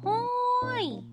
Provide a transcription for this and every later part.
ほーい。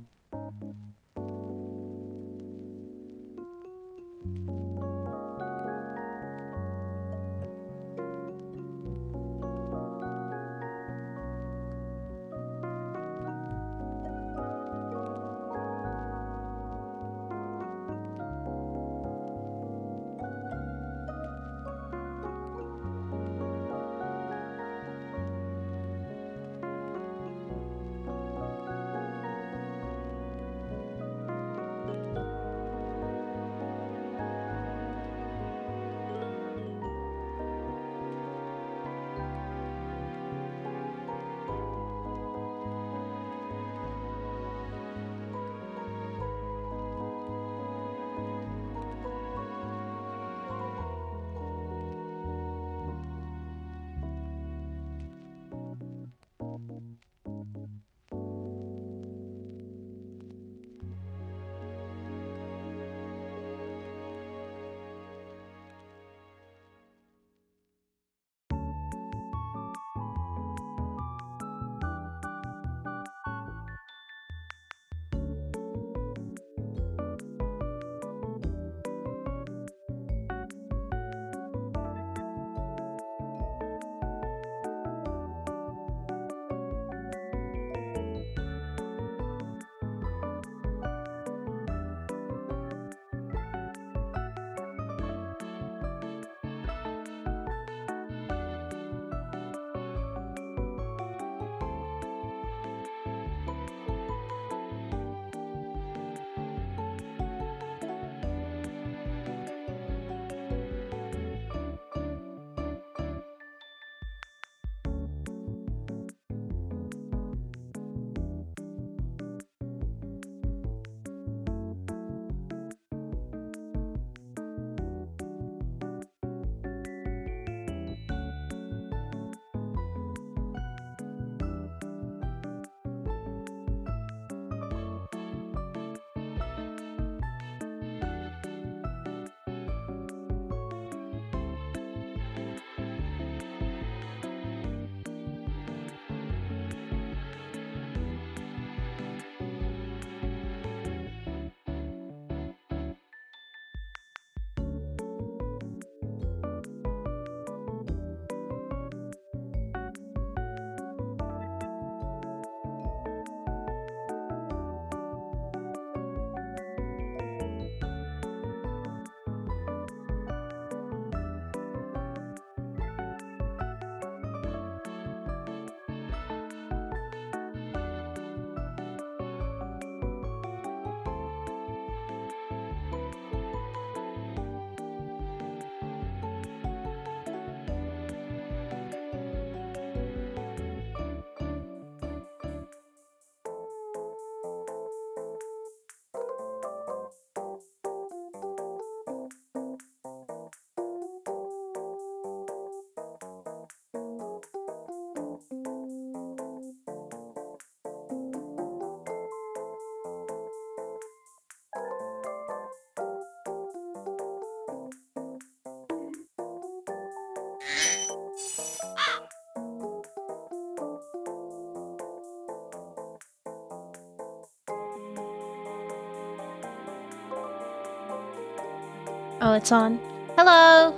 Oh, it's on. Hello!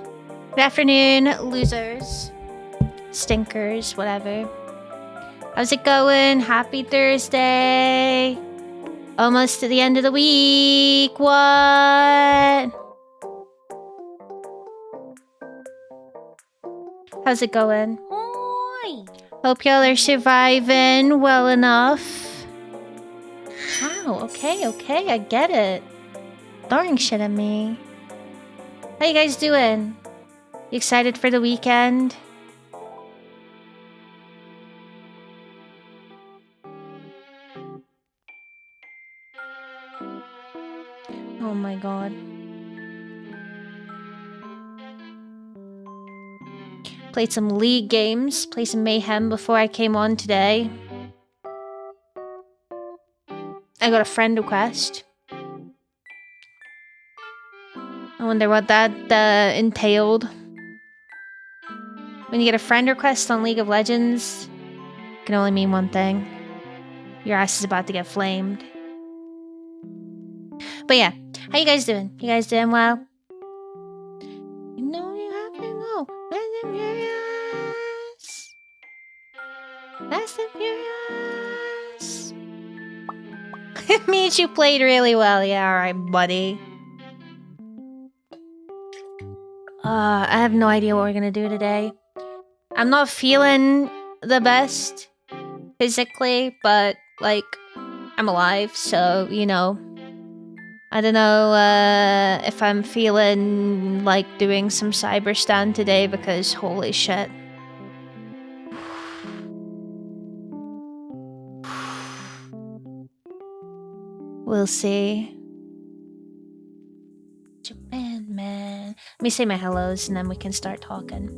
Good afternoon, losers. Stinkers, whatever. How's it going? Happy Thursday! Almost to the end of the week. What? How's it going? Oi! Hope y'all are surviving well enough. Wow, okay, I get it. Throwing shit at me. How you guys doing? You excited for the weekend? Oh my god. Played some League games, played some Mayhem before I came on today. I got a friend request. I wonder what that entailed. When you get a friend request on League of Legends, it can only mean one thing. Your ass is about to get flamed. But yeah, how you guys doing? You guys doing well? You know you have to go. Fast and Furious. Fast and Furious. Means you played really well. Yeah, alright, buddy. I have no idea what we're gonna do today. I'm not feeling the best physically, but like I'm alive, so you know. I don't know if I'm feeling like doing some cyber stand today because holy shit. We'll see. Japan, man. Let me say my hellos and then we can start talking.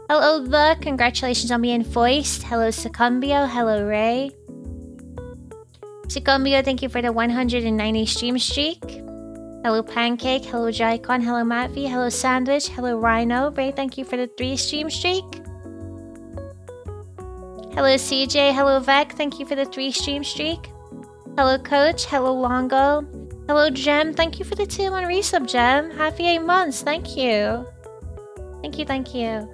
Hello, the congratulations on being voiced. Hello, Succumbio. Hello, Ray. Succumbio, thank you for the 190 stream streak. Hello, Pancake. Hello, Jaicon. Hello, Matvi. Hello, Sandwich. Hello, Rhino. Ray, thank you for the 3 stream streak. Hello, CJ. Hello, Vec. Thank you for the 3 stream streak. Hello, Coach. Hello, Longo. Hello, Gem. Thank you for the 2-1 resub, Gem. Happy 8 months. Thank you. Thank you, thank you. And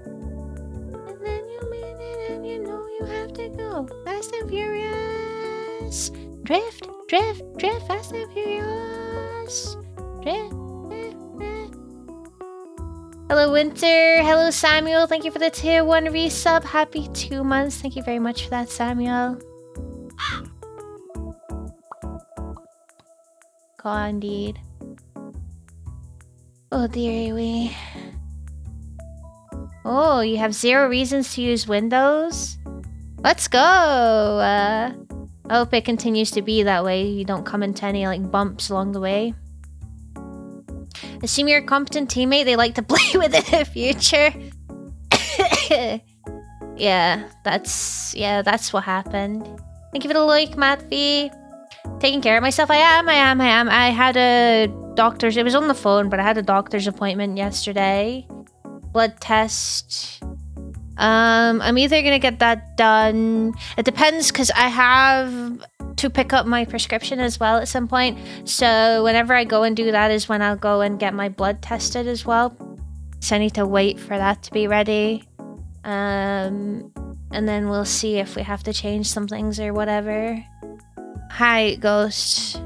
then you mean it and you know you have to go. Fast and Furious. Drift, drift, drift. Fast and Furious. Drift, drift, drift. Hello, Winter. Hello, Samuel. Thank you for the tier 1 resub. Happy 2 months. Thank you very much for that, Samuel. God, indeed. Oh, dearie we. Oh, you have 0 reasons to use Windows? Let's go! I hope it continues to be that way. You don't come into any, like, bumps along the way. Assume you're a competent teammate they like to play with in the future. Yeah, that's what happened. Thank you for the like, Matthew. Taking care of myself. I am. I had a doctor's... It was on the phone, but I had a doctor's appointment yesterday. Blood test. I'm either gonna get that done... It depends, because I have to pick up my prescription as well at some point. So whenever I go and do that is when I'll go and get my blood tested as well. So I need to wait for that to be ready. And then we'll see if we have to change some things or whatever. Hi, Ghost.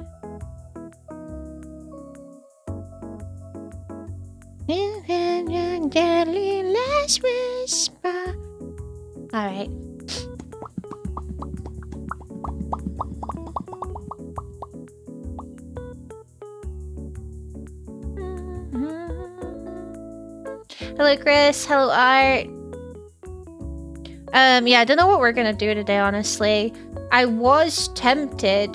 Alright. Hello, Chris. Hello, Art. Yeah, I don't know what we're gonna do today, honestly. I was tempted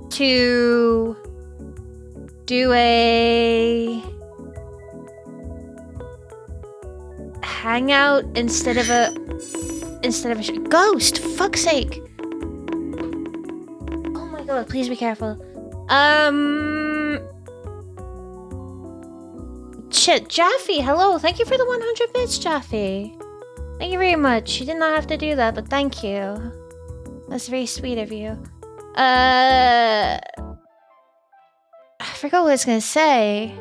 to do a hangout instead of a Ghost, fuck's sake. Oh my god, please be careful. Shit, Jaffe, hello. Thank you for the 100 bits, Jaffe. Thank you very much. You did not have to do that, but thank you. That's very sweet of you. forgot what I was gonna say.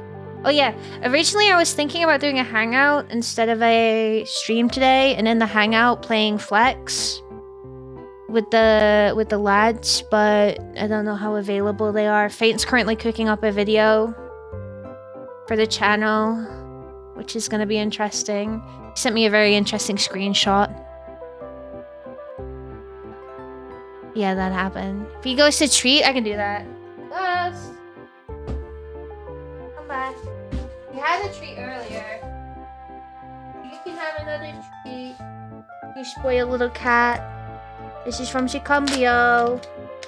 Oh yeah, originally I was thinking about doing a hangout instead of a stream today, and in the hangout playing Flex with the lads, but I don't know how available they are. Faint's currently cooking up a video for the channel, which is gonna be interesting. He sent me a very interesting screenshot. Yeah, that happened. If he goes to treat, I can do that. Ghost! Come back. You had a treat earlier. You can have another treat. You spoiled little cat. This is from Chicumbio.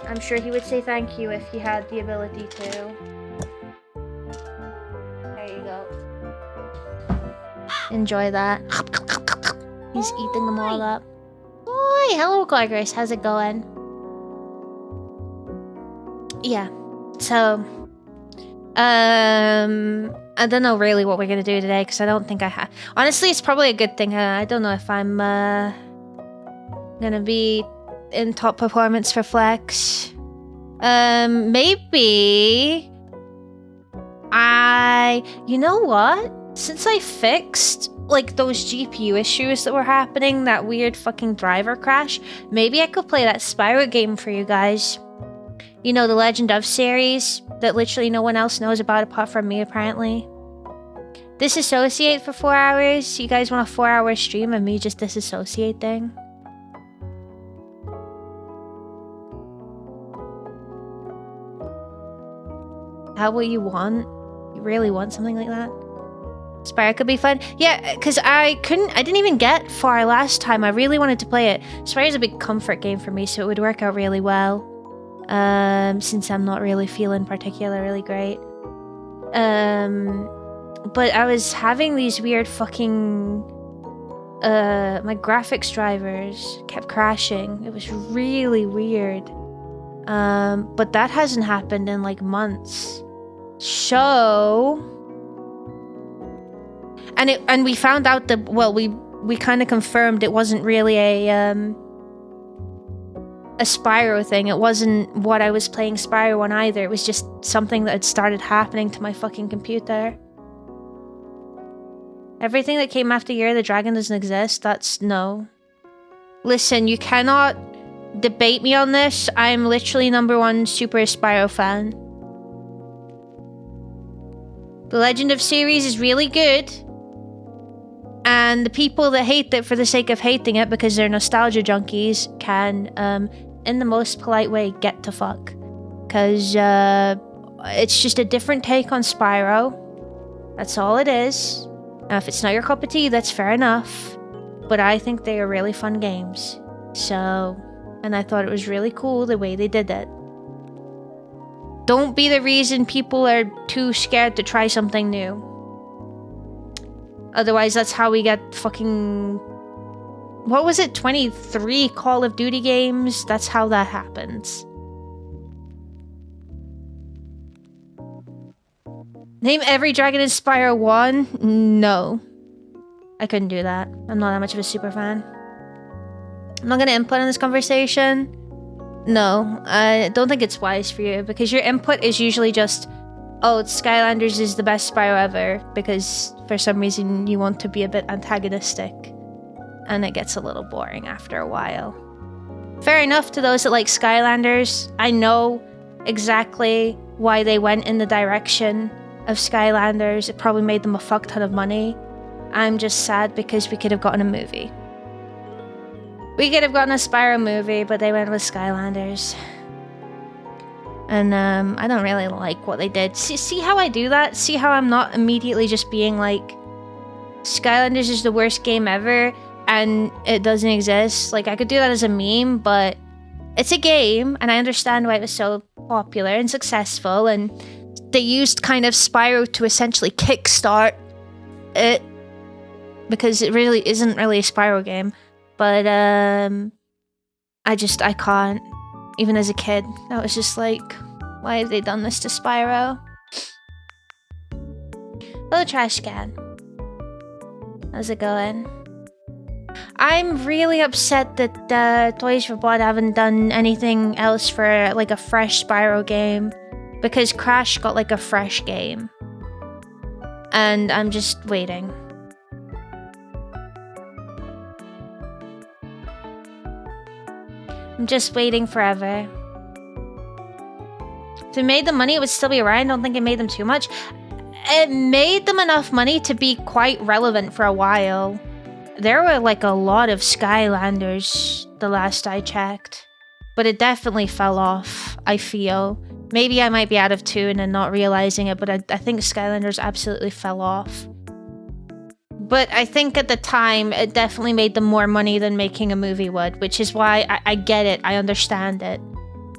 I'm sure he would say thank you if he had the ability to. There you go. Enjoy that. He's eating them all up. Hi, hello Gorgers. How's it going? Yeah. So, I don't know really what we're gonna do today because I don't think I have. Honestly, it's probably a good thing. I don't know if I'm gonna be in top performance for Flex. Maybe you know what? Since I fixed like those GPU issues that were happening, that weird fucking driver crash, maybe I could play that Spyro game for you guys. You know, the Legend of series that literally no one else knows about apart from me, apparently. Disassociate for 4 hours? You guys want a 4-hour stream of me just disassociating? How what you want? You really want something like that? Spyro could be fun. Yeah, because I didn't even get far last time. I really wanted to play it. Spyro's a big comfort game for me, so it would work out really well. Since I'm not really feeling particularly great. But I was having these weird fucking... my graphics drivers kept crashing. It was really weird. But that hasn't happened in like months. So... And we found out that, well, we kind of confirmed it wasn't really a Spyro thing. It wasn't what I was playing Spyro on either. It was just something that had started happening to my fucking computer. Everything that came after Year of the Dragon doesn't exist. That's no. Listen, you cannot debate me on this. I'm literally #1 Super Spyro fan. The Legend of series is really good. And the people that hate it for the sake of hating it because they're nostalgia junkies can, in the most polite way, get to fuck. Because it's just a different take on Spyro. That's all it is. Now, if it's not your cup of tea, that's fair enough. But I think they are really fun games. So, and I thought it was really cool the way they did it. Don't be the reason people are too scared to try something new. Otherwise, that's how we get fucking... What was it? 23 Call of Duty games? That's how that happens. Name every dragon in Spyro 1? No. I couldn't do that. I'm not that much of a super fan. I'm not gonna input in this conversation. No, I don't think it's wise for you, because your input is usually just, oh, Skylanders is the best Spyro ever, because for some reason you want to be a bit antagonistic. And it gets a little boring after a while. Fair enough to those that like Skylanders. I know exactly why they went in the direction of Skylanders. It probably made them a fuck ton of money. I'm just sad because we could have gotten a movie. We could have gotten a Spyro movie, but they went with Skylanders. And I don't really like what they did. See how I do that? See how I'm not immediately just being like, Skylanders is the worst game ever, and it doesn't exist. Like, I could do that as a meme, but it's a game, and I understand why it was so popular and successful, and they used kind of Spyro to essentially kickstart it, because it really isn't really a Spyro game. But I can't. Even as a kid, I was just like, why have they done this to Spyro? Hello, trash can. How's it going? I'm really upset that Toys for Bob haven't done anything else for like a fresh Spyro game. because Crash got like a fresh game. And I'm just waiting. I'm just waiting forever. If they made the money, it would still be around. I don't think it made them too much. It made them enough money to be quite relevant for a while. There were like a lot of Skylanders the last I checked. But it definitely fell off, I feel. Maybe I might be out of tune and not realizing it, but I think Skylanders absolutely fell off. But I think at the time, it definitely made them more money than making a movie would, which is why I get it, I understand it.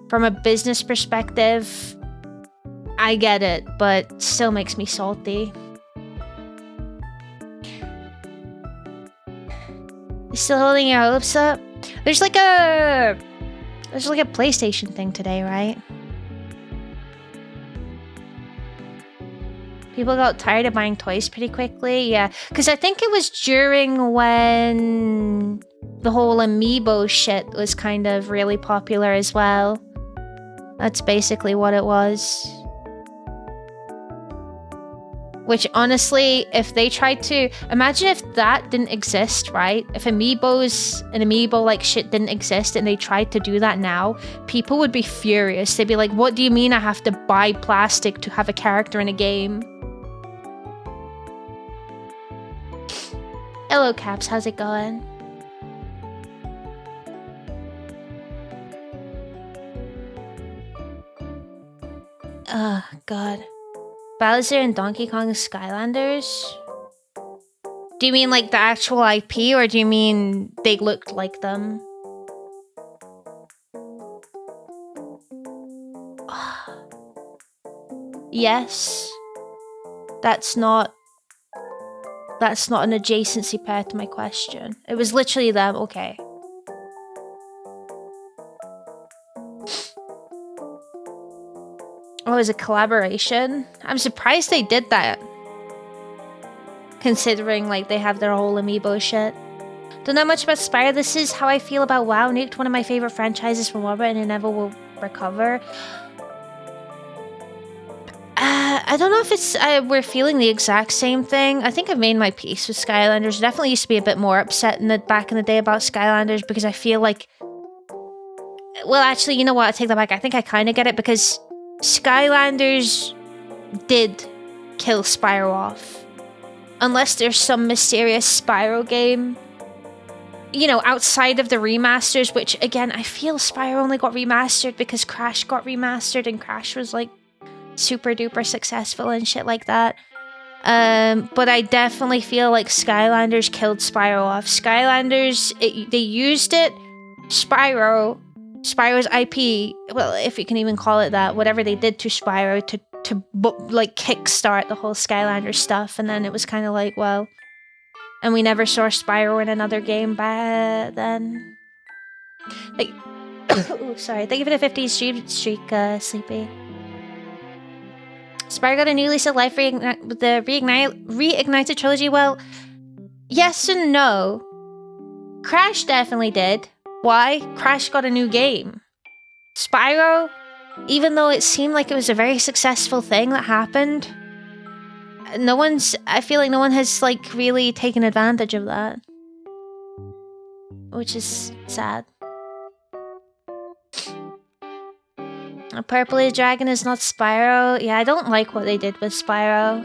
From a business perspective, I get it, but still makes me salty. You still holding your hopes up? There's like a PlayStation thing today, right? People got tired of buying toys pretty quickly, yeah. Because I think it was during when the whole amiibo shit was kind of really popular as well. That's basically what it was. Which honestly, if they tried to... Imagine if that didn't exist, right? If amiibos and amiibo-like shit didn't exist and they tried to do that now, people would be furious. They'd be like, what do you mean I have to buy plastic to have a character in a game? Hello, Caps. How's it going? Oh, God. Bowser and Donkey Kong Skylanders? Do you mean like the actual IP, or do you mean they looked like them? Yes. That's not an adjacency pair to my question. It was literally them, okay. Oh, it was a collaboration? I'm surprised they did that. Considering, like, they have their whole amiibo shit. Don't know much about Spyro. This is how I feel about WoW. Nuked one of my favorite franchises from WoW, and it never will recover. I don't know if it's... we're feeling the exact same thing. I think I've made my peace with Skylanders. I definitely used to be a bit more upset back in the day about Skylanders, because I feel like... Well, actually, you know what? I take that back. I think I kind of get it, because Skylanders did kill Spyro off. Unless there's some mysterious Spyro game, you know, outside of the remasters, which, again, I feel Spyro only got remastered because Crash got remastered, and Crash was, like, super duper successful and shit like that. But I definitely feel like Skylanders killed Spyro off. Skylanders, they used it, Spyro's IP, well, if you can even call it that, whatever they did to Spyro to like kickstart the whole Skylanders stuff, and then it was kind of like, well, and we never saw Spyro in another game by then. Like, oh, sorry, thank you for the 50 streak, Sleepy. Spyro got a new lease of life with the Reignited trilogy. Well, yes and no. Crash definitely did. Why? Crash got a new game. Spyro, even though it seemed like it was a very successful thing that happened, I feel like no one has, like, really taken advantage of that. Which is sad. A purple dragon is not Spyro. Yeah, I don't like what they did with Spyro.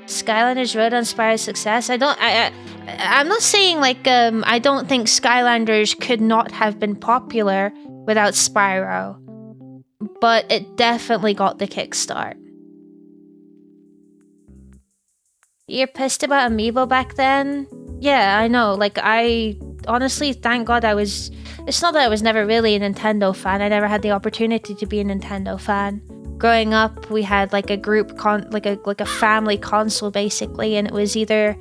Skylanders rode on Spyro's success. I'm not saying, like, I don't think Skylanders could not have been popular without Spyro, but it definitely got the kickstart. You're pissed about Amiibo back then? Yeah, I know. Like, I honestly, thank God I was... It's not that I was never really a Nintendo fan. I never had the opportunity to be a Nintendo fan. Growing up, we had like a group like a family console basically, and it was either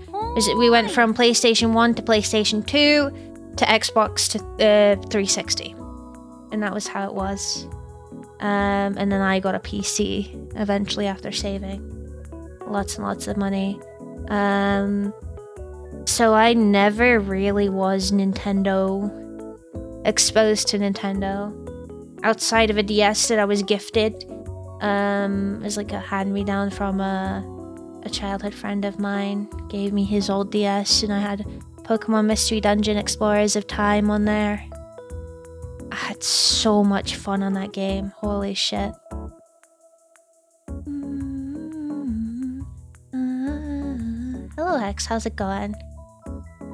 we went from PlayStation 1 to PlayStation 2 to Xbox to 360, and that was how it was. And then I got a PC eventually after saving lots and lots of money. So I never really was Nintendo exposed to Nintendo. Outside of a DS that I was gifted. It was like a hand-me-down from a childhood friend of mine. Gave me his old DS, and I had Pokemon Mystery Dungeon Explorers of Time on there. I had so much fun on that game. Holy shit. Hello Hex, how's it going?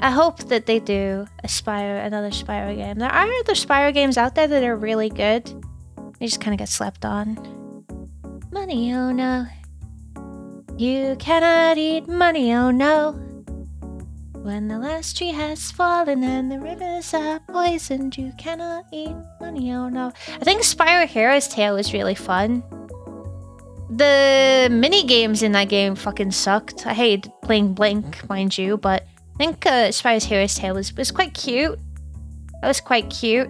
I hope that they do another Spyro game. There are other Spyro games out there that are really good. They just kind of get slept on. Money, oh no. You cannot eat money, oh no. When the last tree has fallen and the rivers are poisoned, you cannot eat money, oh no. I think Spyro Heroes Tale was really fun. The mini games in that game fucking sucked. I hated playing Blink, mind you, but I think Spyro Heroes Tale was quite cute. That was quite cute.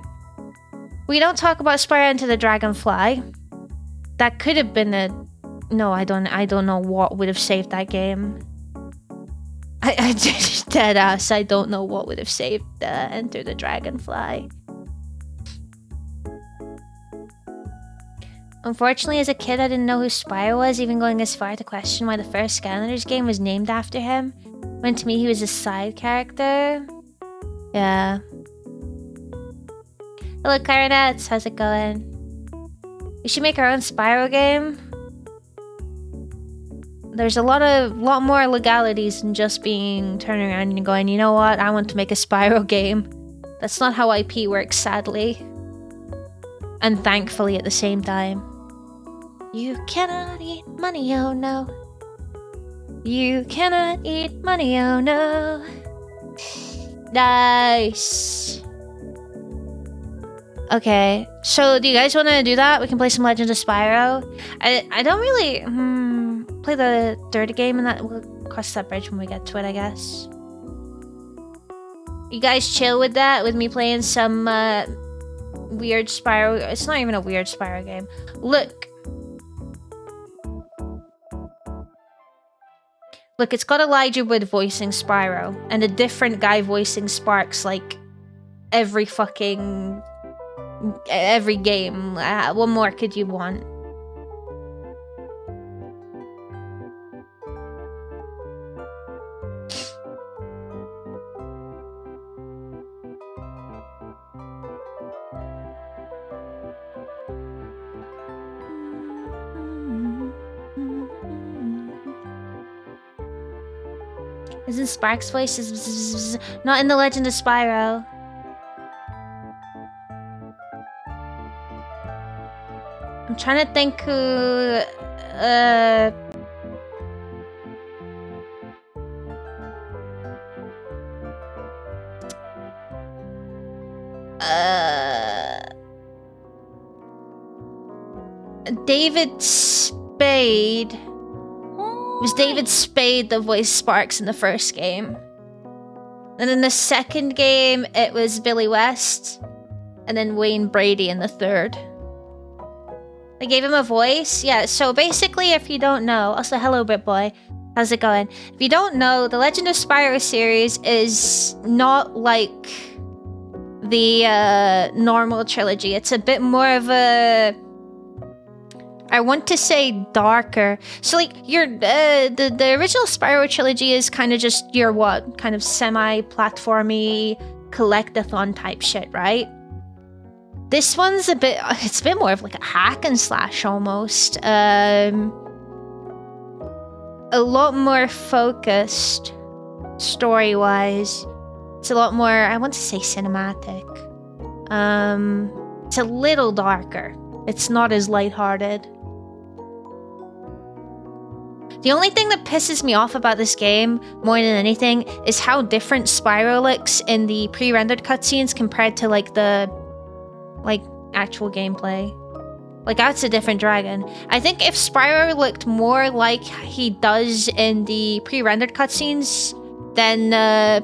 We don't talk about Spyro Into the Dragonfly. That could have been a... No, I don't know what would have saved that game. I just dead ass. I don't know what would have saved Enter the Dragonfly. Unfortunately, as a kid, I didn't know who Spyro was, even going as far to question why the first Skylanders game was named after him. When to me, he was a side character. Yeah. Hello, Clarinets. How's it going? We should make our own Spyro game. There's a lot more legalities than just being turning around and going, you know what, I want to make a Spyro game. That's not how IP works, sadly. And thankfully at the same time. You cannot eat money, oh no. You cannot eat money, oh no. Nice. Okay, so do you guys want to do that? We can play some Legend of Spyro. I don't really play the third game, and that we'll cross that bridge when we get to it, I guess. You guys chill with that? With me playing some weird Spyro? It's not even a weird Spyro game. Look, it's got Elijah Wood voicing Spyro, and a different guy voicing Sparks, like every game. What more could you want? Isn't Sparks' voice is not in the Legend of Spyro? I'm trying to think who... David Spade. It was David Spade that voiced Sparks in the first game. And in the second game, it was Billy West. And then Wayne Brady in the third. I gave him a voice. Yeah, so basically, if you don't know... Also, hello, BritBoy. How's it going? If you don't know, the Legend of Spyro series is not like the normal trilogy. It's a bit more of a... I want to say darker. So, like, the original Spyro trilogy is kind of just your what? Kind of semi-platformy, collect-a-thon type shit, right? This one's it's a bit more of like a hack and slash almost. A lot more focused story-wise. It's a lot more, I want to say cinematic. It's a little darker. It's not as lighthearted. The only thing that pisses me off about this game, more than anything, is how different Spyro looks in the pre-rendered cutscenes compared to, like, the... like, actual gameplay. Like, that's a different dragon. I think if Spyro looked more like he does in the pre-rendered cutscenes, then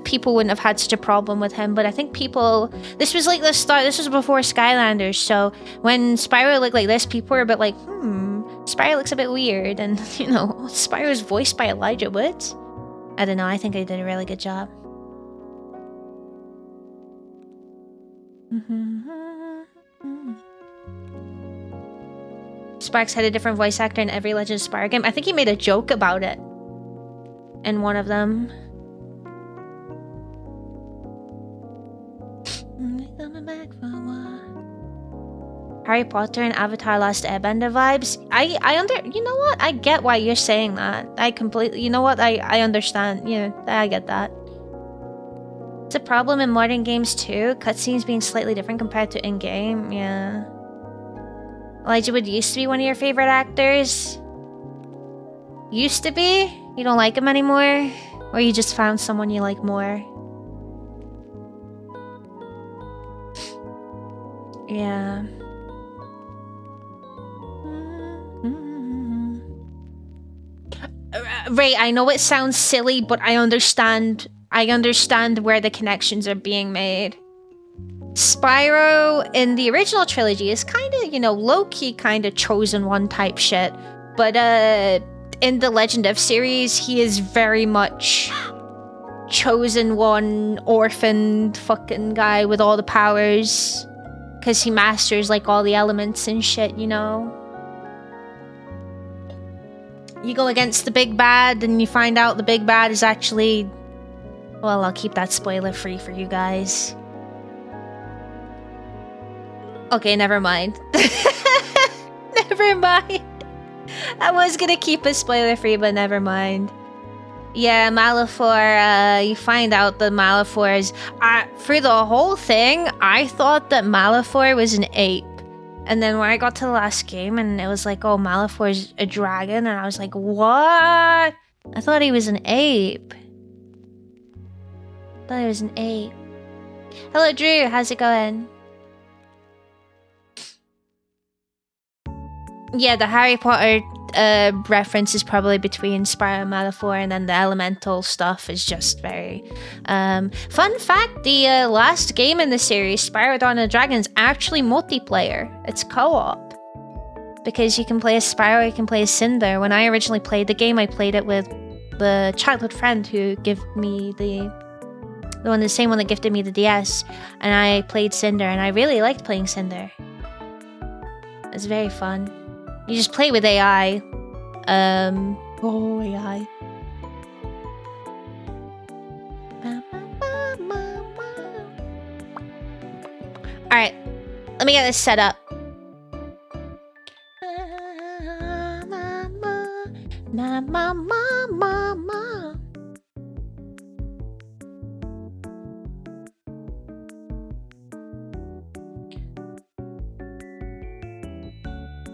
people wouldn't have had such a problem with him. But I think people... This was like the start... This was before Skylanders, so when Spyro looked like this, people were a bit like, Spyro looks a bit weird. And, you know, Spyro's voiced by Elijah Wood. I don't know, I think they did a really good job. Sparks had a different voice actor in every Legend of Spyro game. I think he made a joke about it in one of them. Harry Potter and Avatar Last Airbender vibes. You know what? I get why you're saying that. I completely, you know what? I understand. Yeah, I get that. It's a problem in modern games too. Cutscenes being slightly different compared to in-game. Yeah. Elijah Wood used to be one of your favorite actors. Used to be? You don't like him anymore? Or you just found someone you like more? Yeah. Ray, I know it sounds silly, but I understand where the connections are being made. Spyro in the original trilogy is kind of, you know, low-key kind of chosen one type shit. But in the Legend of series, he is very much chosen one, orphaned fucking guy with all the powers. Because he masters, like, all the elements and shit, you know? You go against the big bad and you find out the big bad is actually... Well, I'll keep that spoiler-free for you guys. Okay, never mind. Never mind. I was gonna keep it spoiler-free, but never mind. Yeah, Malefor, you find out that Malefor is... for the whole thing, I thought that Malefor was an ape. And then when I got to the last game and it was like, oh, Malefor's a dragon, and I was like, what? I thought he was an ape. I thought he was an ape. Hello, Drew. How's it going? Yeah, the Harry Potter reference is probably between Spyro and Malefor, and then the elemental stuff is just very... Fun fact, the last game in the series, Spyro Dawn of the Dragon, is actually multiplayer. It's co-op. Because you can play as Spyro, you can play as Cinder. When I originally played the game, I played it with the childhood friend who gave me the same one that gifted me the DS. And I played Cinder, and I really liked playing Cinder. It's very fun. You just play with AI. Oh, AI. Alright, let me get this set up.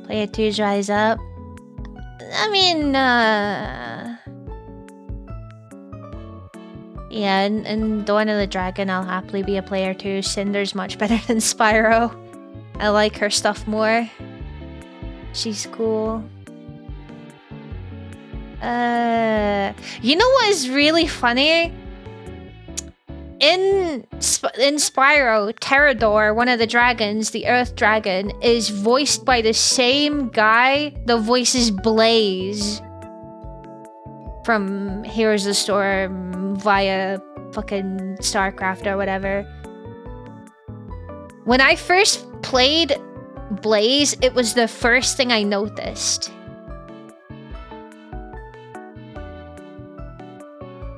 Player 2 dries up. I mean, yeah, in Dawn of the Dragon, I'll happily be a player 2. Cinder's much better than Spyro. I like her stuff more. She's cool. You know what is really funny? In Spyro, Terrador, one of the dragons, the Earth Dragon, is voiced by the same guy that voices Blaze from Heroes of the Storm via fucking StarCraft or whatever. When I first played Blaze, it was the first thing I noticed.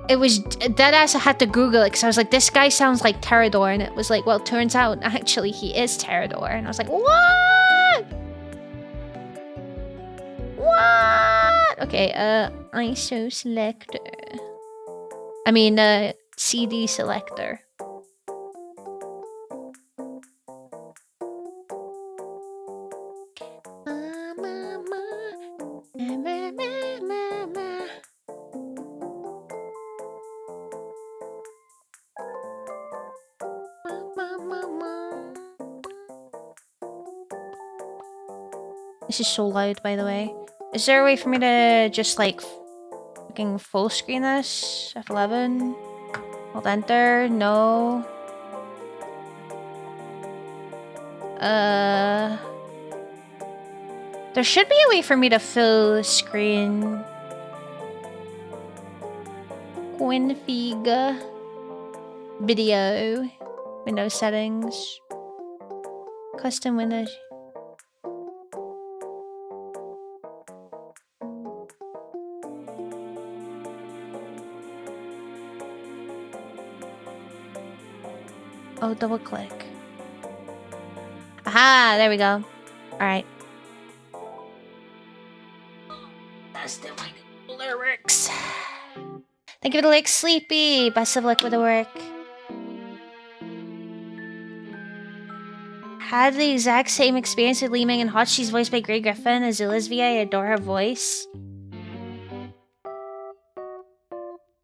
It was deadass. I had to Google it because I was like, this guy sounds like Terrador, and it was like, well, turns out actually he is Terrador, and I was like, what? What? Okay, ISO selector. I mean, CD selector. This is so loud, by the way. Is there a way for me to just, like, fucking full screen this? F11? Hold enter? No. There should be a way for me to full screen. Config. Video. Windows settings. Custom windows. Oh, double click. Aha, there we go. Alright. That's the lyrics. Thank you for the like, Sleepy. Best of luck with the work. Had the exact same experience with Li Ming and Hot. She's voiced by Grey Griffin as Elizabeth. I adore her voice.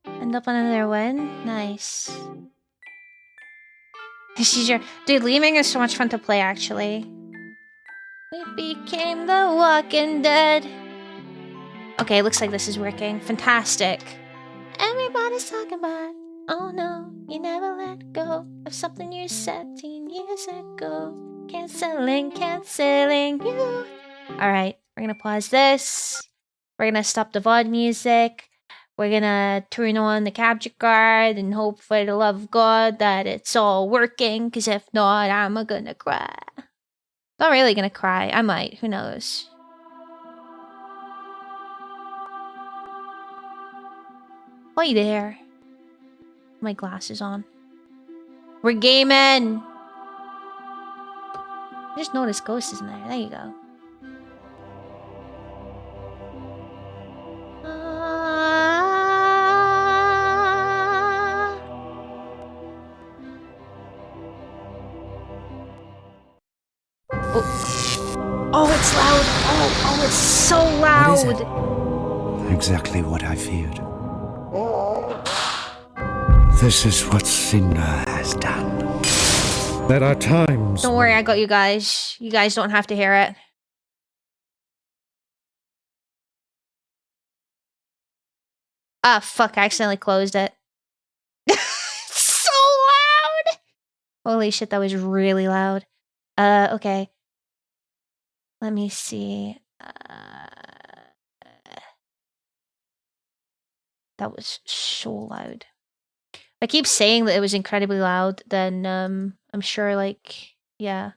End up on another win? Nice. She's your... Dude, Li Ming is so much fun to play, actually. We became the Walking Dead. Okay, looks like this is working. Fantastic. Everybody's talking about, oh no, you never let go of something you said 10 years ago. Canceling you. Alright, we're gonna pause this. We're gonna stop the VOD music. We're gonna turn on the capture card and hope for the love of God that it's all working, because if not, I'm gonna cry. Not really gonna cry. I might. Who knows? Hi there. My glasses on. We're gaming! I just noticed Ghost is in there. There you go. Oh, it's loud! Oh, it's so loud! What is it? Exactly what I feared. This is what Cinder has done. There are times... Don't worry, I got you guys. You guys don't have to hear it. Ah, fuck, I accidentally closed it. It's so loud! Holy shit, that was really loud. Okay. Let me see. That was so loud. I keep saying that it was incredibly loud, then I'm sure, like, yeah.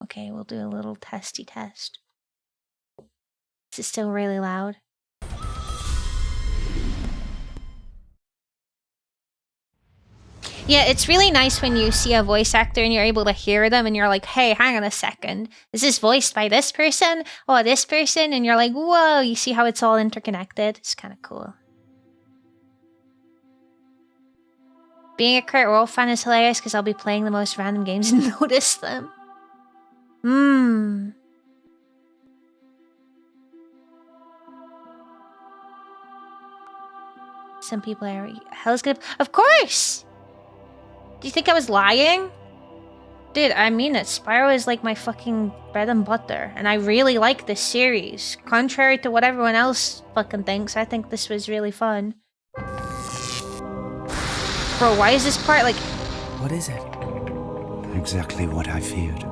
Okay, we'll do a little testy test. Is it still really loud? Yeah, it's really nice when you see a voice actor and you're able to hear them and you're like, hey, hang on a second. Is this voiced by this person? Oh, this person? And you're like, whoa, you see how it's all interconnected? It's kind of cool. Being a Kurt Wolf fan is hilarious because I'll be playing the most random games and notice them. Some people are... Hell's gonna... Of course! Do you think I was lying? Dude, I mean it. Spyro is like my fucking bread and butter. And I really like this series. Contrary to what everyone else fucking thinks, I think this was really fun. Bro, why is this part like... What is it? Exactly what I feared.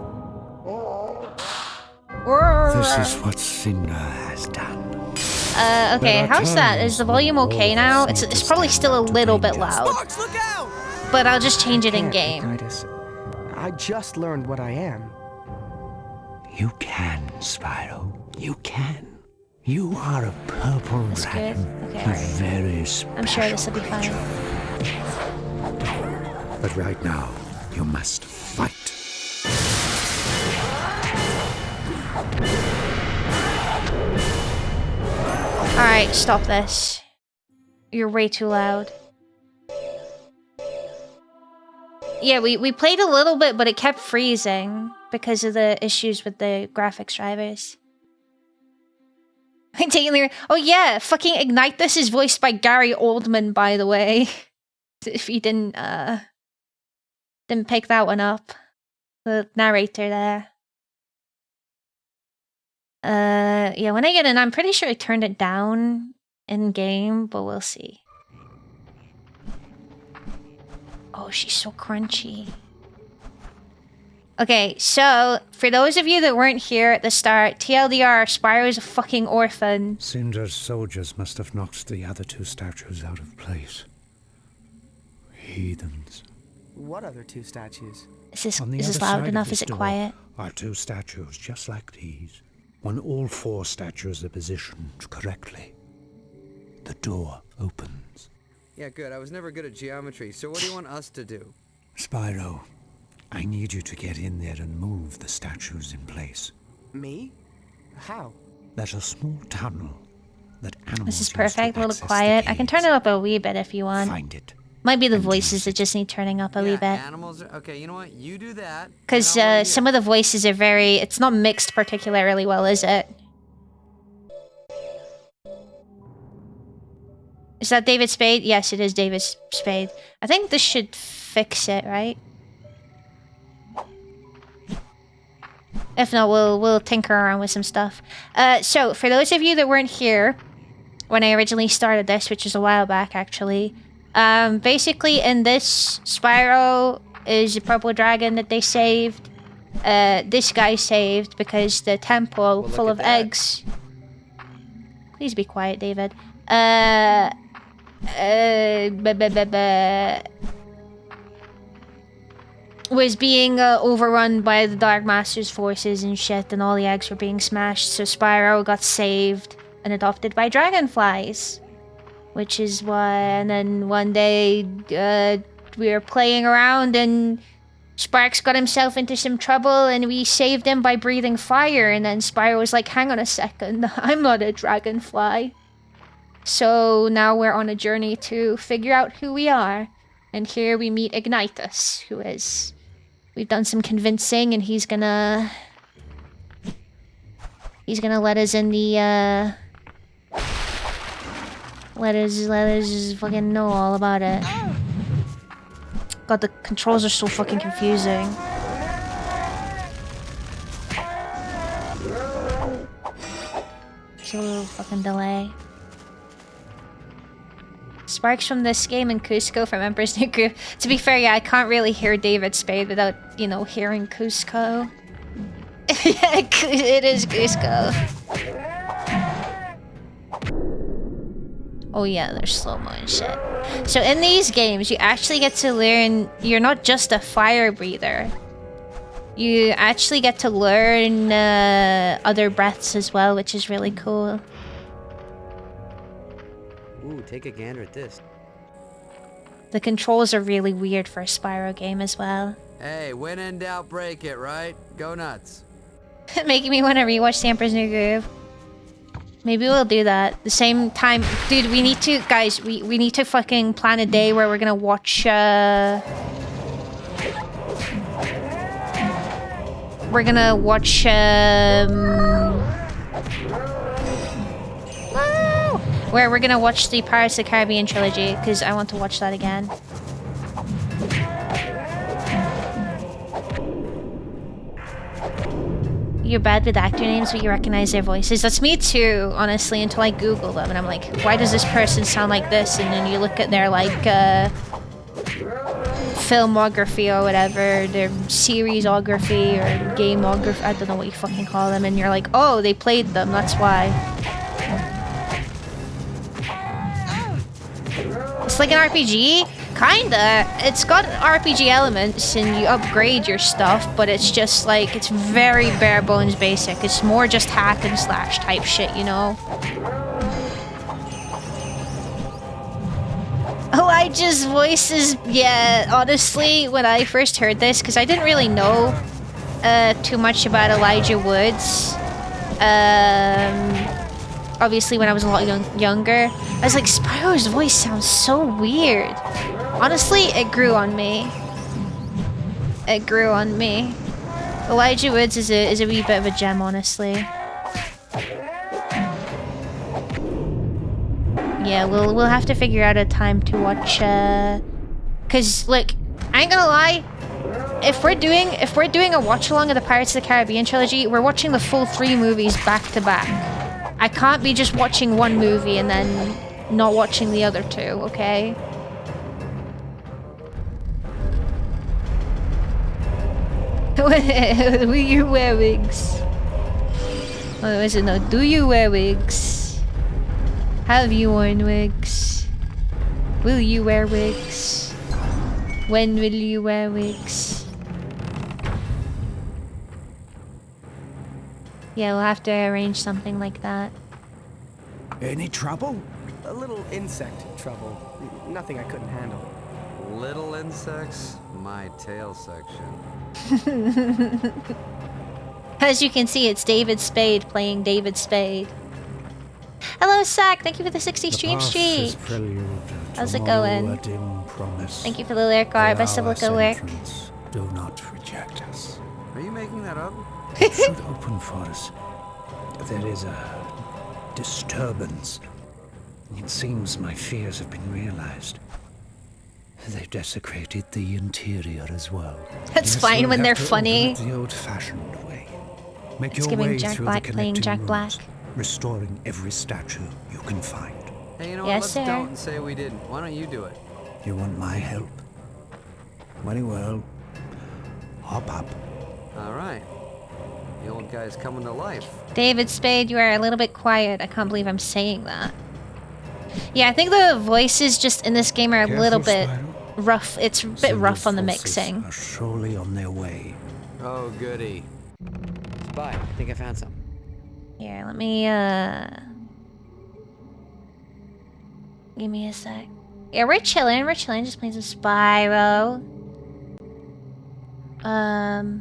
This is what Cinder has done. Okay, how's that? Is the volume okay now? It's probably still a little bit loud. Sparks, look out! But I'll just change it in game. I just learned what I am. You can, Spyro. You can. You are a purple That's good. dragon. Okay, A alright. very special I'm sure this will be fine. But right now, you must fight. Alright, stop this. You're way too loud. Yeah, we played a little bit, but it kept freezing because of the issues with the graphics drivers. Oh yeah, fucking Ignite This is voiced by Gary Oldman, by the way. If you didn't pick that one up. The narrator there. Yeah, when I get in, I'm pretty sure I turned it down in game, but we'll see. Oh, she's so crunchy. Okay, so for those of you that weren't here at the start, TLDR, Spyro is a fucking orphan. Cinder's soldiers must have knocked the other two statues out of place. Heathens. What other two statues? Is this, On the is this other loud side of enough? this Is it door quiet? are two statues just like these. When all four statues are positioned correctly, the door opens. Yeah, good. I was never good at geometry, so what do you want us to do? Spyro, I need you to get in there and move the statues in place. Me? How? There's a small tunnel that animals This is use to perfect, a little access the quiet. I can turn caves. it up a wee bit if you want. Find it. Might be the and voices use that it. just need turning up a yeah, wee bit. animals are... Okay, you know what? You do that. Because some of the voices are very... It's not mixed particularly well, is it? Is that David Spade? Yes, it is David Spade. I think this should fix it, right? If not, we'll tinker around with some stuff. So, for those of you that weren't here when I originally started this, which is a while back, actually... basically in this, Spyro is a purple dragon that they saved. This guy saved because the temple Well, full look of at that. eggs. Please be quiet, David. Was being overrun by the Dark Master's forces and shit, and all the eggs were being smashed, so Spyro got saved and adopted by dragonflies. Which is why, and then one day, we were playing around and Sparks got himself into some trouble and we saved him by breathing fire, and then Spyro was like, hang on a second, I'm not a dragonfly. So now we're on a journey to figure out who we are. And here we meet Ignitus, who is... We've done some convincing and he's gonna let us in the, Let us just fucking know all about it. God, the controls are so fucking confusing. Just a little fucking delay. Sparks from this game and Cusco from Emperor's New Groove. To be fair, yeah, I can't really hear David Spade without, you know, hearing Cusco. Yeah, it is Cusco. Oh yeah, there's slow-mo and shit. So in these games, you actually get to learn you're not just a fire breather. You actually get to learn other breaths as well, which is really cool. Ooh, take a gander at this. The controls are really weird for a Spyro game as well. Hey, when in doubt, break it, right? Go nuts. Making me want to rewatch The Emperor's New Groove. Maybe we'll do that. The same time... Dude, we need to... Guys, we need to fucking plan a day where we're gonna watch, We're gonna watch, where we're gonna watch the Pirates of the Caribbean trilogy, because I want to watch that again. You're bad with actor names, but you recognize their voices. That's me too, honestly, until I Google them, and I'm like, why does this person sound like this? And then you look at their, like, filmography or whatever, their seriesography or gameography, I don't know what you fucking call them, and you're like, oh, they played them, that's why. It's like an RPG? Kinda. It's got RPG elements and you upgrade your stuff, but it's just like, it's very bare bones basic. It's more just hack and slash type shit, you know? Elijah's voice is, yeah, honestly, when I first heard this, because I didn't really know too much about Elijah Woods. Obviously, when I was a lot younger, I was like, Spyro's voice sounds so weird. Honestly, it grew on me. It grew on me. Elijah Woods is a wee bit of a gem, honestly. Yeah, we'll have to figure out a time to watch, 'cause, look, I ain't gonna lie, if we're doing a watch along of the Pirates of the Caribbean trilogy, we're watching the full 3 movies back to back. I can't be just watching one movie and then not watching the other 2, okay? Will you wear wigs? Oh, is it no? Do you wear wigs? Have you worn wigs? Will you wear wigs? When will you wear wigs? Yeah, we'll have to arrange something like that. Any trouble? A little insect trouble. Nothing I couldn't handle. Little insects? My tail section. As you can see, it's David Spade playing David Spade. Hello, Sack. Thank you for the 60 stream streak. How's it going? Thank you for the lyric art. Best of luck at work. Do not reject us. Are you making that up? It should open for us. There is a disturbance. It seems my fears have been realized. They've desecrated the interior as well. That's fine we'll when have they're to funny. open it the old-fashioned way. Make It's your giving way Jack through Black the playing connecting Jack Black. rooms, restoring every statue you can find. Hey, you know Yes, what? sir. Let's don't and say we didn't. Why don't you do it? You want my help? Very well. Hop up. All right. The old guy's coming to life. David Spade, you are a little bit quiet. I can't believe I'm saying that. Yeah, I think the voices just in this game are a little bit rough. It's a bit rough on the mixing. Are surely on their way. Oh, goody. Spy, I think I found some. Here, let me, give me a sec. Yeah, we're chilling, just playing some Spyro. I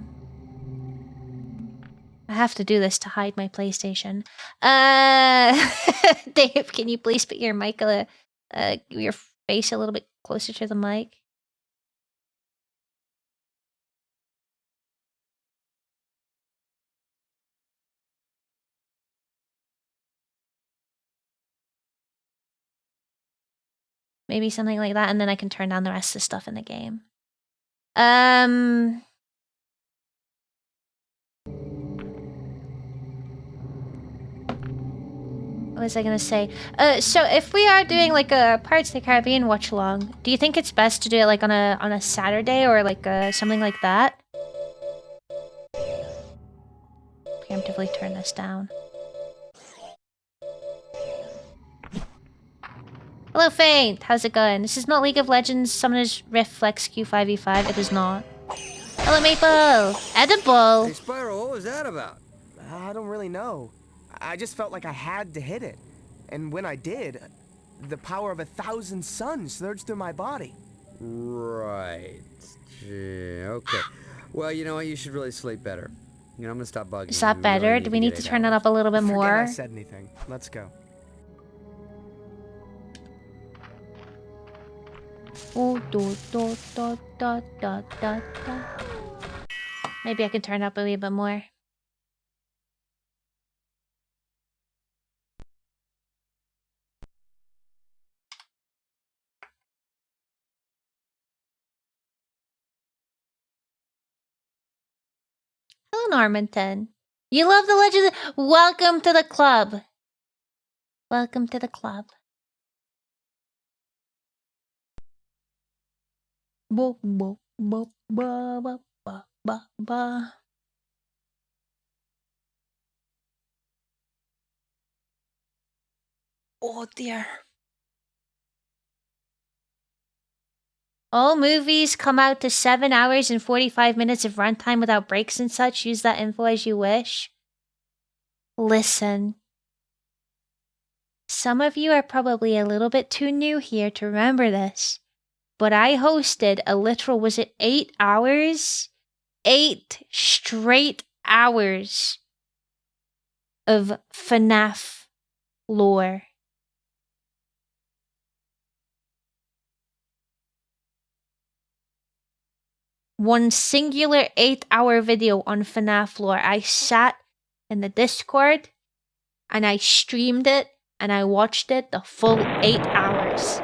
have to do this to hide my PlayStation. Dave, can you please put your mic, your face a little bit closer to the mic? Maybe something like that, and then I can turn down the rest of the stuff in the game. What was I gonna say? So if we are doing like a Pirates of the Caribbean watch along, do you think it's best to do it like on a Saturday or like something like that? Preemptively turn this down. Hello, Faint. How's it going? This is not League of Legends Summoner's Rift Flex Q5v5. It is not. Hello, Maple. Edible. Hey, Spyro, what was that about? I don't really know. I just felt like I had to hit it. And when I did, the power of 1,000 suns surged through my body. Right. Gee, okay. Well, you know what? You should really sleep better. You know, I'm gonna stop bugging you. Is that We better? really Do we need get to 8 turn it hours. up a little bit Forget more? I said anything. Let's go. Maybe I can turn up a wee bit more. Hello, Normanton. You love the Legends. Welcome to the club. Welcome to the club. Bo, bo, bo, ba, ba, ba, ba, ba. Oh dear. All movies come out to 7 hours and 45 minutes of runtime without breaks and such. Use that info as you wish. Listen. Some of you are probably a little bit too new here to remember this. But I hosted a literal, was it 8 hours? 8 straight hours of FNAF lore. One singular 8-hour video on FNAF lore. I sat in the Discord and I streamed it and I watched it the full 8 hours.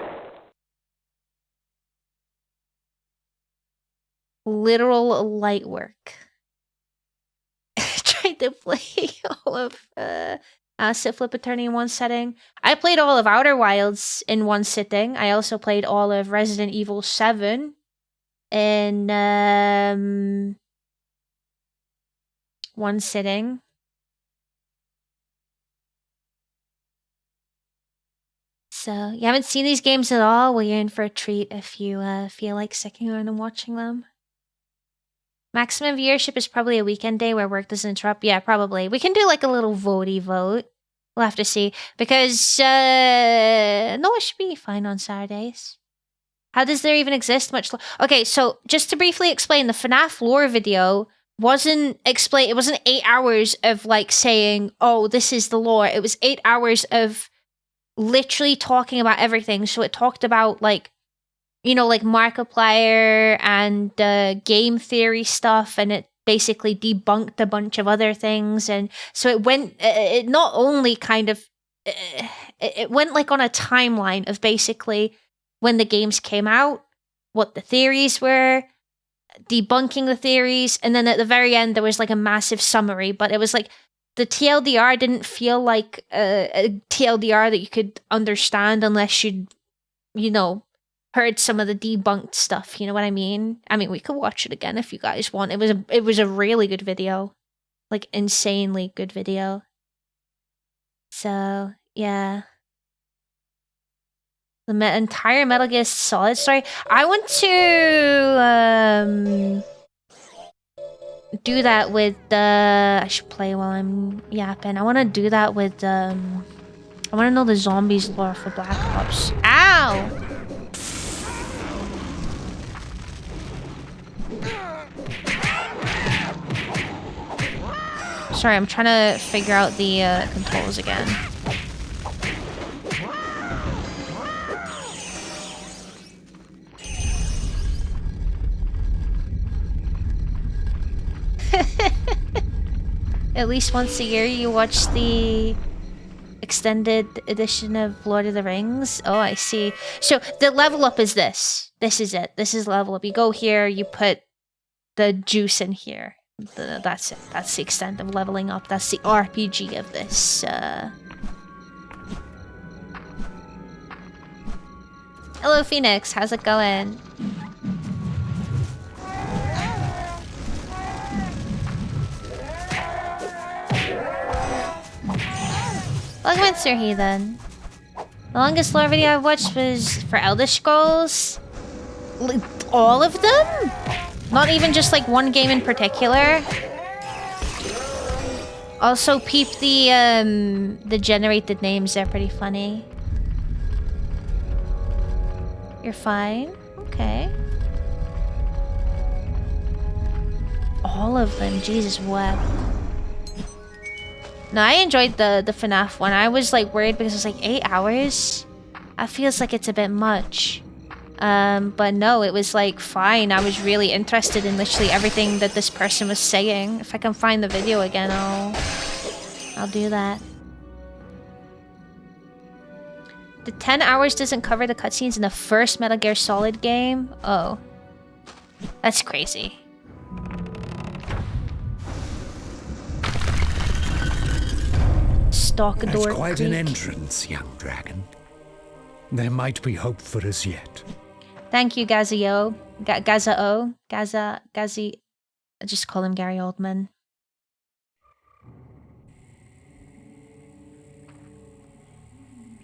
literal light work. Tried to play all of Sith Flip Attorney in one setting. I played all of Outer Wilds in one sitting. I also played all of Resident Evil 7 in one sitting. So, you haven't seen these games at all? Well, you're in for a treat if you feel like sticking around and watching them. Maximum viewership is probably a weekend day where work doesn't interrupt. Yeah, probably. We can do like a little votey vote. We'll have to see. Because, no, it should be fine on Saturdays. How does there even exist much lore? Okay, so just to briefly explain, the FNAF lore video wasn't it wasn't 8 hours of like saying, oh, this is the lore. It was 8 hours of literally talking about everything. So it talked about like, you know, like Markiplier and game theory stuff, and it basically debunked a bunch of other things. And so it went, it not only kind of, it went like on a timeline of basically when the games came out, what the theories were, debunking the theories, and then at the very end there was like a massive summary, but it was like the TLDR didn't feel like a TLDR that you could understand unless you'd, you know, heard some of the debunked stuff, you know what I mean? I mean, we could watch it again if you guys want. It was a really good video. Like, insanely good video. So, yeah. The entire Metal Gear Solid story. I want to do that with I should play while I'm yapping. I want to do that with I want to know the zombies lore for Black Ops. Ow! Sorry, I'm trying to figure out the controls again. At least once a year you watch the extended edition of Lord of the Rings. Oh, I see. So the level up is this. This is it. This is level up. You go here, you put the juice in here. That's it. That's the extent of leveling up. That's the RPG of this. Hello, Phoenix. How's it going? Welcome in, Sir Heathen. The longest lore video I've watched was for Elder Scrolls. All of them? Not even just like one game in particular. Also, peep the generated names. They're pretty funny. You're fine. Okay. All of them. Jesus wept. No, I enjoyed the FNAF one. I was like worried because it was like 8 hours. That feels like it's a bit much. But no, it was like fine. I was really interested in literally everything that this person was saying. If I can find the video again, I'll do that. The 10 hours doesn't cover the cutscenes in the first Metal Gear Solid game? Oh. That's crazy. That's quite an entrance, young dragon. There might be hope for us yet. Thank you, Gazio. Gaza-O. Gazi... I just call him Gary Oldman.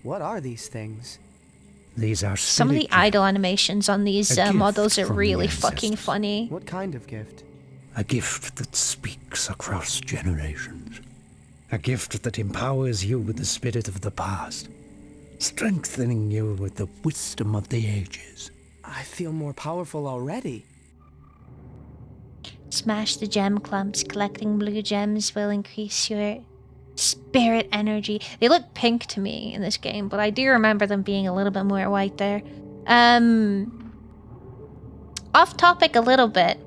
What are these things? These are some of the idle animations on these models are really fucking funny. What kind of gift? A gift that speaks across generations. A gift that empowers you with the spirit of the past, strengthening you with the wisdom of the ages. I feel more powerful already. Smash the gem clumps. Collecting blue gems will increase your spirit energy. They look pink to me in this game, but I do remember them being a little bit more white there. Off topic a little bit,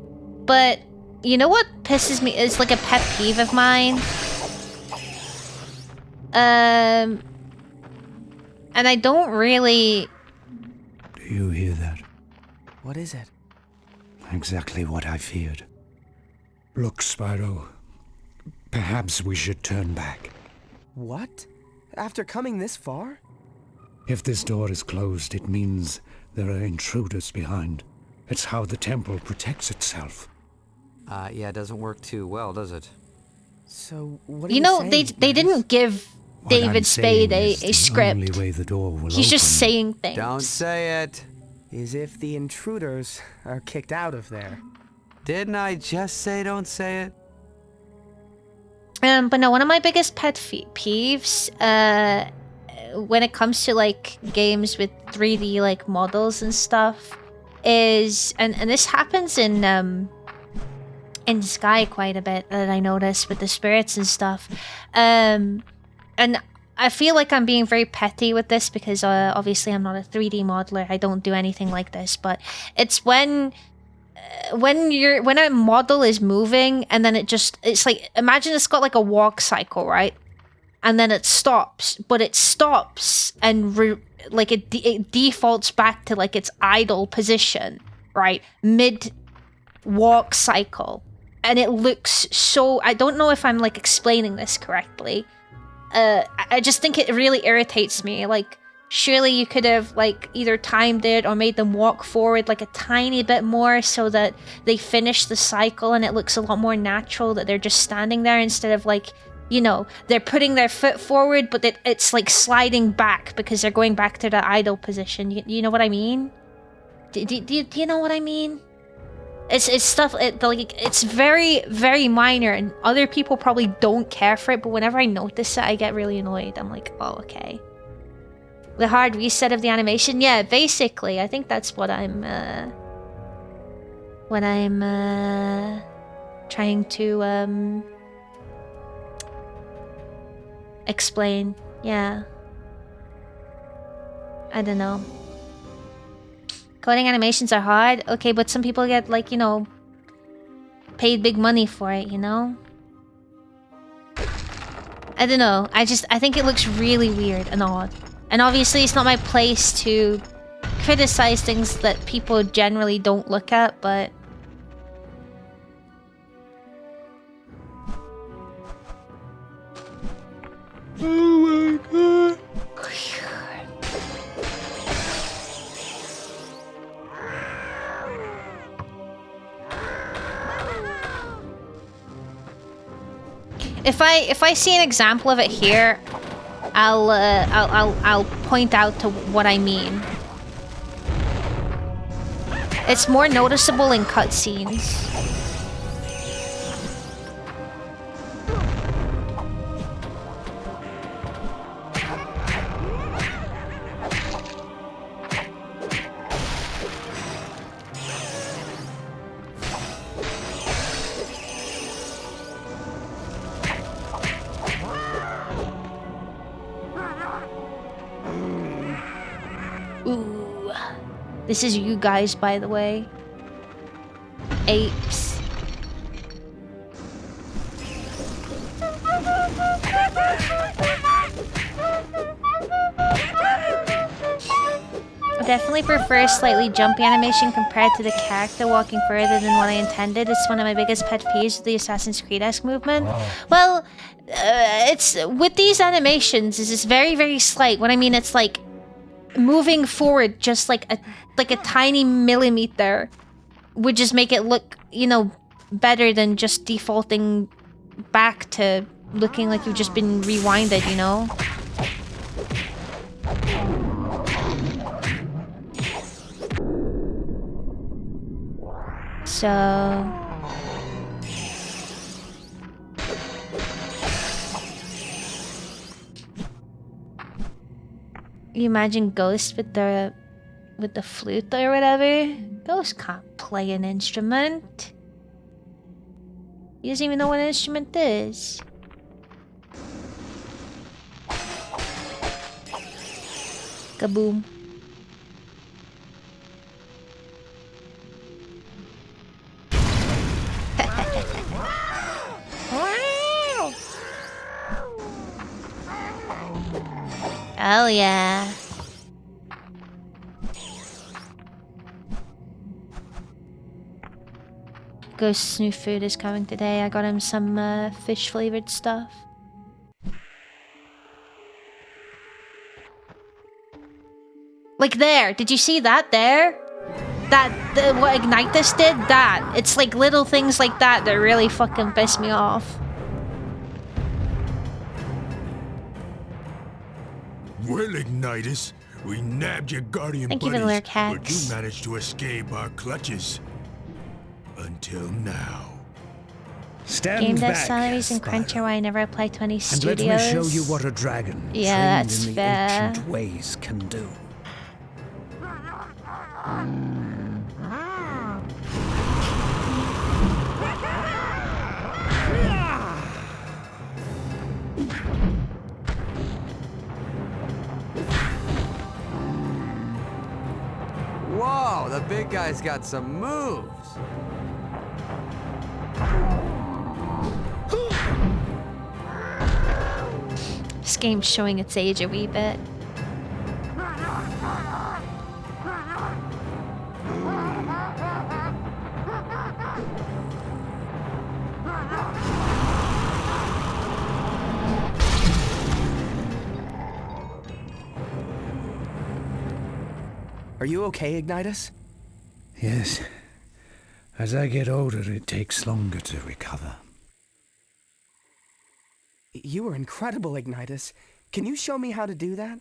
but you know what pisses me? It's like a pet peeve of mine. And I don't really... Do you hear that? What is it? Exactly what I feared. Look, Spyro. Perhaps we should turn back. What? After coming this far? If this door is closed, it means there are intruders behind. It's how the temple protects itself. Yeah, it doesn't work too well, does it? So, what are You you know, saying, they Magnus? didn't give What I'm David Spade saying a is the script. only way the door will He's just open saying things. Don't say it. Is if the intruders are kicked out of there. Didn't I just say don't say it? But no, one of my biggest pet peeves, when it comes to like games with 3D like models and stuff, is and this happens in Sky quite a bit that I notice with the spirits and stuff, and I feel like I'm being very petty with this because obviously I'm not a 3D modeler. I don't do anything like this, but it's when a model is moving and then it's like, imagine it's got like a walk cycle, right? And then it stops, but it stops and it defaults back to like its idle position, right? Mid walk cycle. And it looks so, I don't know if I'm like explaining this correctly. I just think it really irritates me. Like, surely you could have like either timed it or made them walk forward like a tiny bit more so that they finish the cycle and it looks a lot more natural that they're just standing there instead of like, you know, they're putting their foot forward but it's like sliding back because they're going back to the idle position. You know what I mean? Do you know what I mean? It's stuff, it's very, very minor and other people probably don't care for it, but whenever I notice it, I get really annoyed. I'm like, oh, okay. The hard reset of the animation? Yeah, basically. I think that's what I'm trying to explain. Yeah. I don't know. Coding animations are hard. Okay, but some people get like, you know, paid big money for it, you know? I don't know. I think it looks really weird and odd. And obviously it's not my place to criticize things that people generally don't look at, but... Oh my god. If I see an example of it here, I'll point out to what I mean. It's more noticeable in cutscenes. Ooh. This is you guys, by the way. Apes. I definitely prefer slightly jumpy animation compared to the character walking further than what I intended. It's one of my biggest pet peeves with the Assassin's Creed-esque movement. Oh. Well, it's with these animations, it's very, very slight. What I mean, it's like moving forward just like a tiny millimeter would just make it look, you know, better than just defaulting back to looking like you've just been rewinded, you know? So... you imagine Ghost with the flute or whatever? Ghost can't play an instrument. He doesn't even know what an instrument is. Kaboom. Oh yeah. Ghost's new food is coming today. I got him some fish flavored stuff. Like there, did you see that there? What Ignitus did? That. It's like little things like that that really fucking piss me off. Well, Ignitus, we nabbed your guardian Thank you for the buddies, lyric hacks. but you managed to escape our clutches. Until now. Stand Game dev back, salaries and Spyro, Cruncher why I never apply to any and studios. let me show you what a dragon Yeah, trained that's in the fair. ancient ways can do. Whoa, the big guy's got some moves. This game's showing its age a wee bit. Are you okay, Ignitus? Yes. As I get older, it takes longer to recover. You were incredible, Ignitus. Can you show me how to do that?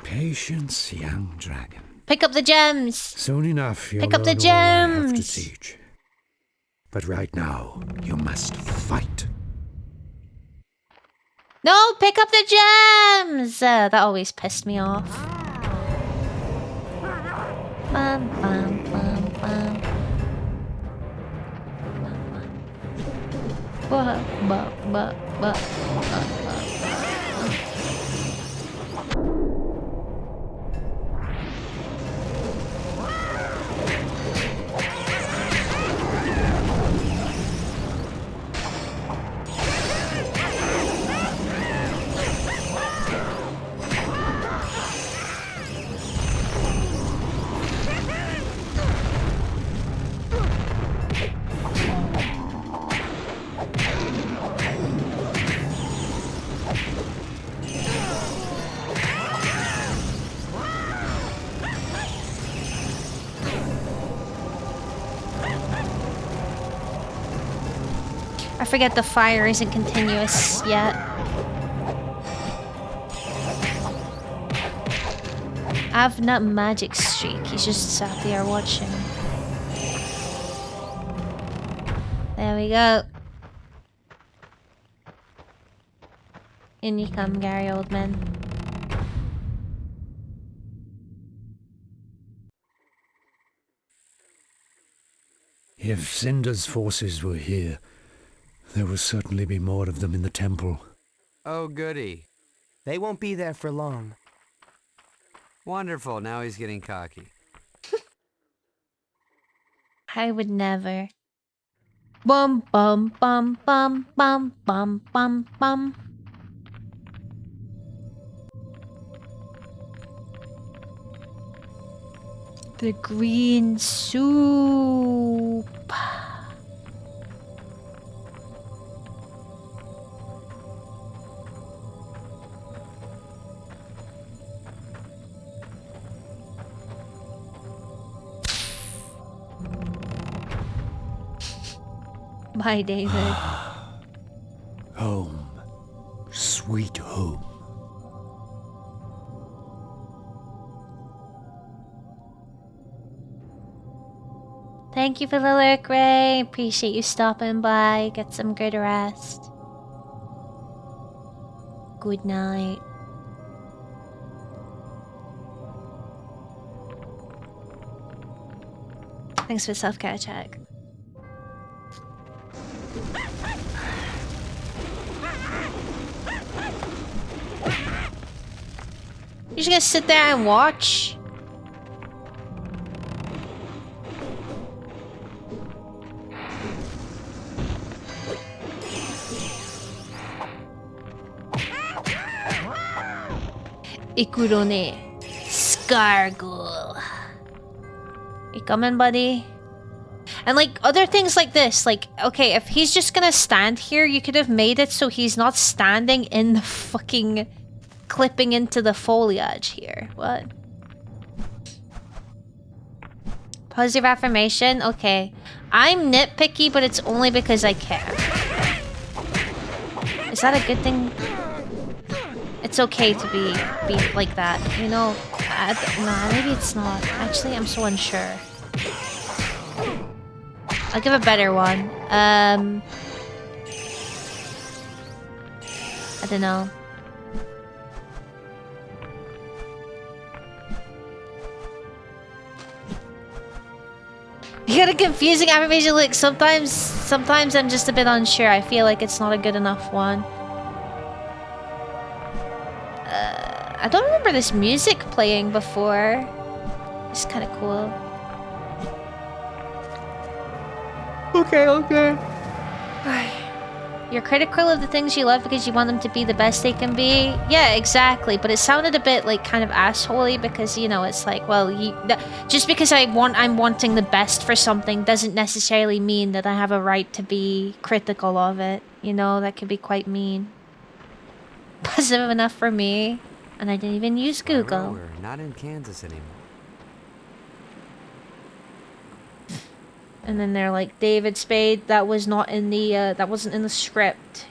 Patience, young dragon. Pick up the gems! Soon enough, you'll Pick up the learn all I have to gems! teach. But right now, you must fight. No, pick up the gems! That always pissed me off. Bum, bum, bum, bum. Ba, ba, ba, ba, ba. I forget the fire isn't continuous yet. I've not magic streak, he's just sat there watching. There we go. In you come, Gary Oldman. If Cinder's forces were here, there will certainly be more of them in the temple. Oh, goody. They won't be there for long. Wonderful, now he's getting cocky. I would never. Bum bum bum bum bum bum bum bum. The green soup. Bye, David. Home. Sweet home. Thank you for the lurk, Ray. Appreciate you stopping by. Get some good rest. Good night. Thanks for self-care check. You're just gonna sit there and watch? Ikurone. Scargul. You coming, buddy? And like other things like this, like, okay, if he's just gonna stand here, you could have made it so he's not standing in the fucking clipping into the foliage here. What? Positive affirmation? Okay. I'm nitpicky, but it's only because I can. Is that a good thing? It's okay to be like that, you know? Nah, maybe it's not. Actually, I'm so unsure. I'll give a better one. I don't know. You got a confusing affirmation. Look, sometimes I'm just a bit unsure. I feel like it's not a good enough one. I don't remember this music playing before. It's kind of cool. Okay. You're critical of the things you love because you want them to be the best they can be. Yeah, exactly. But it sounded a bit like kind of assholey because, you know, it's like, well, just because I'm wanting the best for something doesn't necessarily mean that I have a right to be critical of it. You know, that could be quite mean. Positive enough for me, and I didn't even use Google. We're not in Kansas anymore. And then they're like, David Spade, that was not in the, that wasn't in the script.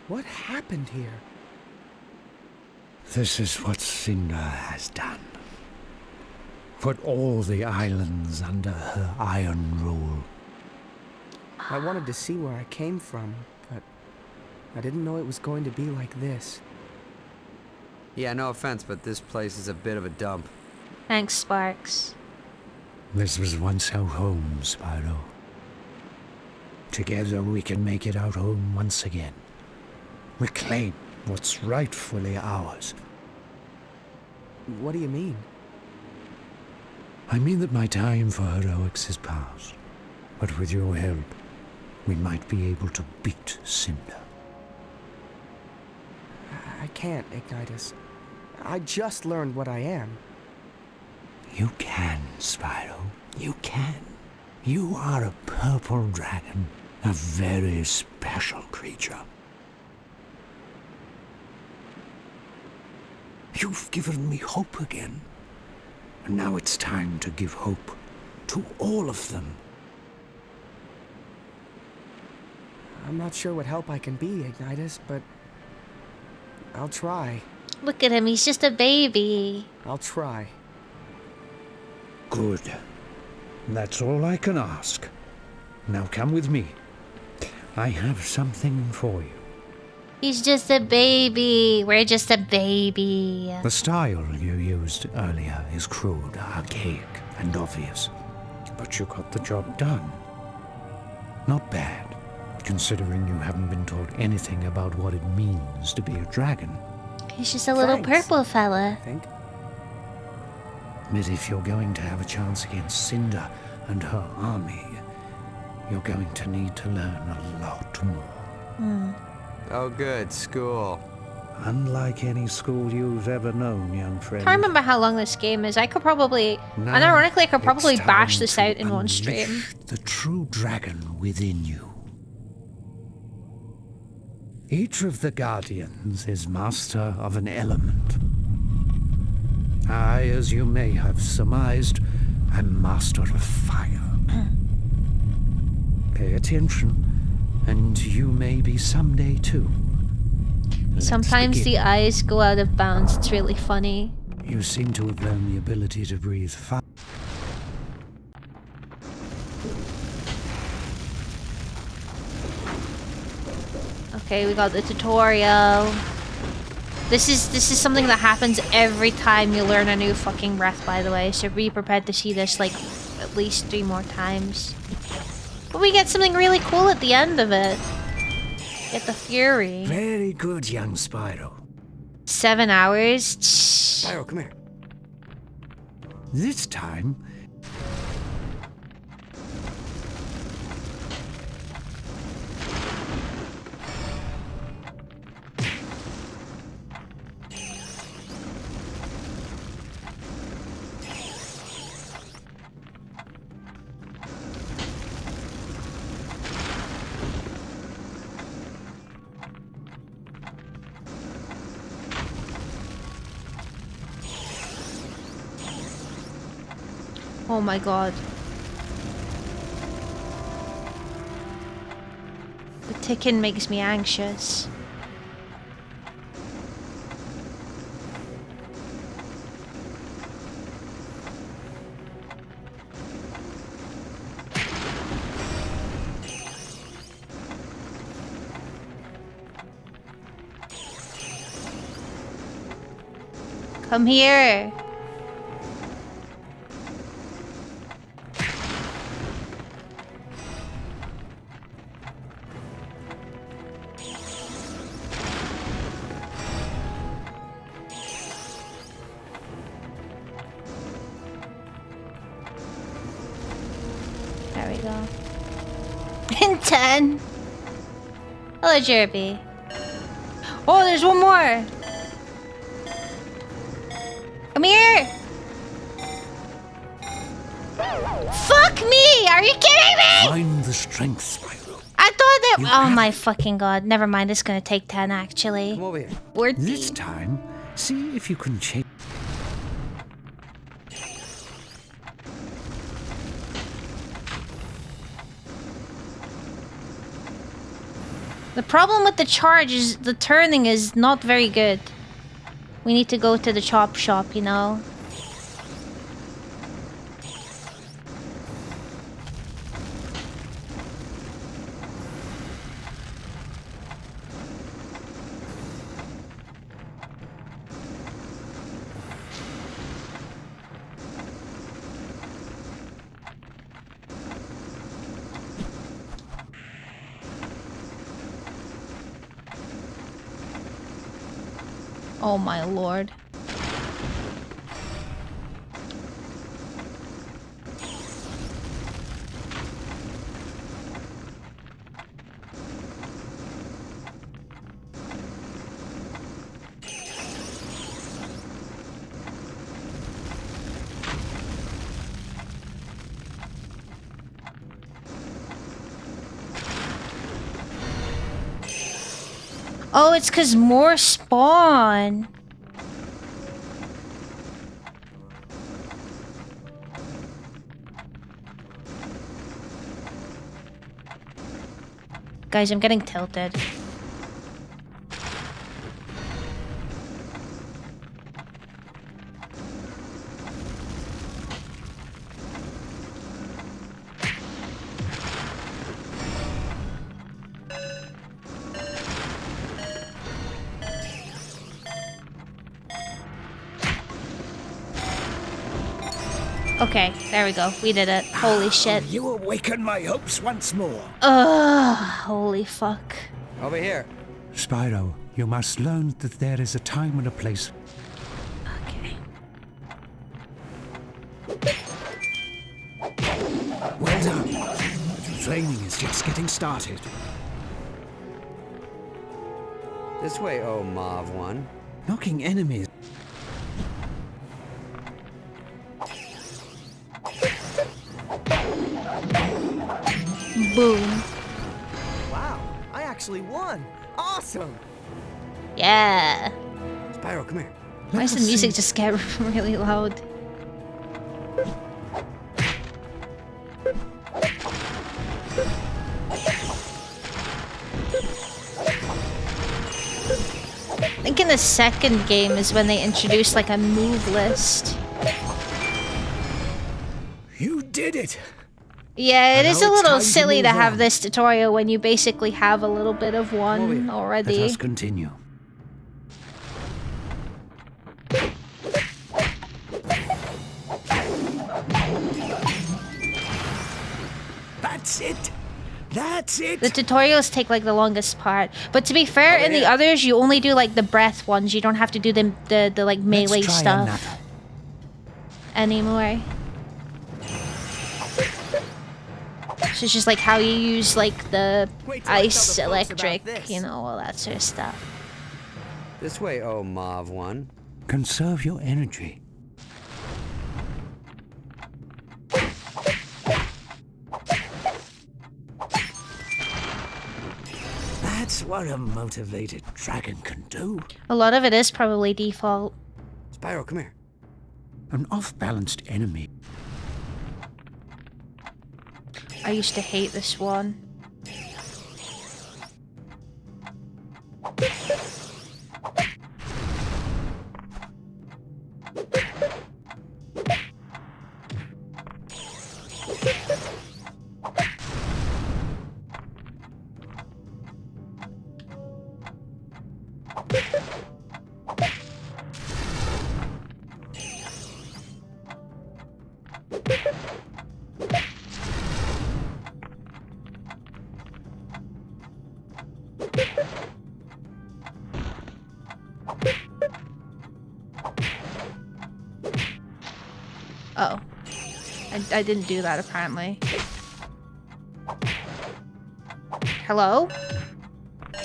What happened here? This is what Cinder has done. Put all the islands under her iron rule. I wanted to see where I came from, but I didn't know it was going to be like this. Yeah, no offense, but this place is a bit of a dump. Thanks, Sparks. This was once our home, Spyro. Together we can make it our home once again. Reclaim what's rightfully ours. What do you mean? I mean that my time for heroics is past. But with your help, we might be able to beat Cinder. I can't, Ignitus. I just learned what I am. You can, Spyro. You can. You are a purple dragon. A very special creature. You've given me hope again. And now it's time to give hope to all of them. I'm not sure what help I can be, Ignitus, but I'll try. Look at him, he's just a baby. I'll try. Good. That's all I can ask. Now come with me. I have something for you. He's just a baby. We're just a baby. The style you used earlier is crude, archaic, and obvious. But you got the job done. Not bad, considering you haven't been taught anything about what it means to be a dragon. He's just a little Thanks. purple fella. I think. But if you're going to have a chance against Cinder and her army, you're going to need to learn a lot more. Oh, good. School. Unlike any school you've ever known, young friend. I can't remember how long this game is. I could probably, Now and ironically, I could probably it's bash time this to out in one unleash stream. The true dragon within you. Each of the Guardians is master of an element. I, as you may have surmised, am master of fire. Pay attention, and you may be someday too. Let's Sometimes begin. the eyes go out of bounds. It's really funny. You seem to have learned the ability to breathe fire. Okay, we got the tutorial. This is something that happens every time you learn a new fucking breath, by the way, so be prepared to see this like at least 3 more times. But we get something really cool at the end of it. Get the Fury. Very good, young Spyro. 7 hours? Spyro, come here. This time, Oh my god. The ticking makes me anxious. Come here. There we go. In 10. Hello, Jerby. Oh, there's one more. Come here! Fuck me! Are you kidding me? Find the strength, Spyro. I thought that. You Oh have- my fucking god! Never mind. It's gonna take 10 actually. Come over here. We're This time, see if you can change. The problem with the charge is the turning is not very good. We need to go to the chop shop, you know. Oh my lord. Oh, it's 'cause more spawn. Guys, I'm getting tilted. Okay, there we go. We did it. Holy shit. You awaken my hopes once more. Ugh, holy fuck. Over here. Spyro, you must learn that there is a time and a place. Okay. Well done. The training is just getting started. This way, oh Mauve one. Knocking enemies. Boom. Wow, I actually won. Awesome. Yeah. Spyro, come here. Why does the music just get really loud? I think in the second game is when they introduced like a move list. You did it. Yeah, it And is now a it's little time to silly to move have on. this tutorial when you basically have a little bit of one Let already. us continue. That's it. That's it. The tutorials take like the longest part. But to be fair, in the others you only do like the breath ones. You don't have to do the like melee Let's try stuff another. anymore. So it's just like how you use like the Wait till I tell the ice, folks about electric, this. you know, all that sort of stuff. This way, oh Mauve one. Conserve your energy. That's what a motivated dragon can do. A lot of it is probably default. Spyro, come here. An off-balanced enemy I used to hate this one. Oh. I didn't do that, apparently. Hello?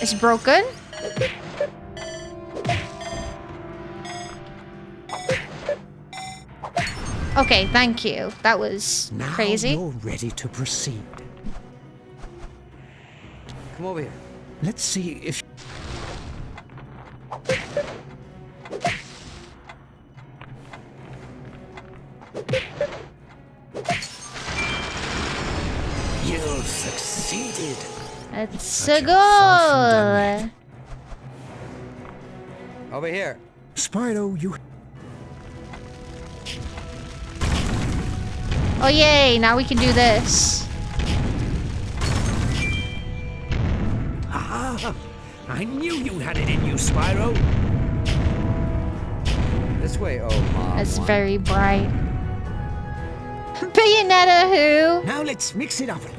It's broken? Okay, thank you. That was Now crazy. you're ready to proceed. Come over here. Let's see if... You succeeded. It's But a you're far from goal. Over here. Spyro, you... Oh yay, now we can do this. Ah, I knew you had it in you, Spyro. This way, oh mom. That's very bright. Bayonetta who? Now let's mix it up a little.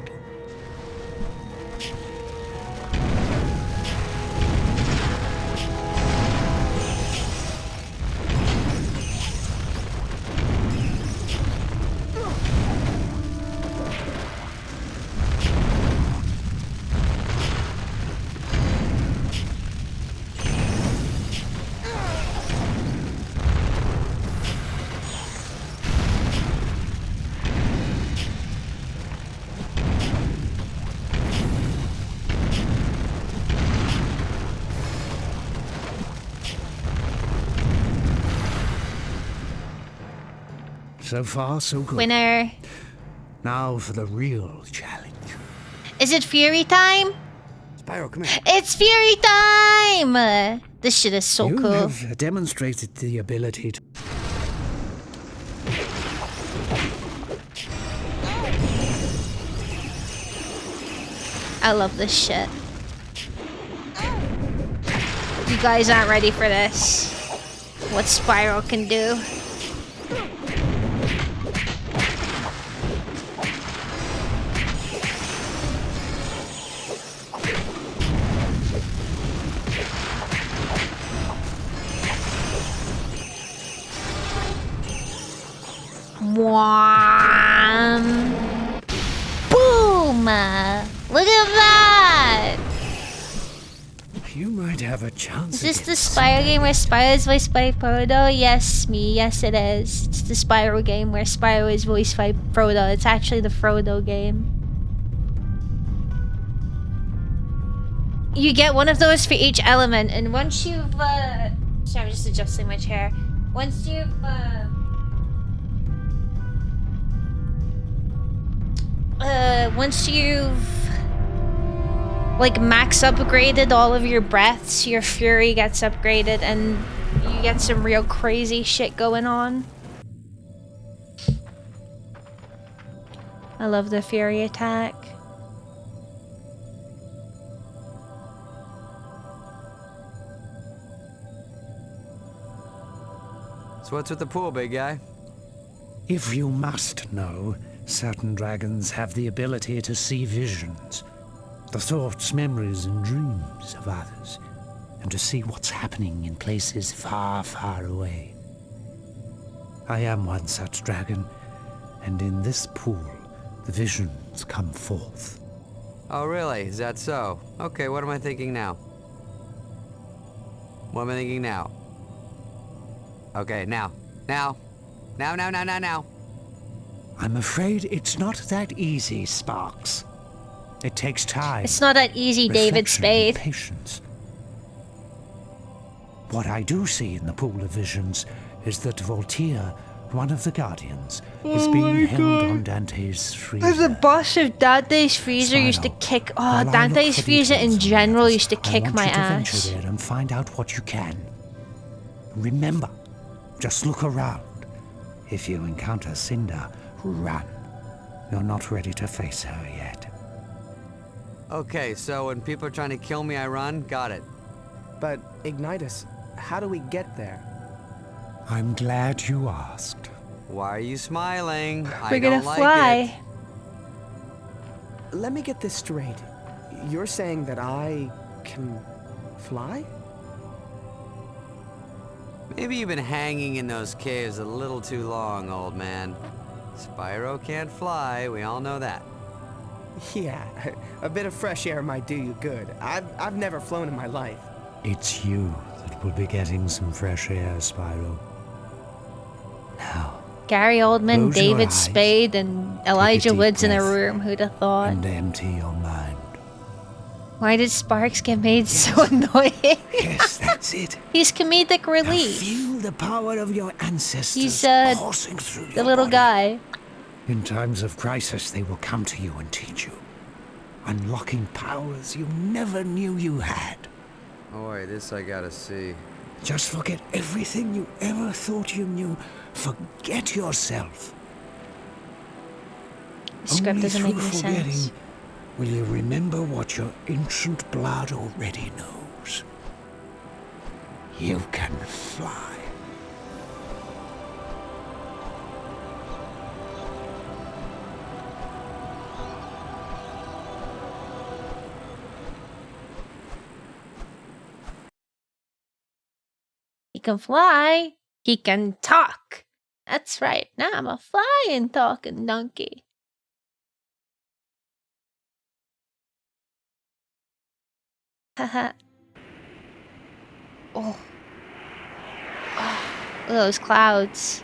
So far, so good. Winner. Now for the real challenge. Is it Fury time? Spyro, come here. It's Fury time! This shit is so You cool. have demonstrated the ability to... I love this shit. You guys aren't ready for this. What Spyro can do. Wham! Boom! Look at that! You might have a chance. Is this the against- Spyro game where Spyro is voiced by Frodo? Yes, me. Yes, it is. It's the Spyro game where Spyro is voiced by Frodo. It's actually the Frodo game. You get one of those for each element, and once you've, sorry, I'm just adjusting my chair. Once you've, once you've like max upgraded all of your breaths, your fury gets upgraded and you get some real crazy shit going on. I love the fury attack. So what's with the pool, big guy? If you must know, certain dragons have the ability to see visions, the thoughts, memories, and dreams of others, and to see what's happening in places far, far away. I am one such dragon, and in this pool, the visions come forth. Oh, really? Is that so? Okay, what am I thinking now? What am I thinking now? Okay, now. Now. Now. I'm afraid it's not that easy, Sparks. It takes time. It's not that easy, David reflection, and Spade. patience. What I do see in the pool of visions is that Voltaire one of the Guardians, is being held on Dante's freezer. The boss of Dante's Freezer used to Spyro, kick. while I look Dante's for Freezer details in from the general others, used to I kick want my you to ass. venture there and find out what you can. Remember, just look around. If you encounter Cinder, run. You're not ready to face her yet. Okay, so when people are trying to kill me, I run? Got it. But, Ignitus, how do we get there? I'm glad you asked. Why are you smiling? I We're gonna don't like fly. Let me get this straight. You're saying that I can fly? Maybe you've been hanging in those caves a little too long, old man. Spyro can't fly, we all know that. Yeah, a bit of fresh air might do you good. I've never flown in my life. It's you that will be getting some fresh air, Spyro. Now, Gary Oldman, Close your David eyes. Spade, and Elijah deep Woods in a breath. room. Who'd have thought? and empty your mind. Why did Sparks get made so annoying? Yes, that's it. He's comedic Now relief. feel the power of your ancestors He's, coursing through The your little body. guy. In times of crisis, they will come to you and teach you, unlocking powers you never knew you had. Boy, this I gotta see. Just forget everything you ever thought you knew. Forget yourself. The script Only doesn't make through any forgetting sense. will you remember what your ancient blood already knows. You can fly. He can fly. He can talk. That's right. Now I'm a flying, talking donkey. Haha. Oh. Oh. Look at those clouds.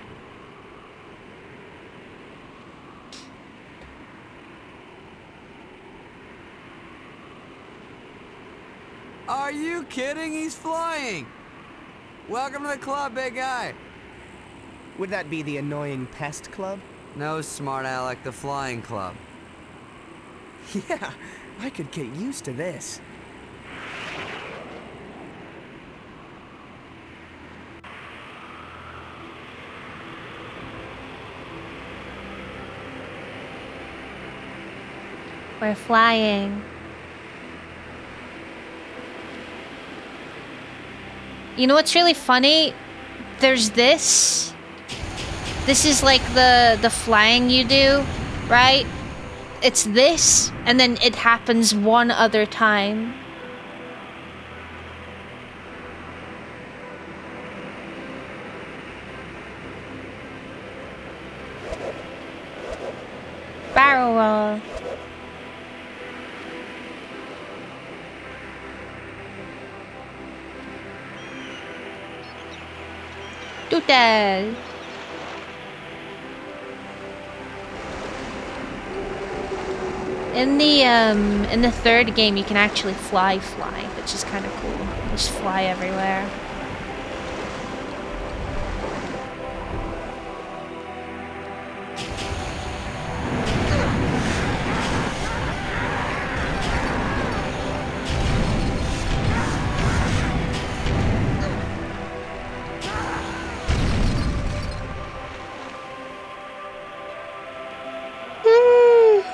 Are you kidding? He's flying! Welcome to the club, big guy! Would that be the annoying pest club? No, smart Alec, the flying club. Yeah, I could get used to this. We're flying. You know what's really funny? There's this. This is like the flying you do, right? It's this, and then it happens one other time. Barrel roll. Doodle. In the third game, you can actually fly, which is kind of cool. Just fly everywhere.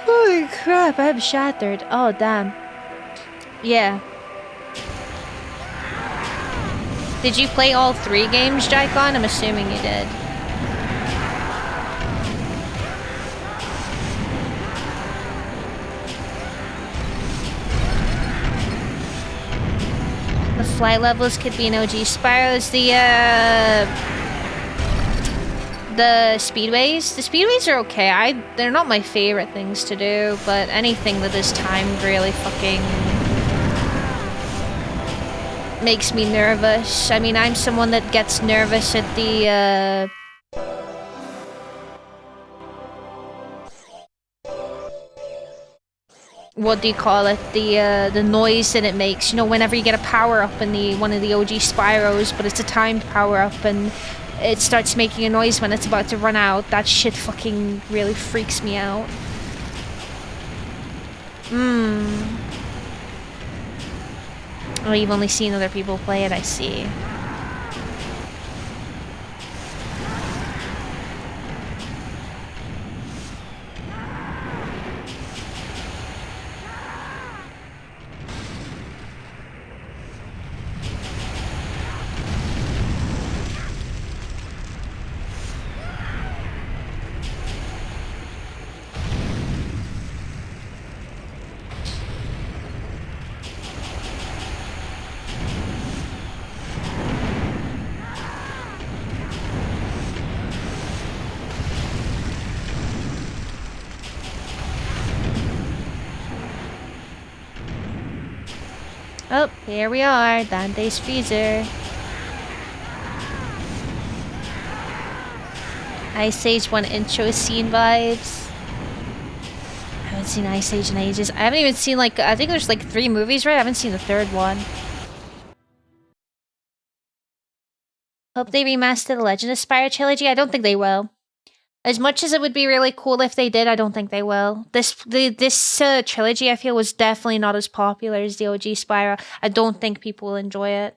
Holy crap, I'm shattered. Oh, damn. Yeah. Did you play all 3 games, Jaikon? I'm assuming you did. The flight levels could be in OG Spyros. The speedways. The speedways are okay. They're not my favorite things to do, but anything that is timed really fucking makes me nervous. I mean, I'm someone that gets nervous at the what do you call it? The noise that it makes. You know, whenever you get a power up in one of the OG Spyros, but it's a timed power up and it starts making a noise when it's about to run out. That shit fucking really freaks me out. Oh, you've only seen other people play it, I see. Oh, here we are, Dante's freezer. Ice Age 1 intro scene vibes. I haven't seen Ice Age in ages. I haven't even seen, like, I think there's like 3 movies, right? I haven't seen the 3rd one. Hope they remaster the Legend of Spyro trilogy. I don't think they will. As much as it would be really cool if they did, I don't think they will. This trilogy, I feel, was definitely not as popular as the OG Spyro. I don't think people will enjoy it.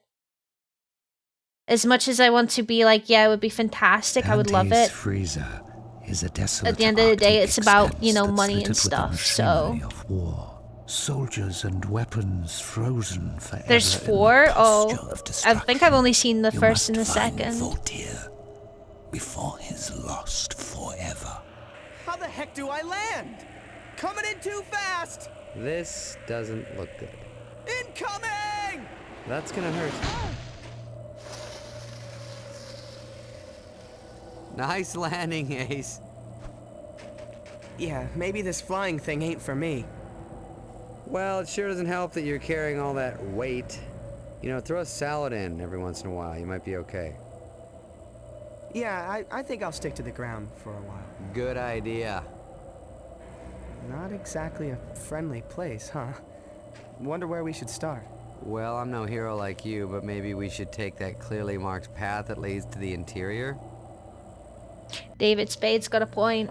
As much as I want to be like, yeah, it would be fantastic, I would love Dante's it. freezer is a desolate At the end of the day, Arctic it's about, you expanse know, that's money littered and with the stuff, so... machinery of war. Soldiers and weapons frozen forever. There's in the 4? posture Oh, of I think I've only seen the You first and the must find second. Voltaire before he's lost forever. How the heck do I land? Coming in too fast! This doesn't look good. Incoming! That's gonna hurt. Nice landing, Ace. Yeah, maybe this flying thing ain't for me. Well, it sure doesn't help that you're carrying all that weight. You know, throw a salad in every once in a while. You might be okay. Yeah, I think I'll stick to the ground for a while. Good idea. Not exactly a friendly place, huh? Wonder where we should start. Well, I'm no hero like you, but maybe we should take that clearly marked path that leads to the interior? David Spade's got a point.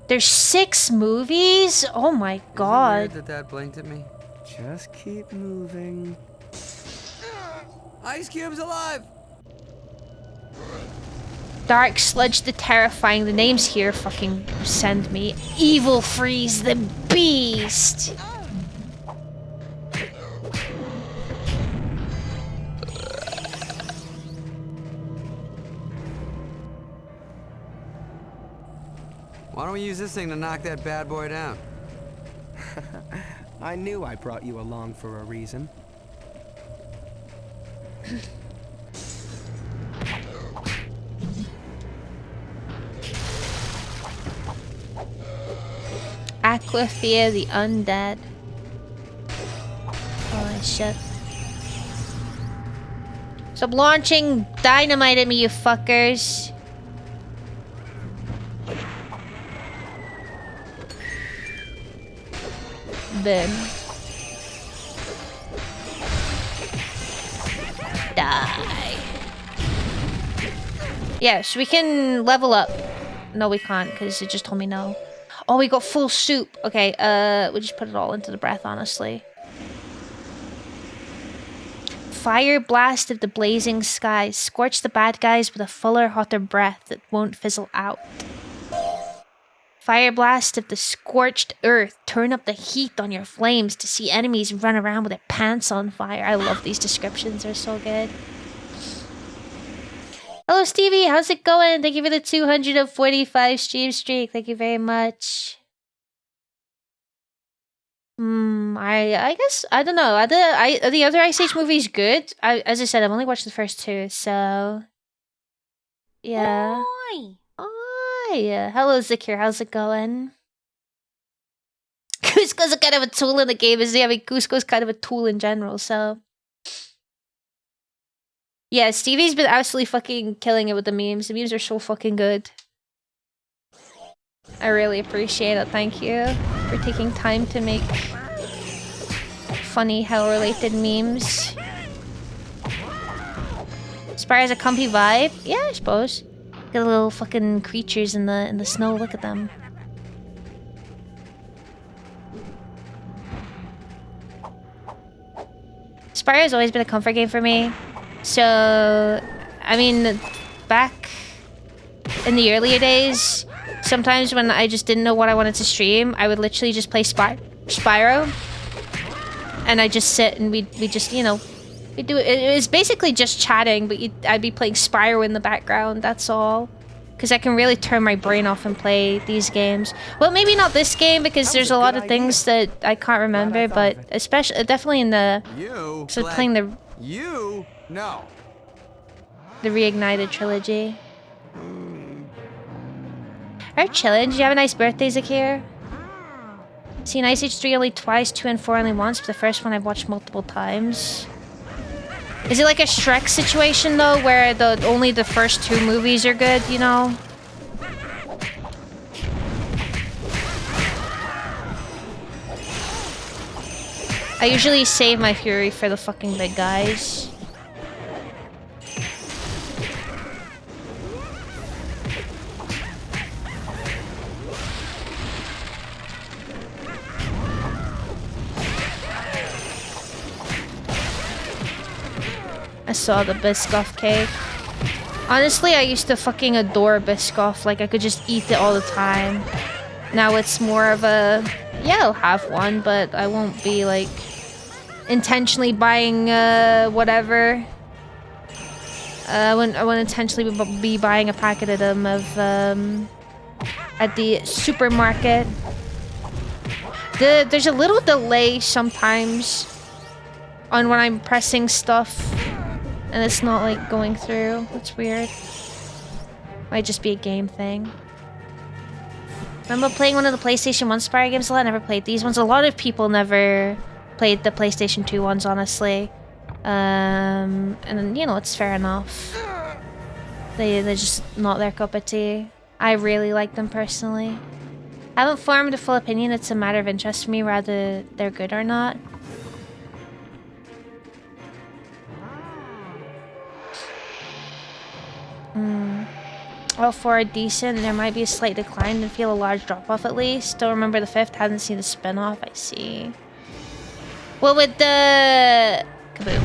There's 6 movies? Oh my Is it god. weird that blinked at me? Just keep moving. Ice Cube's alive! Dark Sludge the Terrifying. The names here fucking send me. Evil Freeze the Beast. Why don't we use this thing to knock that bad boy down? I knew I brought you along for a reason. Aquafear the Undead. Holy shit. Stop launching dynamite at me, you fuckers. Boom. Die. Yes, we can level up. No, we can't, because it just told me no. Oh, we got full soup. Okay, we just put it all into the breath, honestly. Fire blast of the blazing skies. Scorch the bad guys with a fuller, hotter breath that won't fizzle out. Fire blast of the scorched earth. Turn up the heat on your flames to see enemies run around with their pants on fire. I love these descriptions. They're so good. Hello, Stevie. How's it going? Thank you for the 245 stream streak. Thank you very much. I guess, I don't know. Are the other Ice Age movies good? As I said, I've only watched the first 2, so... Yeah. Oi! Hi. Hello, Zakir. How's it going? Cusco's a kind of a tool in the game, isn't he? I mean, Cusco's kind of a tool in general, so... Yeah, Stevie's been absolutely fucking killing it with the memes. The memes are so fucking good. I really appreciate it. Thank you for taking time to make funny hell-related memes. Spyro has a comfy vibe. Yeah, I suppose. Got little fucking creatures in the snow. Look at them. Spyro has always been a comfort game for me. So, I mean, back in the earlier days, sometimes when I just didn't know what I wanted to stream, I would literally just play Spyro. And I just sit and we just, you know, we do it. It was basically just chatting, but I'd be playing Spyro in the background. That's all, because I can really turn my brain off and play these games. Well, maybe not this game because there's a lot of things that I can't remember, but especially definitely in the playing the Reignited trilogy. Alright, chillin'. Did you have a nice birthday, Zakir? Seen Ice Age 3 only twice, 2 and 4 only once, but the first one I've watched multiple times. Is it like a Shrek situation though, where only the first 2 movies are good, you know? I usually save my fury for the fucking big guys. I saw the Biscoff cake. Honestly, I used to fucking adore Biscoff. Like, I could just eat it all the time. Now it's more of a... Yeah, I'll have one, but I won't be, like, intentionally buying, whatever. I wouldn't intentionally be buying a packet of them at the supermarket. There's a little delay sometimes on when I'm pressing stuff. And it's not like going through. That's weird. Might just be a game thing. Remember playing one of the PlayStation 1 Spyro games a lot? I never played these ones. A lot of people never played the PlayStation 2 ones, honestly. And you know, it's fair enough. They're just not their cup of tea. I really like them personally. I haven't formed a full opinion. It's a matter of interest for me, whether they're good or not. All 4 are decent, and there might be a slight decline and feel a large drop-off at least. Still remember the 5th, hadn't seen the spin-off, I see. Well, with the... Kaboom.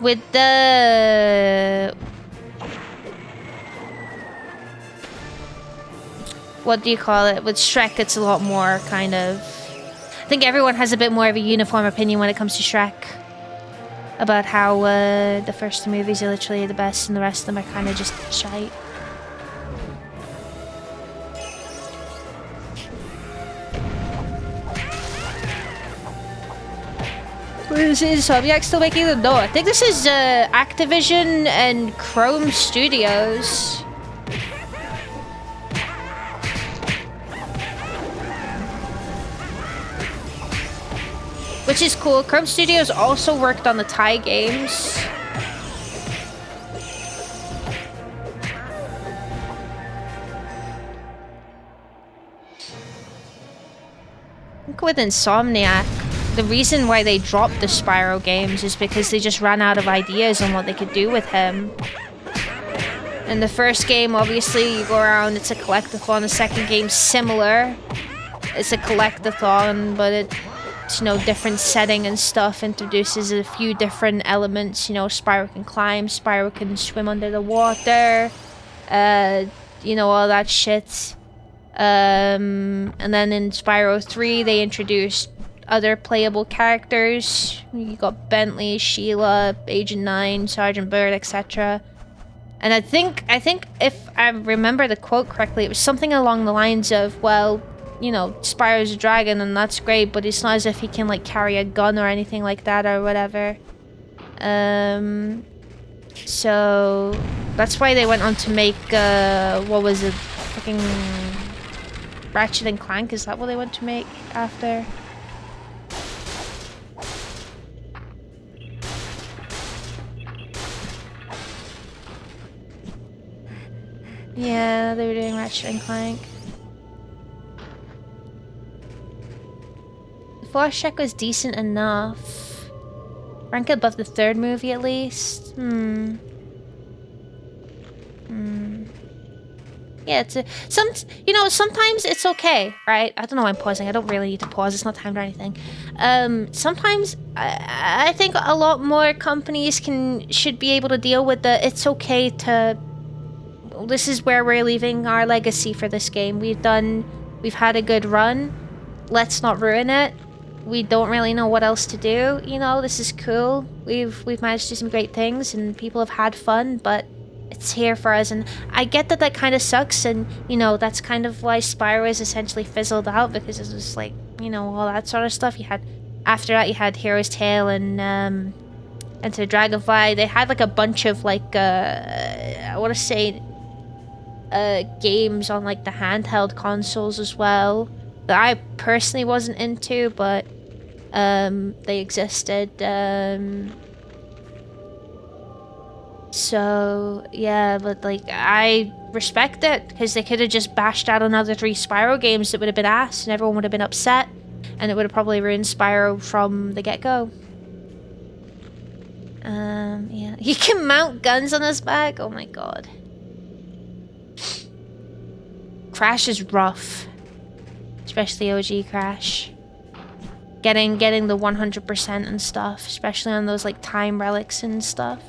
With the... What do you call it? With Shrek, it's a lot more kind of... I think everyone has a bit more of a uniform opinion when it comes to Shrek. About how the first 2 movies are literally the best and the rest of them are kind of just shite. Is Insomniac still making them? No, I think this is Activision and Chrome Studios. Which is cool. Chrome Studios also worked on the Thai games. I think with Insomniac, the reason why they dropped the Spyro games is because they just ran out of ideas on what they could do with him. In the first game, obviously, you go around, it's a collectathon. The second game's similar. It's a collectathon, but it's, you know, different setting and stuff, introduces a few different elements. You know, Spyro can climb, Spyro can swim under the water, you know, all that shit. And then in Spyro 3, they introduced other playable characters. You got Bentley, Sheila, Agent 9, Sergeant Bird, etc. And I think if I remember the quote correctly, it was something along the lines of, well, you know, Spyro's a dragon and that's great, but it's not as if he can like carry a gun or anything like that or whatever. So that's why they went on to make what was it, fucking Ratchet and Clank? Is that what they went to make after? Yeah, they were doing Ratchet and Clank. The Force Check was decent enough. Rank above the third movie at least. Yeah, it's sometimes it's okay, right? I don't know why I'm pausing. I don't really need to pause. It's not timed or anything. Sometimes I think a lot more companies should be able to deal with it's okay to. This is where we're leaving our legacy for this game. We've had a good run. Let's not ruin it. We don't really know what else to do. This is cool. We've managed to do some great things and people have had fun, but it's here for us, and I get that kind of sucks, and that's kind of why Spyro is essentially fizzled out, because it was like all that sort of stuff. After that you had Hero's Tale and Enter the Dragonfly. They had like a bunch of like I want to say games on like the handheld consoles as well that I personally wasn't into, but they existed. So yeah, but like I respect it, because they could have just bashed out another 3 Spyro games that would have been ass and everyone would have been upset, and it would have probably ruined Spyro from the get-go. Yeah, you can mount guns on his back. Oh my god. Crash is rough, especially OG Crash. Getting the 100% and stuff, especially on those like time relics and stuff.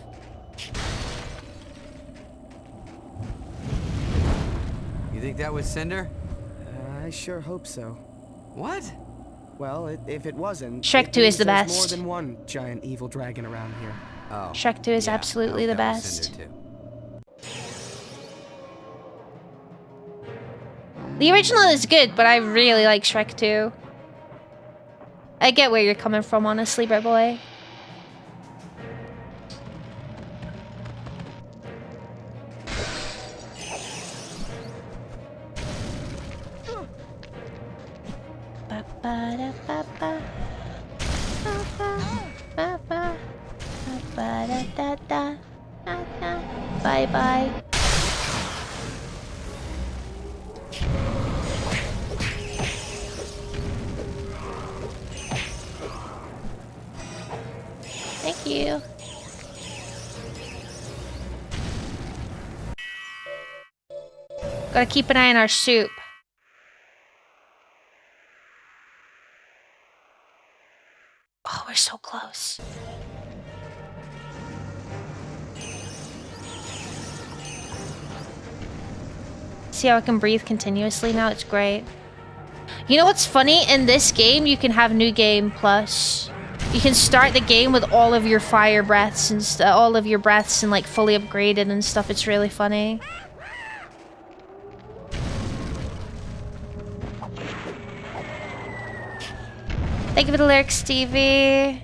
You think that was Cinder? I sure hope so. What? Well, if it wasn't, Shrek 2 is the there's best. more than one giant evil dragon around here. Oh. Shrek 2 is yeah, absolutely I the hope that was best. Cinder too. The original is good, but I really like Shrek 2. I get where you're coming from, honestly, Brit Boy. Bye bye. Thank you. Gotta keep an eye on our soup. Oh, we're so close. See how I can breathe continuously now? It's great. You know what's funny? In this game, you can have New Game Plus. You can start the game with all of your fire breaths and all of your breaths and like fully upgraded and stuff. It's really funny. Thank you for the lyrics, Stevie.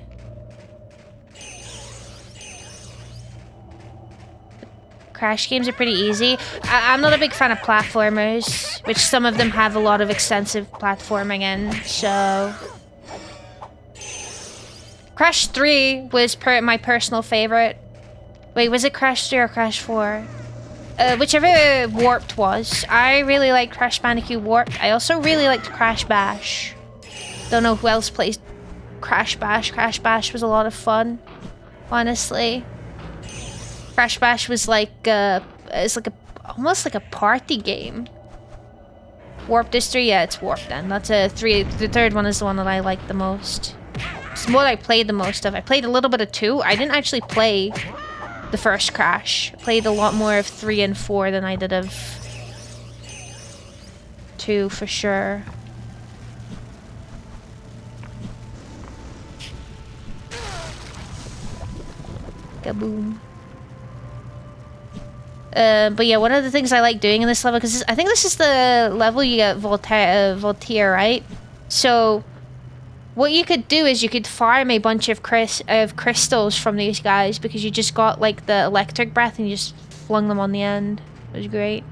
Crash games are pretty easy. I'm not a big fan of platformers, which some of them have a lot of extensive platforming in, so... Crash 3 was my personal favorite. Wait, was it Crash 3 or Crash 4? Whichever Warped was. I really liked Crash Bandicoot Warped. I also really liked Crash Bash. Don't know who else plays Crash Bash. Crash Bash was a lot of fun, honestly. Crash Bash was like it's like almost like a party game. Warped History, yeah, it's Warped then. That's a 3. The third one is the one that I like the most. It's what I played the most of. I played a little bit of 2. I didn't actually play the first Crash. I played a lot more of 3 and 4 than I did of 2 for sure. Kaboom. But yeah, one of the things I like doing in this level, because I think this is the level you get Voltaire, right? So what you could do is you could farm a bunch of crystals from these guys, because you just got like the electric breath and you just flung them on the end. It was great.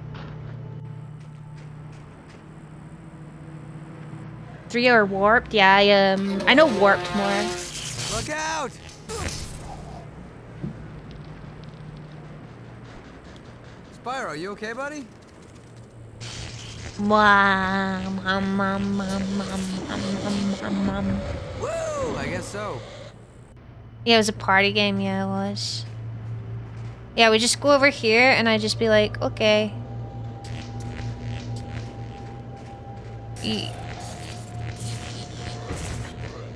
3 are Warped. Yeah, I know Warped more. Look out! Spyro, you okay, buddy? Woo! I guess so. Yeah, it was a party game. Yeah, it was. Yeah, we just go over here and I just be like, okay.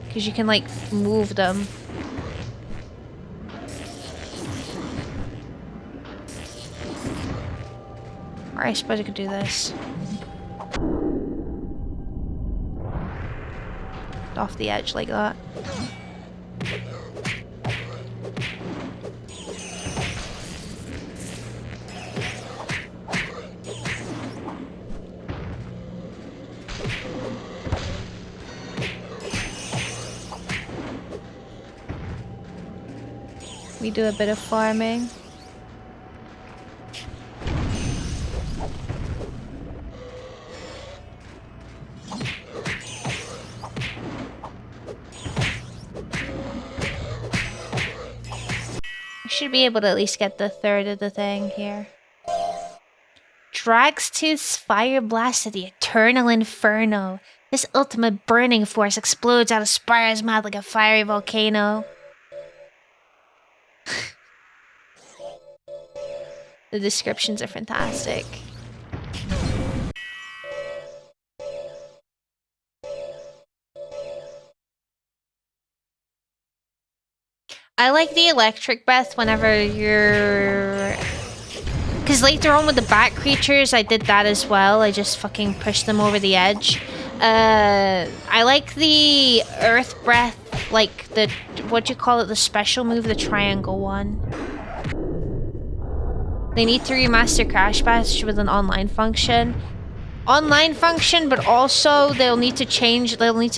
Because you can like move them. Or I suppose I could do this. Off the edge like that. We do a bit of farming. We should be able to at least get the third of the thing here. Dragstooth's Fire Blast of the Eternal Inferno. This ultimate burning force explodes out of Spyro's mouth like a fiery volcano. The descriptions are fantastic. I like the electric breath whenever you're... Because later on with the bat creatures, I did that as well. I just fucking pushed them over the edge. I like the earth breath, like the... What do you call it? The special move, the triangle one. They need to remaster Crash Bash with an online function. Online function, but also they'll need to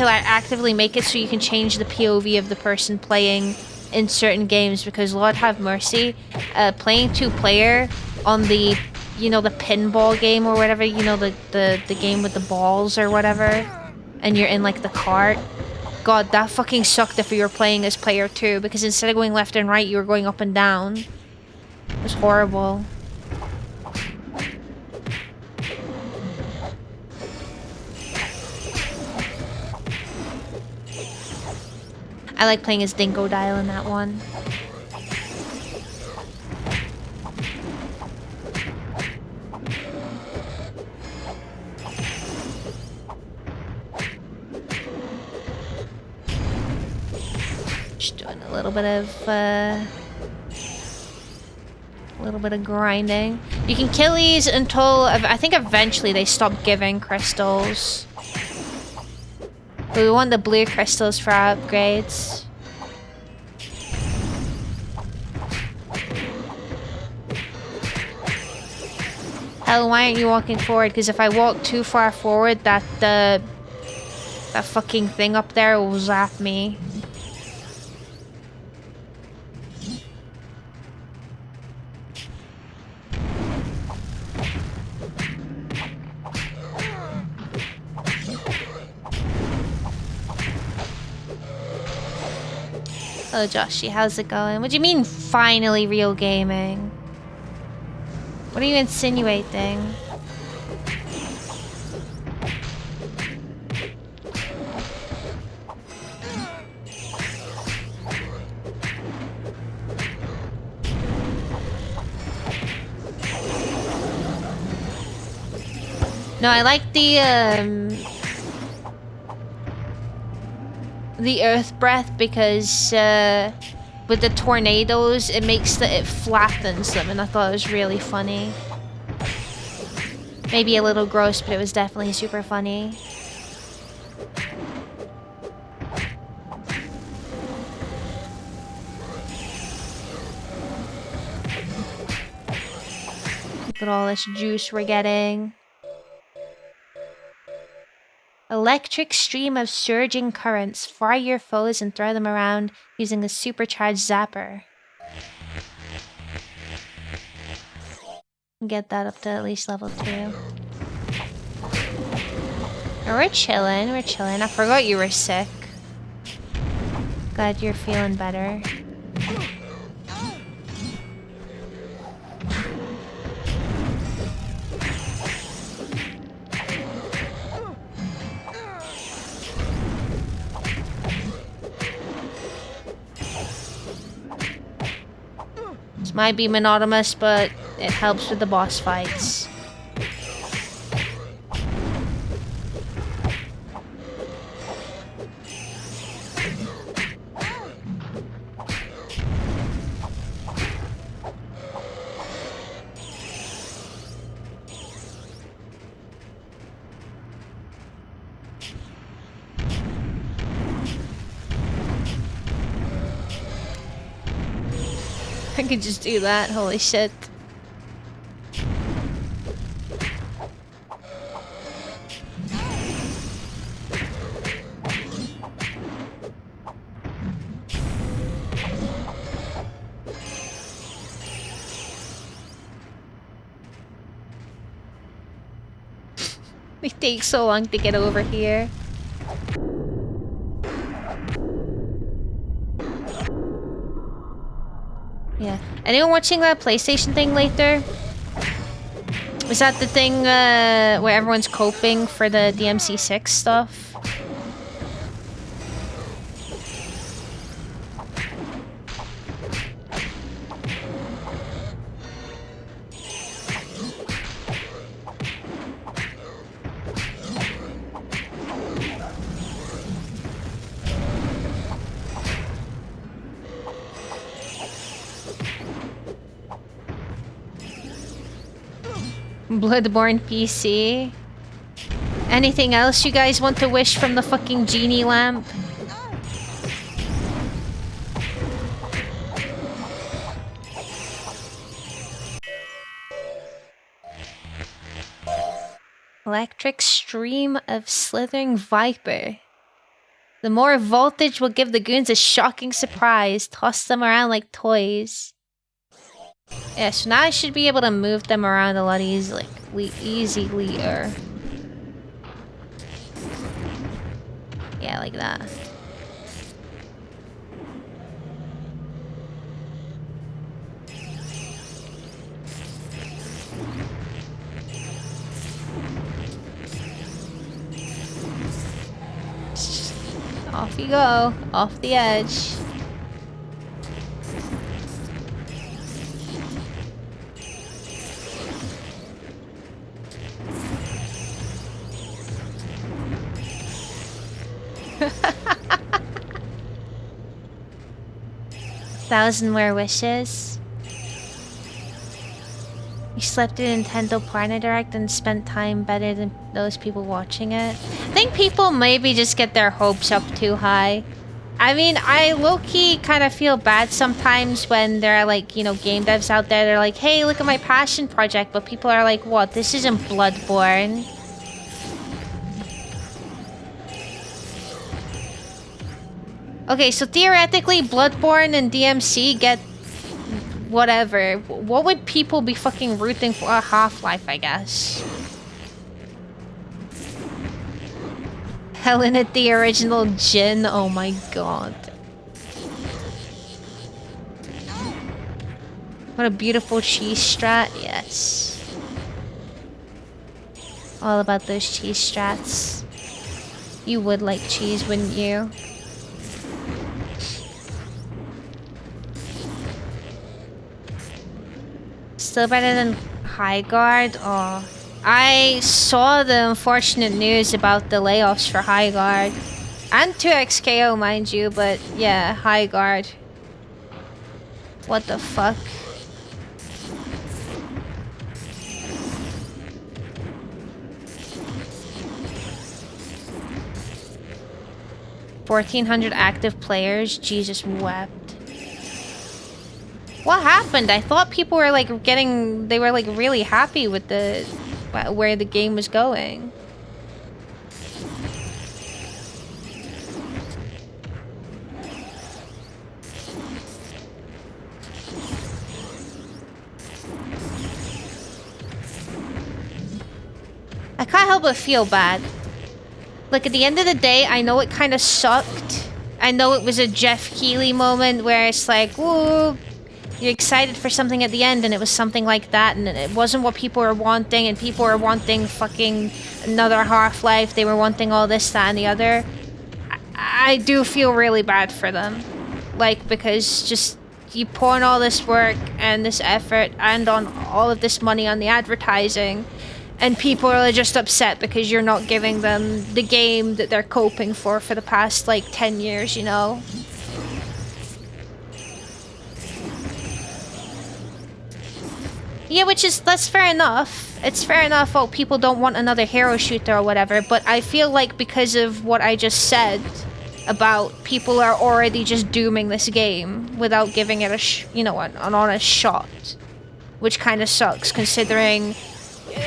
actively make it so you can change the POV of the person playing in certain games, because Lord have mercy, playing 2-player on the, you know, the pinball game or whatever, you know, the game with the balls or whatever, and you're in like the cart. God, that fucking sucked if you were playing as player 2, because instead of going left and right, you were going up and down. It was horrible. I like playing as Dingodile in that one. Just doing a little bit of grinding. You can kill these until I think eventually they stop giving crystals. But we want the blue crystals for our upgrades. Hell, why aren't you walking forward? Because if I walk too far forward, that fucking thing up there will zap me. Oh, Joshy, how's it going? What do you mean, finally real gaming? What are you insinuating? No, I like the earth breath because with the tornadoes it flattens them, and I thought it was really funny. Maybe a little gross, but it was definitely super funny. Look at all this juice we're getting. Electric stream of surging currents. Fry your foes and throw them around using a supercharged zapper. Get that up to at least level 2. We're chilling, we're chilling. I forgot you were sick. Glad you're feeling better. This might be monotonous, but it helps with the boss fights. I could just do that, holy shit. It takes so long to get over here. Yeah. Anyone watching that PlayStation thing later? Was that the thing where everyone's coping for the DMC6 stuff? Bloodborne PC. Anything else you guys want to wish from the fucking genie lamp? Electric stream of slithering viper. The more voltage will give the goons a shocking surprise. Toss them around like toys. Yeah, so now I should be able to move them around a lot easier. Yeah, like that. Off you go, off the edge. Thousand more wishes. You slept in Nintendo Partner Direct and spent time better than those people watching it. I think people maybe just get their hopes up too high. I mean, I low-key kind of feel bad sometimes when there are, like, you know, game devs out there. They're like, hey, look at my passion project. But people are like, what? This isn't Bloodborne. Okay, so theoretically, Bloodborne and DMC get whatever. What would people be fucking rooting for? Half-Life, I guess. Helen at the original Jin. Oh my god. What a beautiful cheese strat. Yes. All about those cheese strats. You would like cheese, wouldn't you? Still better than High Guard? Oh. I saw the unfortunate news about the layoffs for High Guard. And 2XKO, mind you, but yeah, High Guard. What the fuck? $1,400 active players. Jesus wept. What happened? I thought people were like getting... They were like really happy with the... where the game was going. I can't help but feel bad. Like, at the end of the day, I know it kind of sucked. I know it was a Jeff Keighley moment where it's like, whoa, you're excited for something at the end, and it was something like that, and it wasn't what people were wanting, and people were wanting fucking another Half-Life. They were wanting all this, that, and the other. I do feel really bad for them. Like, because just you pour in all this work and this effort and on all of this money on the advertising, and people are just upset because you're not giving them the game that they're coping for the past, like, 10 years, you know? Yeah, that's fair enough. It's fair enough, oh, people don't want another hero shooter or whatever, but I feel like because of what I just said about people are already just dooming this game without giving it an honest shot. Which kind of sucks, considering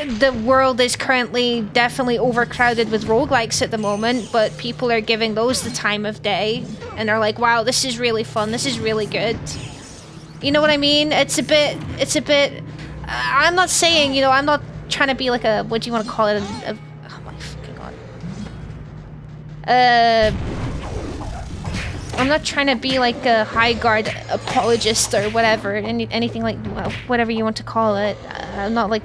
the world is currently definitely overcrowded with roguelikes at the moment, but people are giving those the time of day, and are like, wow, this is really fun, this is really good. You know what I mean? It's a bit... I'm not saying, I'm not trying to be like a... What do you want to call it? Oh my fucking god. I'm not trying to be like a high guard apologist or whatever, anything like, whatever you want to call it. I'm not like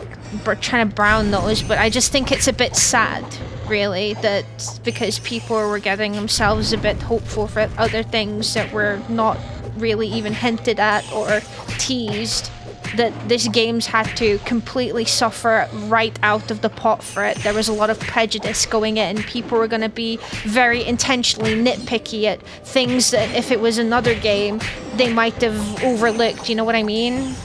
trying to brown nose, but I just think it's a bit sad, really, that because people were getting themselves a bit hopeful for other things that were not really even hinted at or teased, that this game's had to completely suffer right out of the pot for it. There was a lot of prejudice going in. People were going to be very intentionally nitpicky at things that if it was another game, they might have overlooked. You know what I mean?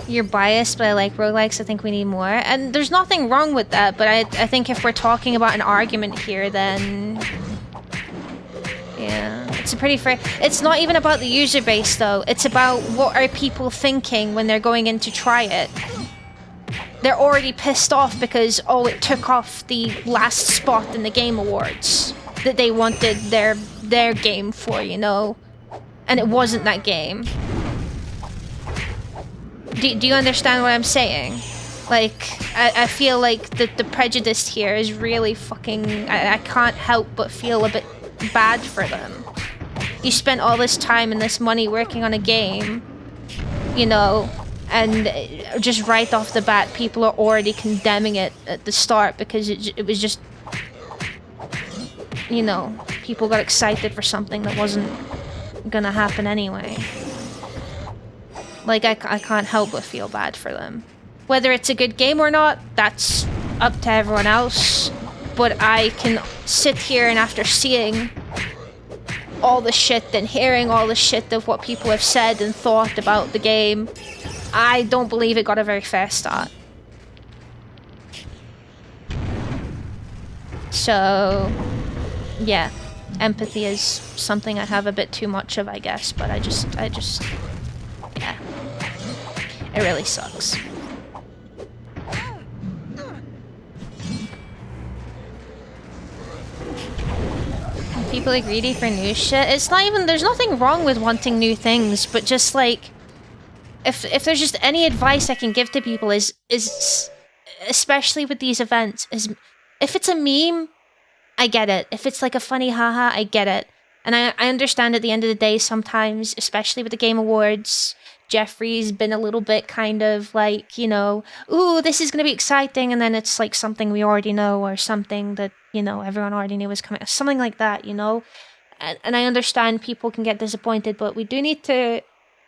You're biased, but I like roguelikes. I think we need more. And there's nothing wrong with that, but I think if we're talking about an argument here, then... yeah, it's a pretty fair... It's not even about the user base, though. It's about what are people thinking when they're going in to try it. They're already pissed off because, oh, it took off the last spot in the Game Awards that they wanted their game for, you know? And it wasn't that game. Do you understand what I'm saying? Like, I feel like the prejudice here is really fucking... I can't help but feel a bit bad for them. You spent all this time and this money working on a game, you know, and just right off the bat, people are already condemning it at the start because it was just, you know, people got excited for something that wasn't gonna happen anyway. Like, I can't help but feel bad for them. Whether it's a good game or not, that's up to everyone else. But I can sit here and after seeing all the shit and hearing all the shit of what people have said and thought about the game, I don't believe it got a very fair start. So, yeah, empathy is something I have a bit too much of, I guess, but I just, yeah, it really sucks. People are greedy for new shit. It's not even... There's nothing wrong with wanting new things, but just like... If there's just any advice I can give to people is especially with these events, is if it's a meme, I get it. If it's like a funny haha, I get it. And I understand at the end of the day sometimes, especially with the Game Awards, Jeffrey's been a little bit kind of like, you know, ooh, this is going to be exciting, and then it's like something we already know or something that, you know, everyone already knew was coming. Something like that, you know? And I understand people can get disappointed, but we do need to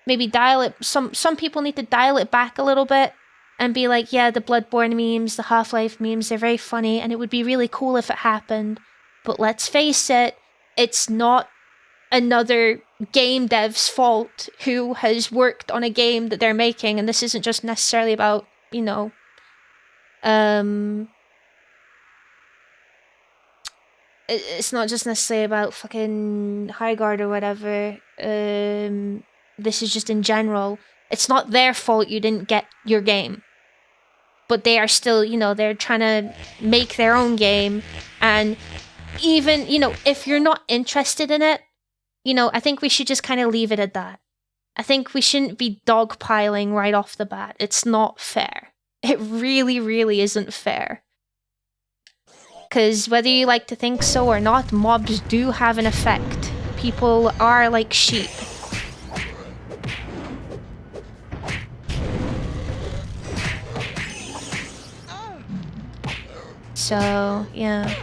maybe dial it... Some people need to dial it back a little bit and be like, yeah, the Bloodborne memes, the Half-Life memes, they're very funny, and it would be really cool if it happened. But let's face it, it's not another game dev's fault who has worked on a game that they're making, and this isn't just necessarily about, you know, it's not just necessarily about fucking Highguard or whatever. This is just in general. It's not their fault you didn't get your game. But they are still, you know, they're trying to make their own game. And even, you know, if you're not interested in it, you know, I think we should just kind of leave it at that. I think we shouldn't be dogpiling right off the bat. It's not fair. It really, really isn't fair. Because whether you like to think so or not, mobs do have an effect. People are like sheep. So, yeah.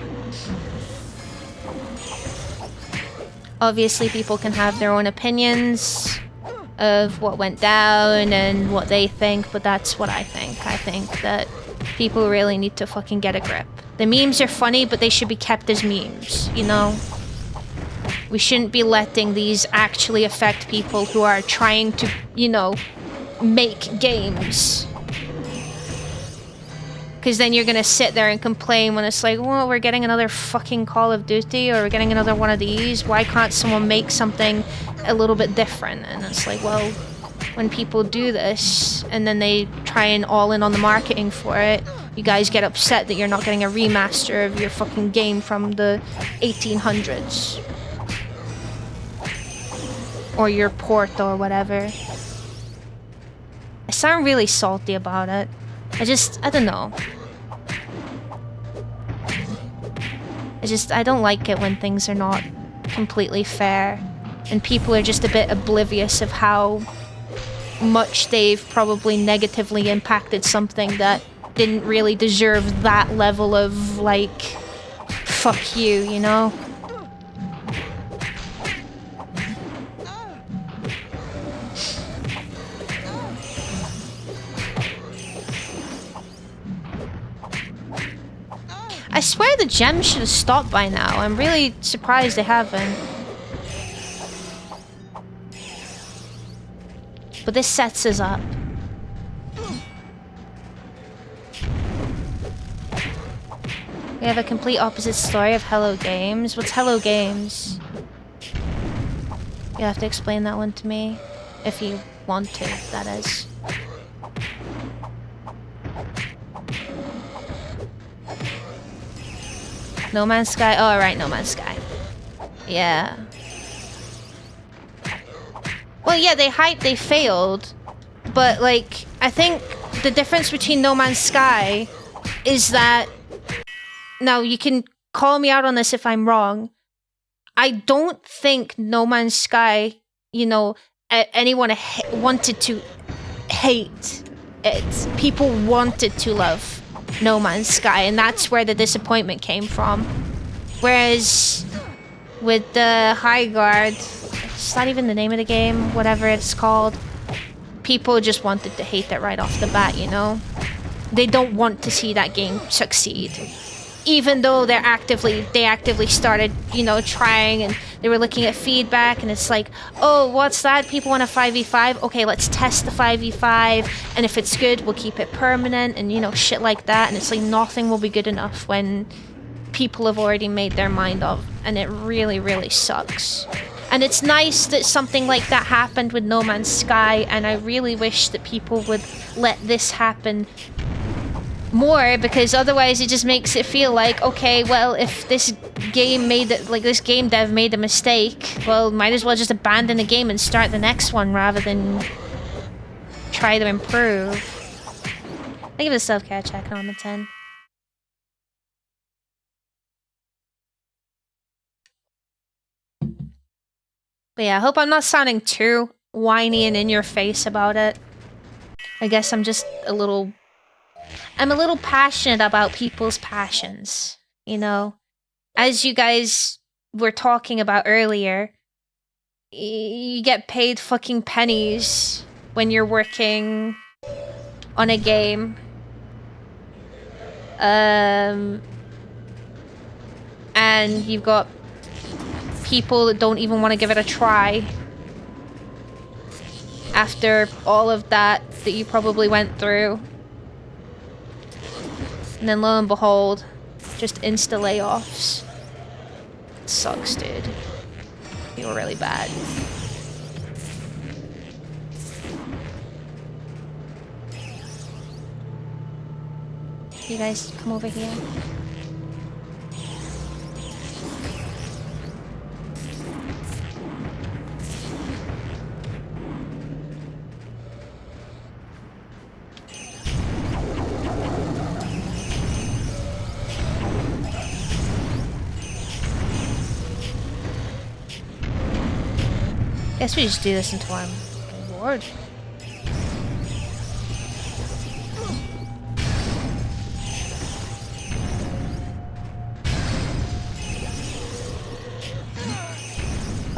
Obviously, people can have their own opinions of what went down and what they think, but that's what I think. I think that people really need to fucking get a grip. The memes are funny, but they should be kept as memes, you know? We shouldn't be letting these actually affect people who are trying to, you know, make games. Because then you're gonna sit there and complain when it's like, well, we're getting another fucking Call of Duty, or we're getting another one of these. Why can't someone make something a little bit different? And it's like, well, when people do this and then they try and all in on the marketing for it, you guys get upset that you're not getting a remaster of your fucking game from the 1800s. Or your port or whatever. I sound really salty about it. I don't know. I don't like it when things are not completely fair. And people are just a bit oblivious of how much they've probably negatively impacted something that didn't really deserve that level of, like, fuck you, you know? I swear the gems should have stopped by now. I'm really surprised they haven't. But this sets us up. We have a complete opposite story of Hello Games. What's Hello Games? You'll have to explain that one to me. If you want to, that is. No Man's Sky? Oh, right, No Man's Sky. Yeah. Well, yeah, they failed. But, like, I think the difference between No Man's Sky is that... Now, you can call me out on this if I'm wrong. I don't think No Man's Sky, you know, anyone wanted to hate it. People wanted to love No Man's Sky, and that's where the disappointment came from. Whereas with the High Guard, it's not even the name of the game, whatever it's called, people just wanted to hate it right off the bat, you know? They don't want to see that game succeed. Even though they actively started, you know, trying, and they were looking at feedback, and it's like, oh, what's that? People want a 5v5? Okay, let's test the 5v5, and if it's good, we'll keep it permanent, and, you know, shit like that. And it's like, nothing will be good enough when people have already made their mind up, and it really, really sucks. And it's nice that something like that happened with No Man's Sky, and I really wish that people would let this happen more, because otherwise it just makes it feel like, okay, well, if this game this game dev made a mistake, well, might as well just abandon the game and start the next one rather than try to improve. I give it a self-care check on the 10. But yeah, I hope I'm not sounding too whiny and in your face about it. I guess I'm just I'm a little passionate about people's passions, you know? As you guys were talking about earlier, you get paid fucking pennies when you're working on a game. And you've got people that don't even want to give it a try after all of that you probably went through. And then lo and behold, just insta layoffs. It sucks, dude. Feel really bad. You guys come over here. Guess we just do this until I'm bored.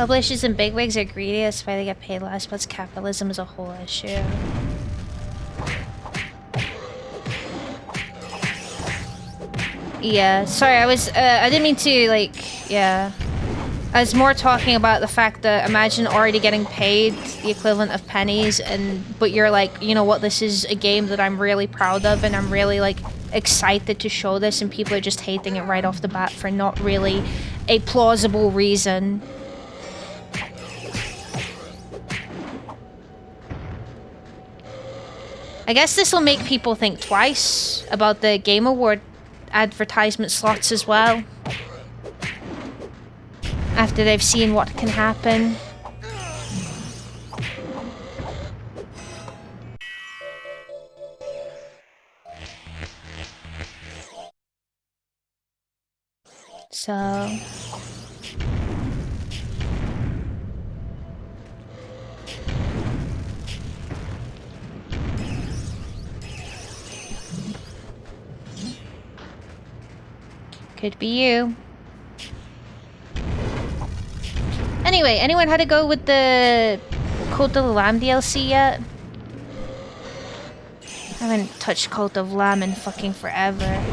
Publishers and bigwigs are greedy, that's why they get paid less, but capitalism is a whole issue. Yeah, sorry, I didn't mean to, like, yeah. I was more talking about the fact that imagine already getting paid the equivalent of pennies, but you're like, you know what, this is a game that I'm really proud of and I'm really, like, excited to show this, and people are just hating it right off the bat for not really a plausible reason. I guess this will make people think twice about the Game Award advertisement slots as well. After they've seen what can happen. So... could be you. Anyway, anyone had to go with the Cult of the Lamb DLC yet? I haven't touched Cult of Lamb in fucking forever.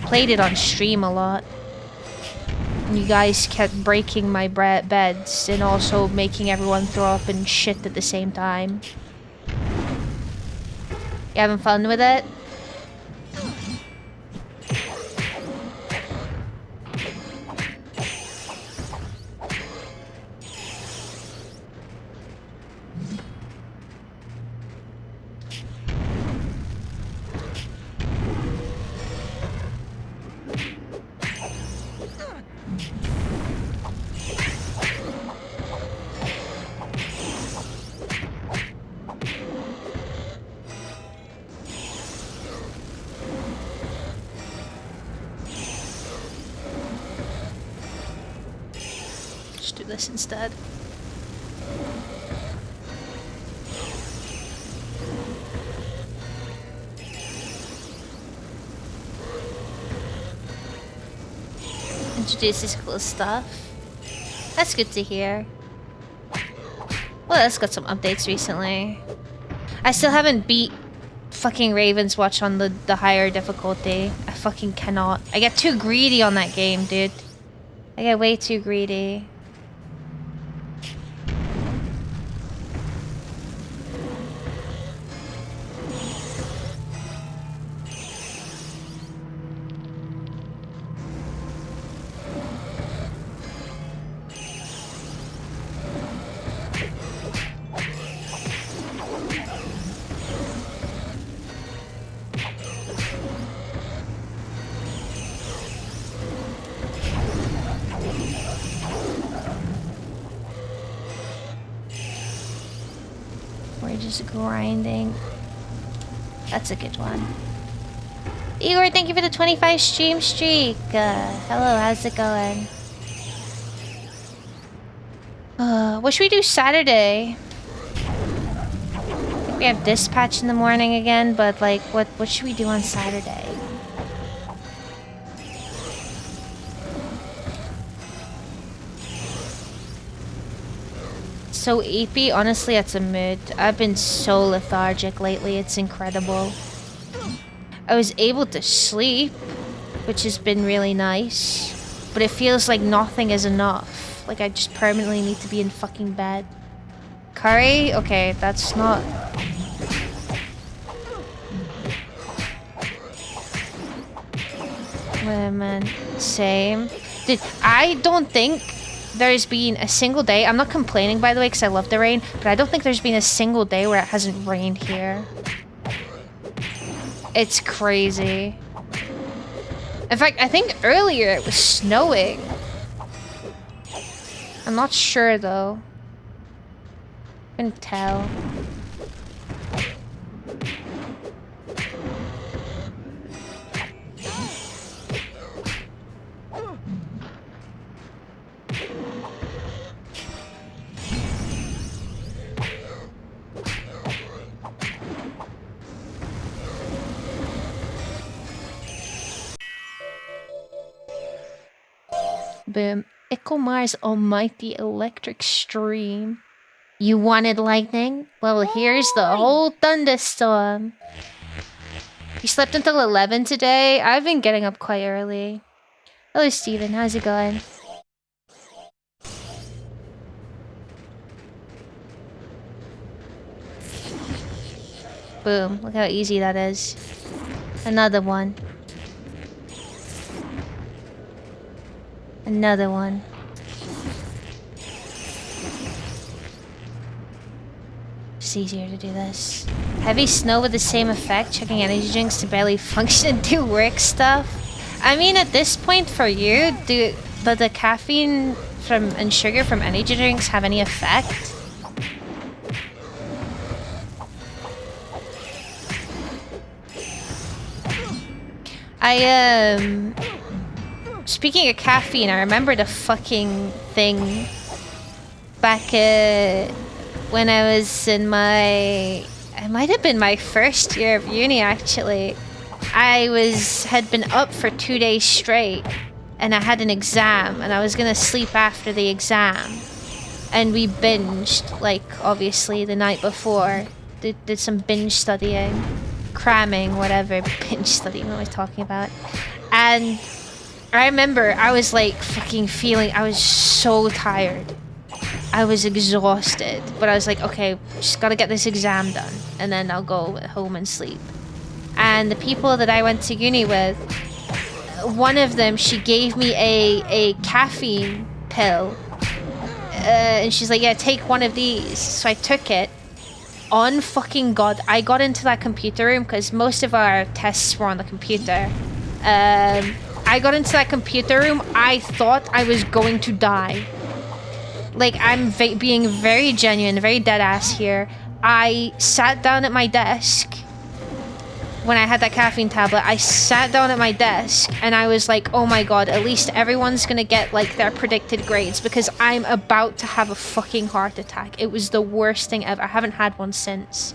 Played it on stream a lot. And you guys kept breaking my beds and also making everyone throw up and shit at the same time. You having fun with it? Instead. Introduces cool stuff. That's good to hear. Well, that's got some updates recently. I still haven't beat fucking Raven's Watch on the higher difficulty. I fucking cannot. I get too greedy on that game, dude. I get way too greedy. Grinding. That's a good one. Igor, thank you for the 25 stream streak. Hello, how's it going? What should we do Saturday? I think we have dispatch in the morning again, but like, what should we do on Saturday? So EP, honestly, it's a mood. I've been so lethargic lately, it's incredible. I was able to sleep, which has been really nice, but it feels like nothing is enough. Like I just permanently need to be in fucking bed. Curry? Okay, that's not... man, same. Dude, I don't think there's been a single day, I'm not complaining by the way because I love the rain, but I don't think there's been a single day where it hasn't rained here. It's crazy. In fact, I think earlier it was snowing. I'm not sure though. Couldn't tell. Boom. Ikomar's almighty electric stream. You wanted lightning? Well, here's the whole thunderstorm. You slept until 11 today? I've been getting up quite early. Hello, Steven. How's it going? Boom. Look how easy that is. Another one. Another one. It's easier to do this. Heavy snow with the same effect. Checking energy drinks to barely function and do work stuff. I mean, at this point for you, do the caffeine from and sugar from energy drinks have any effect? Speaking of caffeine, I remember the fucking thing back when I was in it might have been my first year of uni actually. I had been up for 2 days straight and I had an exam and I was gonna sleep after the exam. And we binged, like, obviously the night before. Did some binge studying. Cramming, whatever. Binge studying, what am I talking about? And I remember I was like fucking I was so tired. I was exhausted. But I was like, okay, just gotta get this exam done. And then I'll go home and sleep. And the people that I went to uni with, one of them, she gave me a caffeine pill. And she's like, yeah, take one of these. So I took it. On fucking God, I got into that computer room because most of our tests were on the computer. I got into that computer room. I thought I was going to die. Like, I'm being very genuine, very dead ass here. I sat down at my desk when I had that caffeine tablet. I sat down at my desk and I was like, oh my God, at least everyone's gonna get like their predicted grades because I'm about to have a fucking heart attack. It was the worst thing ever. I haven't had one since.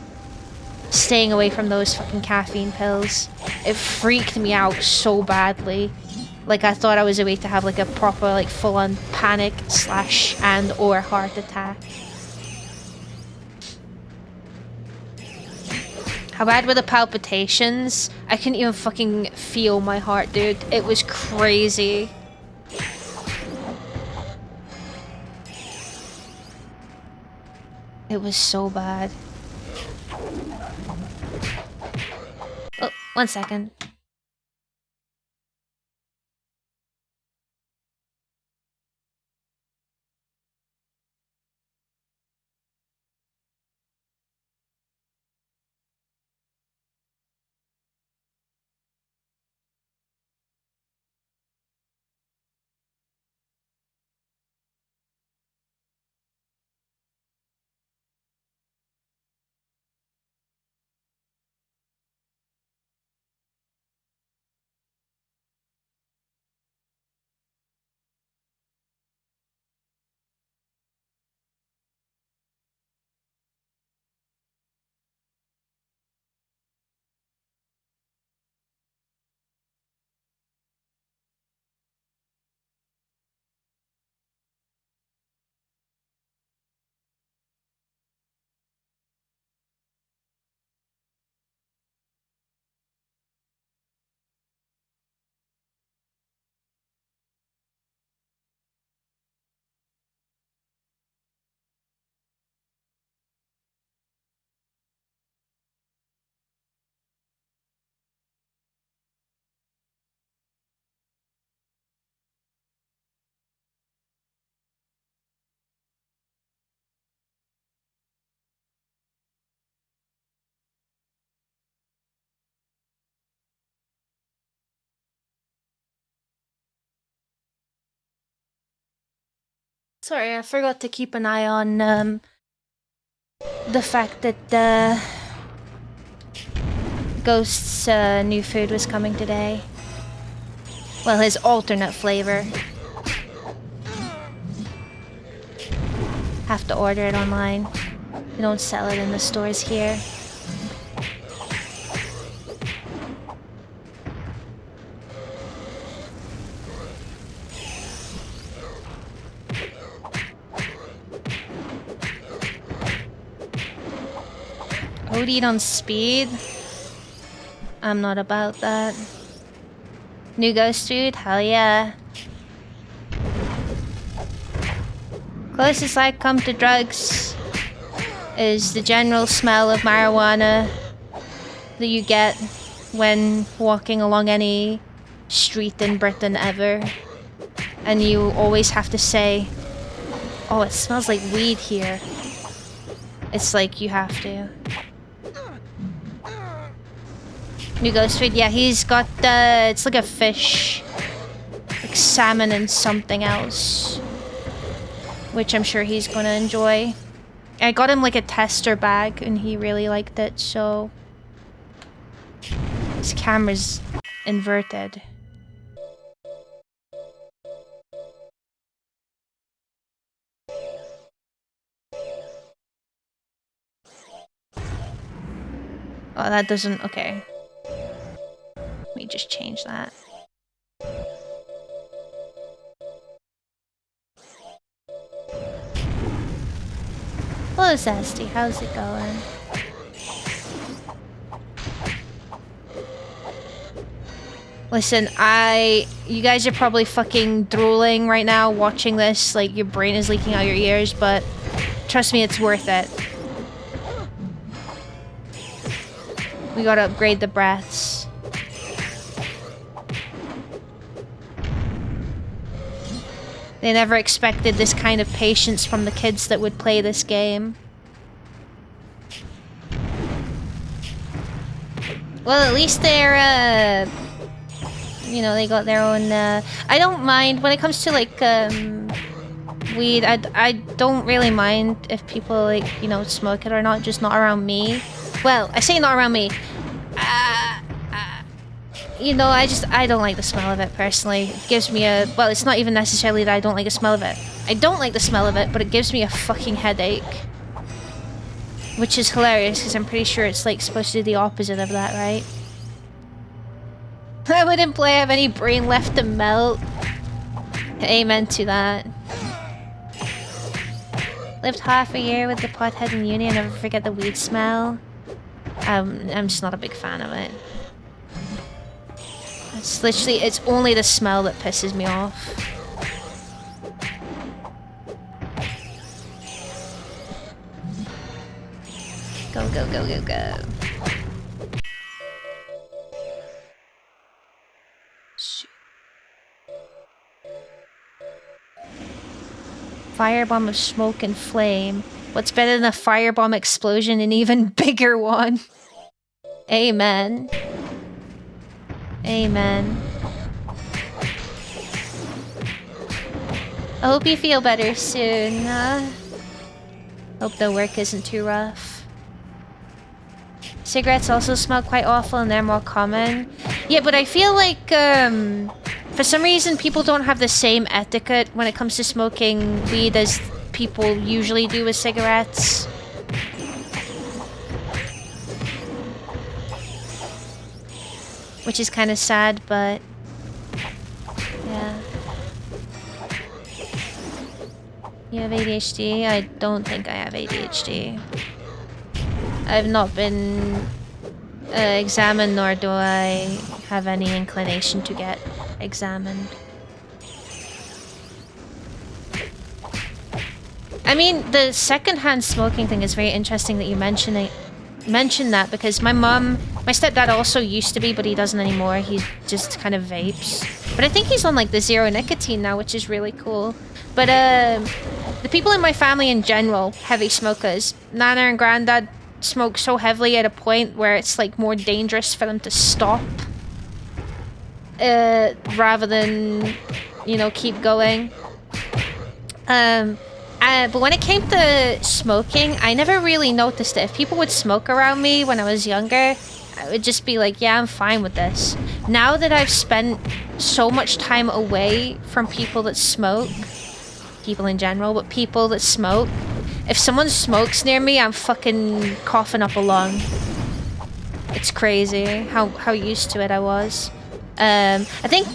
Staying away from those fucking caffeine pills. It freaked me out so badly. Like, I thought I was about to have like a proper like full-on panic / and/or heart attack. How bad were the palpitations? I couldn't even fucking feel my heart, dude. It was crazy. It was so bad. Oh, 1 second. Sorry, I forgot to keep an eye on the fact that Ghost's new food was coming today. Well, his alternate flavor. Have to order it online. They don't sell it in the stores here. OD'd on speed. I'm not about that. New ghost food? Hell yeah. Closest I come to drugs is the general smell of marijuana that you get when walking along any street in Britain ever. And you always have to say, oh, it smells like weed here. It's like you have to. New ghost food, yeah, he's got it's like a fish. Like salmon and something else. Which I'm sure he's gonna enjoy. I got him like a tester bag and he really liked it, so... His camera's inverted. Oh, that doesn't... okay. Let me just change that. Hello, Zesty. How's it going? Listen, you guys are probably fucking drooling right now watching this. Like, your brain is leaking out your ears, but trust me, it's worth it. We gotta upgrade the breaths. They never expected this kind of patience from the kids that would play this game. Well, at least they're, you know, they got their own, I don't mind, when it comes to, like, weed, I don't really mind if people, like, you know, smoke it or not, just not around me. Well, I say not around me. You know, I don't like the smell of it, personally. It gives me a... well, it's not even necessarily that I don't like the smell of it. I don't like the smell of it, but it gives me a fucking headache. Which is hilarious, because I'm pretty sure it's, like, supposed to do the opposite of that, right? I wouldn't play have any brain left to melt. Amen to that. Lived half a year with the pothead in uni and never forget the weed smell. I'm just not a big fan of it. It's literally, it's only the smell that pisses me off. Go, go, go, go, go. Shoot. Firebomb of smoke and flame. What's better than a firebomb explosion, an even bigger one? Amen. Amen. I hope you feel better soon. Hope the work isn't too rough. Cigarettes also smell quite awful and they're more common. Yeah, but I feel like, for some reason people don't have the same etiquette when it comes to smoking weed as people usually do with cigarettes. Which is kind of sad, but... yeah. You have ADHD? I don't think I have ADHD. I've not been examined, nor do I have any inclination to get examined. I mean, the secondhand smoking thing is very interesting that you mention that, because my stepdad also used to be, but he doesn't anymore. He just kind of vapes. But I think he's on like the zero nicotine now, which is really cool. But the people in my family in general, heavy smokers. Nana and Granddad smoke so heavily at a point where it's like more dangerous for them to stop. Rather than, you know, keep going. But when it came to smoking, I never really noticed it. If people would smoke around me when I was younger, I would just be like, yeah, I'm fine with this. Now that I've spent so much time away from people that smoke, people in general, but people that smoke, if someone smokes near me, I'm fucking coughing up a lung. It's crazy how used to it I was. I think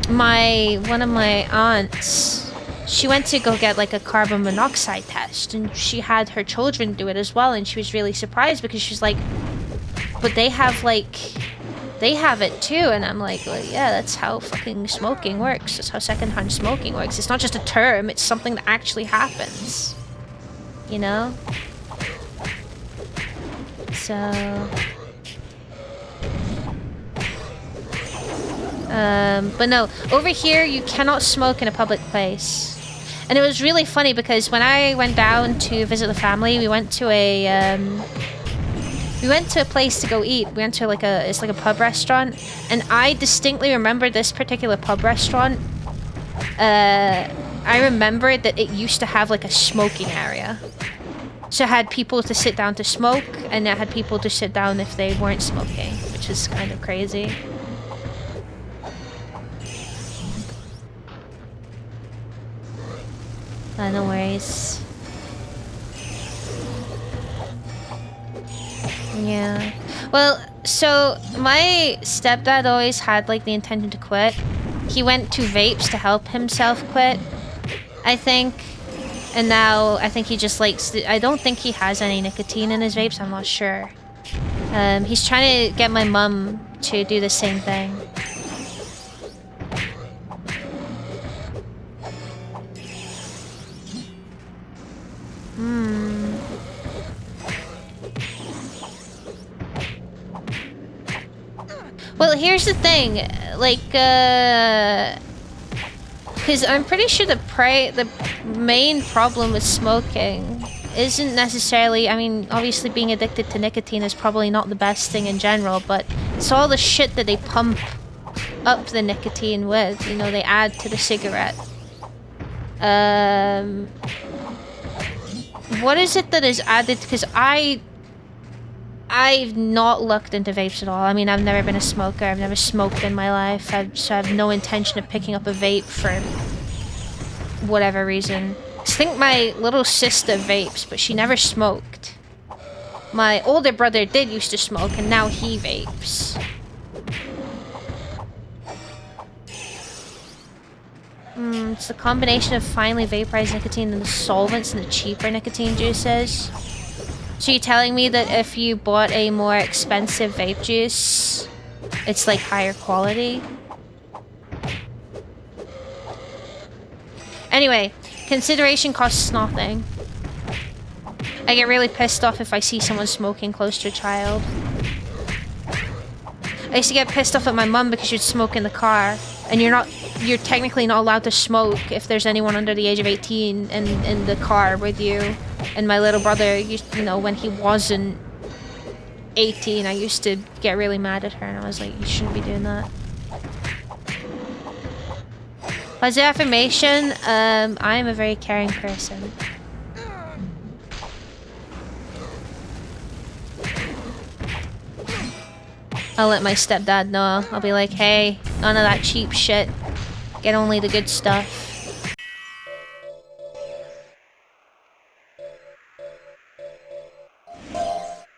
one of my aunts, she went to go get like a carbon monoxide test, and she had her children do it as well, and she was really surprised because she's like, but they have it too. And I'm like, well, yeah, that's how fucking smoking works. That's how secondhand smoking works. It's not just a term, it's something that actually happens, you know? So but no, over here you cannot smoke in a public place. And it was really funny because when I went down to visit the family, we went to a place to go eat. We went to it's like a pub restaurant, and I distinctly remember this particular pub restaurant. I remembered that it used to have like a smoking area. So it had people to sit down to smoke, and it had people to sit down if they weren't smoking, which is kind of crazy. No worries. Yeah. Well, so my stepdad always had like the intention to quit. He went to vapes to help himself quit, I think. And now I think he just likes... I don't think he has any nicotine in his vapes. I'm not sure. He's trying to get my mum to do the same thing. Well, here's the thing, like, because I'm pretty sure the main problem with smoking isn't necessarily, I mean, obviously being addicted to nicotine is probably not the best thing in general, but it's all the shit that they pump up the nicotine with, you know, they add to the cigarette. What is it that is added? Because I've not looked into vapes at all. I mean, I've never been a smoker. I've never smoked in my life. So I have no intention of picking up a vape for whatever reason. I think my little sister vapes, but she never smoked. My older brother did used to smoke, and now he vapes. It's the combination of finely vaporized nicotine and the solvents and the cheaper nicotine juices. So you're telling me that if you bought a more expensive vape juice, it's like higher quality? Anyway, consideration costs nothing. I get really pissed off if I see someone smoking close to a child. I used to get pissed off at my mum because she'd smoke in the car, and you're technically not allowed to smoke if there's anyone under the age of 18 in the car with you. And my little brother, you know, when he wasn't 18, I used to get really mad at her, and I was like, you shouldn't be doing that. Positive affirmation, I am a very caring person. I'll let my stepdad know. I'll be like, hey, none of that cheap shit. Get only the good stuff.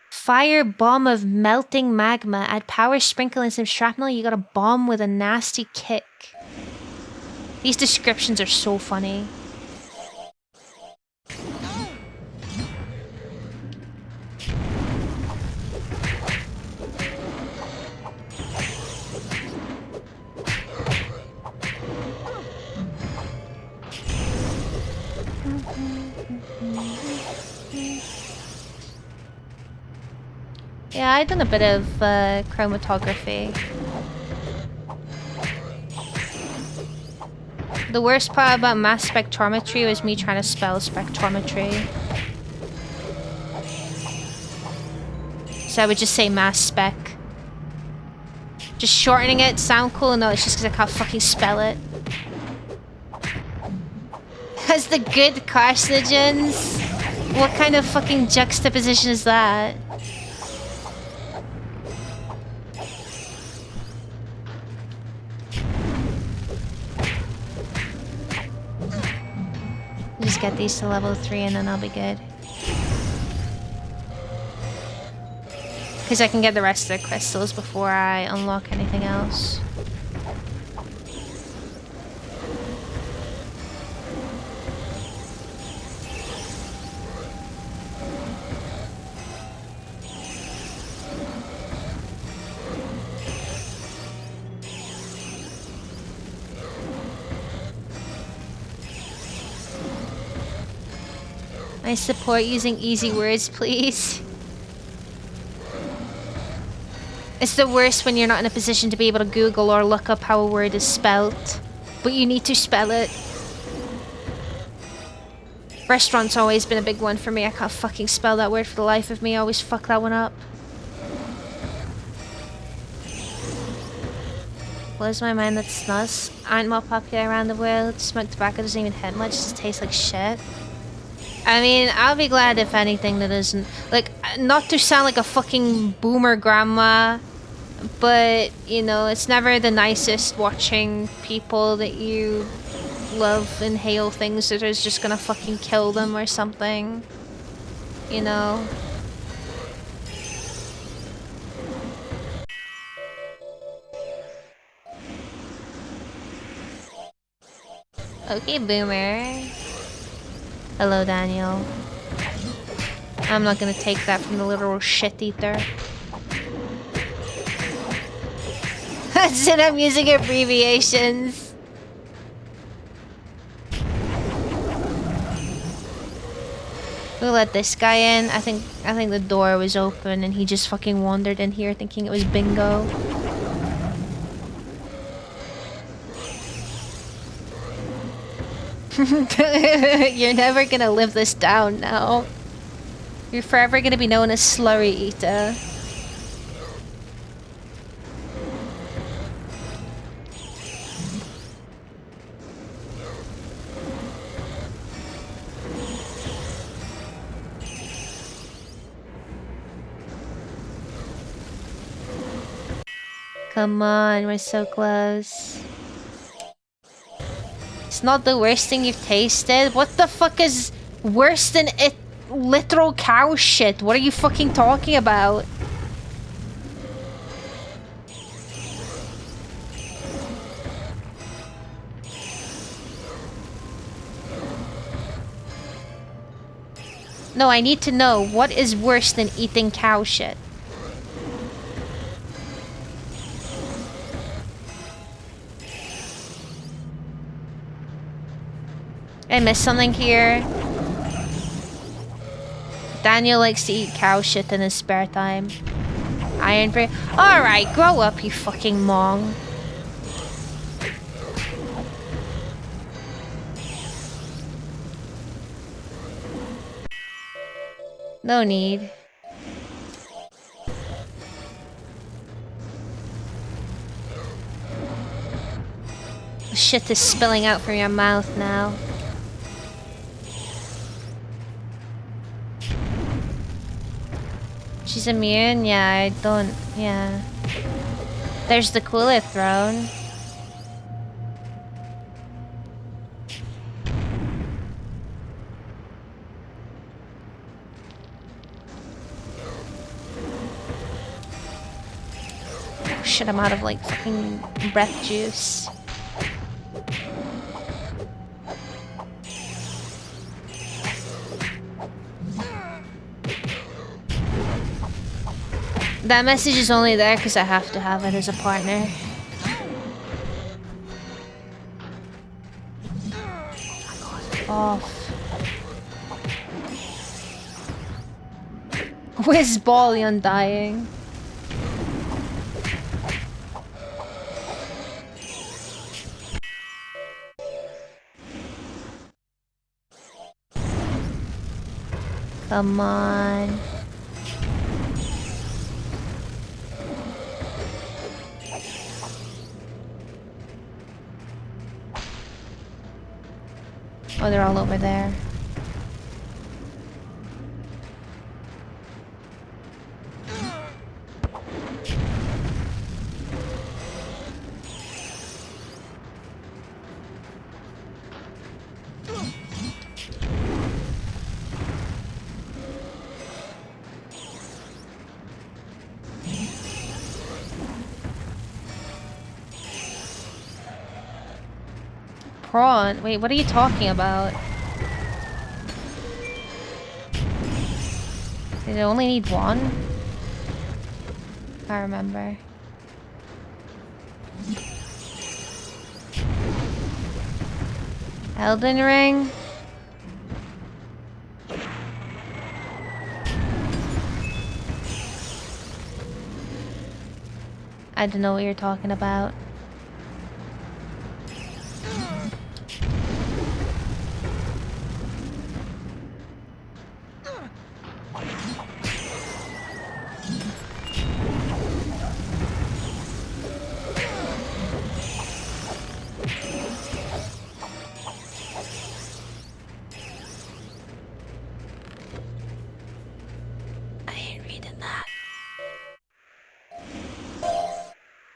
Fire bomb of melting magma. Add power, sprinkle, and some shrapnel. You got a bomb with a nasty kick. These descriptions are so funny. Yeah, I've done a bit of chromatography. The worst part about mass spectrometry was me trying to spell spectrometry. So I would just say mass spec. Just shortening it, sound cool? No, it's just because I can't fucking spell it. Has the good carcinogens? What kind of fucking juxtaposition is that? Just get these to level 3 and then I'll be good. Because I can get the rest of the crystals before I unlock anything else. I support using easy words, please. It's the worst when you're not in a position to be able to Google or look up how a word is spelt. But you need to spell it. Restaurant's always been a big one for me. I can't fucking spell that word for the life of me. I always fuck that one up. Blows my mind that snus aren't more popular around the world. Smoked tobacco doesn't even hit much, just tastes like shit. I mean, I'll be glad if anything that isn't... Like, not to sound like a fucking boomer grandma, but, you know, it's never the nicest watching people that you love inhale things that is just gonna fucking kill them or something. You know? Okay, boomer. Hello, Daniel. I'm not gonna take that from the literal shit eater. Instead I'm using abbreviations. We'll let this guy in. I think the door was open and he just fucking wandered in here thinking it was bingo. You're never gonna live this down now. You're forever gonna be known as Slurry Eater. Come on, we're so close. It's not the worst thing you've tasted. What the fuck is worse than it? Literal cow shit. What are you fucking talking about? No, I need to know what is worse than eating cow shit. I missed something here. Daniel likes to eat cow shit in his spare time. Iron Brain. Alright, grow up, you fucking mong. No need. Shit is spilling out from your mouth now. She's immune? Yeah, I don't... Yeah. There's the cooler throne. Oh shit, I'm out of like fucking breath juice. That message is only there because I have to have it as a partner. Off. Where's Bally Undying? Come on. Oh, they're all over there. Prawn? Wait, what are you talking about? Did it only need one? I remember. Elden Ring? I don't know what you're talking about.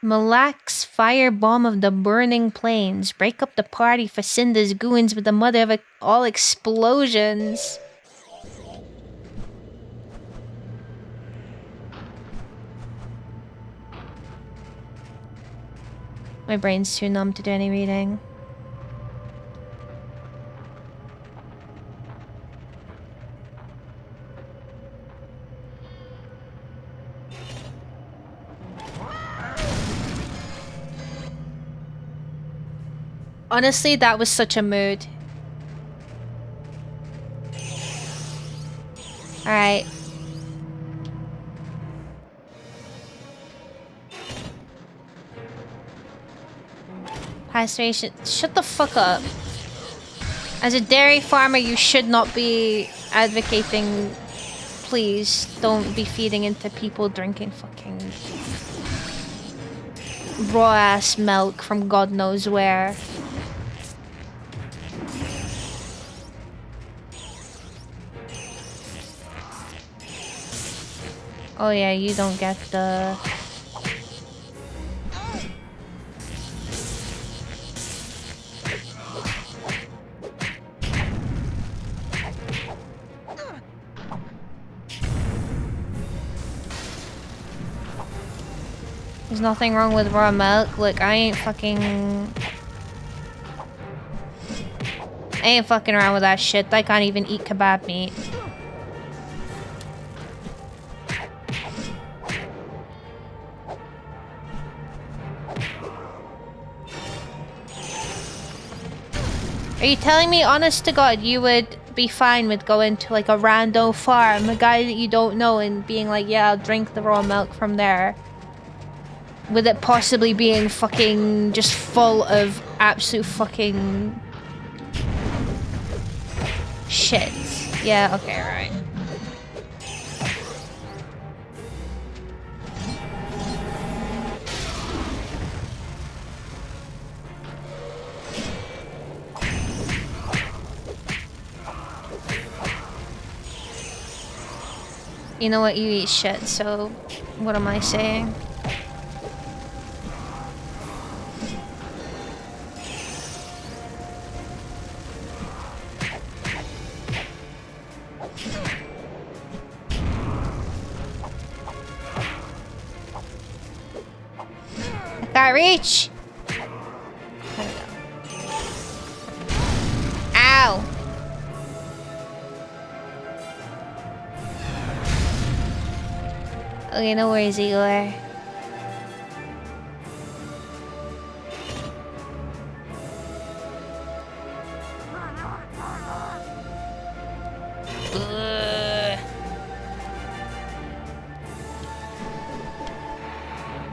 Malak's firebomb of the burning plains. Break up the party for Cinda's goons with the mother of all explosions. My brain's too numb to do any reading. Honestly, that was such a mood. Alright. Pasteurization. Shut the fuck up. As a dairy farmer, you should not be advocating. Please don't be feeding into people drinking fucking raw ass milk from God knows where. Oh yeah, you don't get the... There's nothing wrong with raw milk. Look, I ain't fucking around with that shit. I can't even eat kebab meat. Are you telling me, honest to God, you would be fine with going to like a rando farm, a guy that you don't know, and being like, yeah, I'll drink the raw milk from there? With it possibly being fucking just full of absolute fucking shit. Yeah, okay, right. You know what, you eat shit, so what am I saying? I can't reach! There we go. Ow! Okay, no worries, Igor.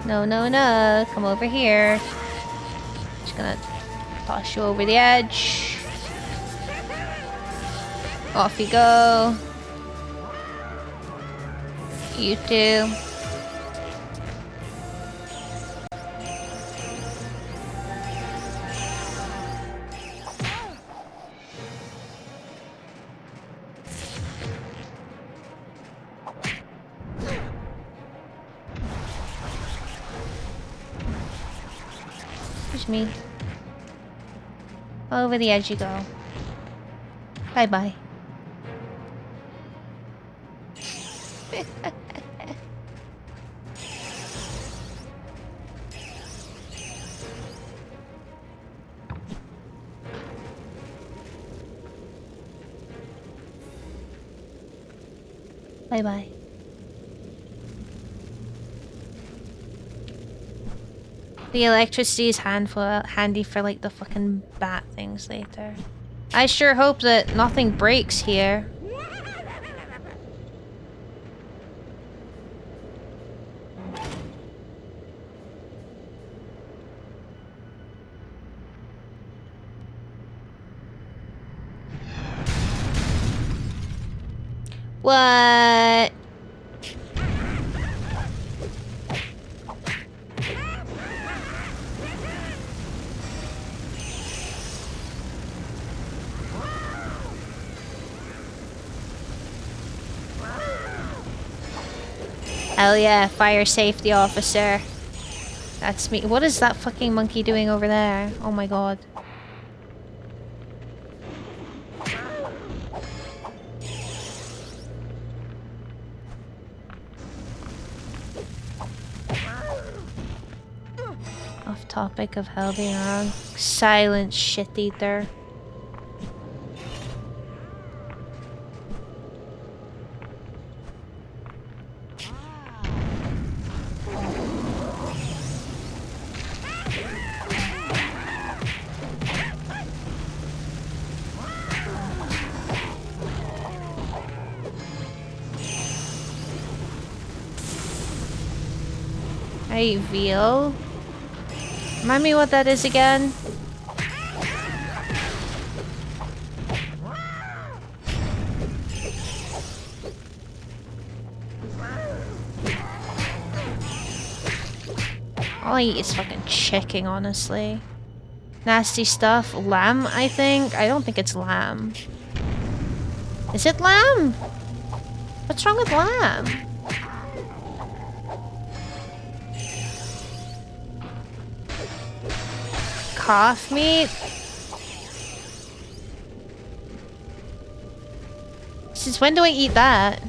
No, no, no. Come over here. Just gonna toss you over the edge. Off you go. You too. Excuse me. Over the edge you go. Bye-bye. Bye-bye. The electricity is handy for like the fucking bat things later. I sure hope that nothing breaks here. What? Hell yeah, fire safety officer. That's me. What is that fucking monkey doing over there? Oh my god. Off topic of hell being wrong. Silent shit eater. I veal. Remind me what that is again. All I eat is fucking chicken, honestly. Nasty stuff. Lamb, I think. I don't think it's lamb. Is it lamb? What's wrong with lamb? Calf meat? Since when do I eat that?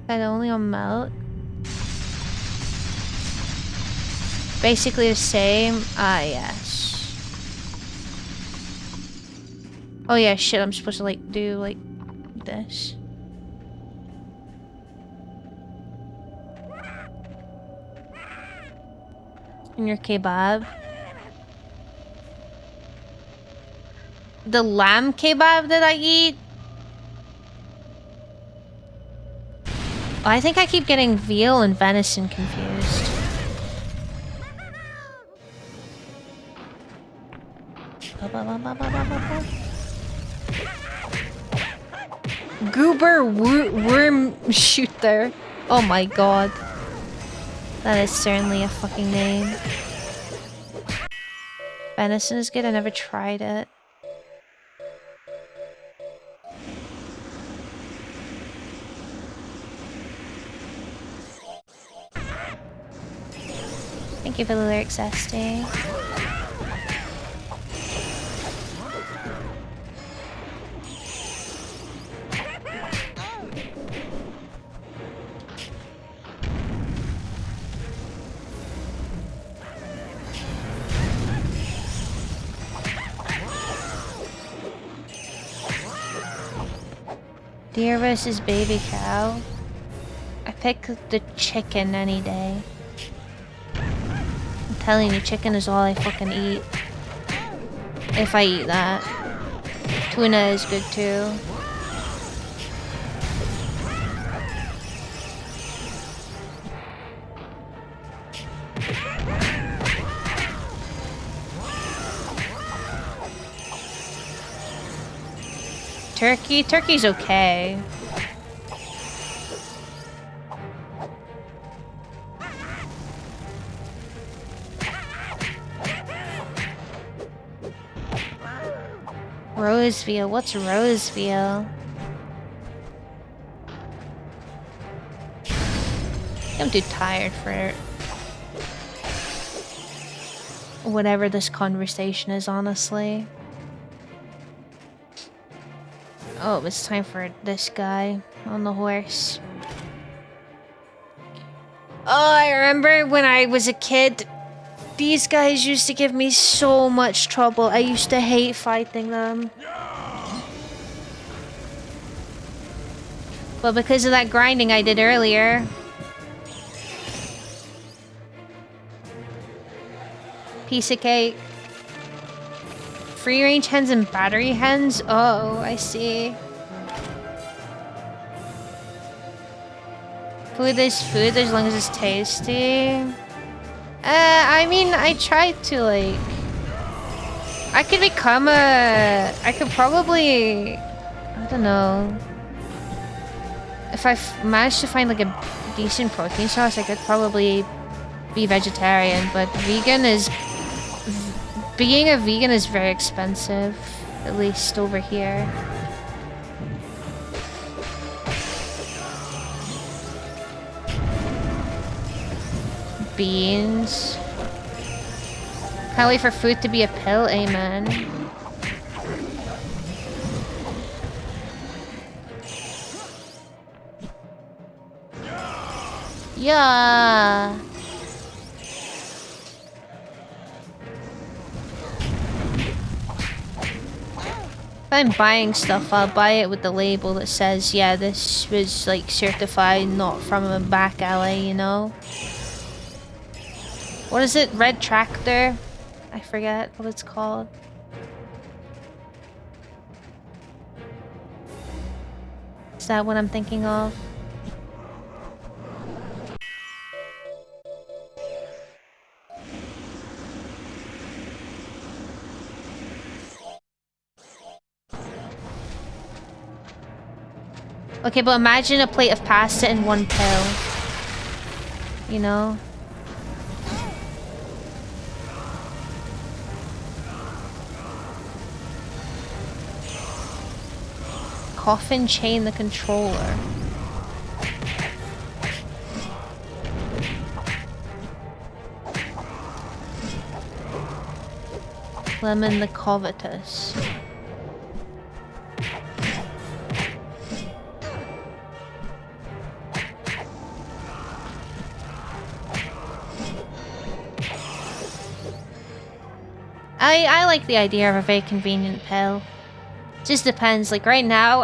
That only on milk? Basically the same. Ah, yes. Oh yeah, shit, I'm supposed to like do like this. In your kebab. The lamb kebab that I eat? I think I keep getting veal and venison confused. Goober worm shooter. Oh my god. That is certainly a fucking name. Venison is good. I never tried it. Thank you for the lyrics, Esty. Deer versus baby cow. I pick the chicken any day. I'm telling you, chicken is all I fucking eat. If I eat that. Tuna is good too. Turkey? Turkey's okay. Rose veal. What's rose veal? I'm too tired for whatever this conversation is, honestly. Oh, it's time for this guy on the horse. Oh, I remember when I was a kid, these guys used to give me so much trouble. I used to hate fighting them. Well, because of that grinding I did earlier. Piece of cake. Free range hens and battery hens? Oh, I see. Food is food as long as it's tasty. I mean, I tried to like I could become a... I could probably... I don't know. If I managed to find like a decent protein source, I could probably be vegetarian, but vegan is... Being a vegan is very expensive, at least over here. Beans. Can't wait for food to be a pill, amen. Yeah. If I'm buying stuff, I'll buy it with the label that says, yeah, this was like certified, not from a back alley, you know? What is it? Red Tractor? I forget what it's called. Is that what I'm thinking of? Okay, but imagine a plate of pasta in one pill. You know? Coffin chain the controller. Lemon the covetous. I like the idea of a very convenient pill. Just depends. Like right now,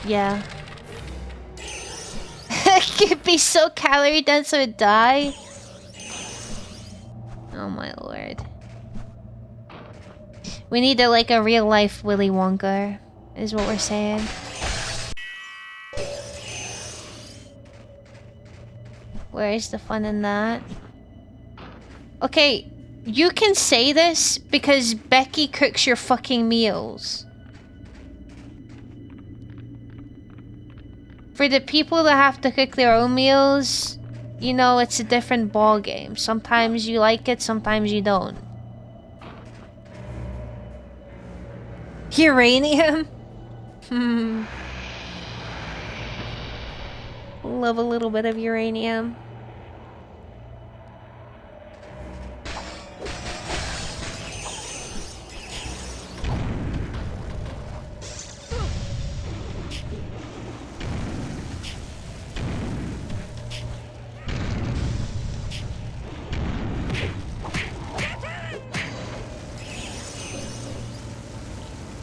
yeah. It could be so calorie dense I would die. Oh my lord. We need like a real life Willy Wonka, is what we're saying. Where is the fun in that? Okay, you can say this because Becky cooks your fucking meals. For the people that have to cook their own meals, you know, it's a different ball game. Sometimes you like it, sometimes you don't. Uranium? Love a little bit of uranium.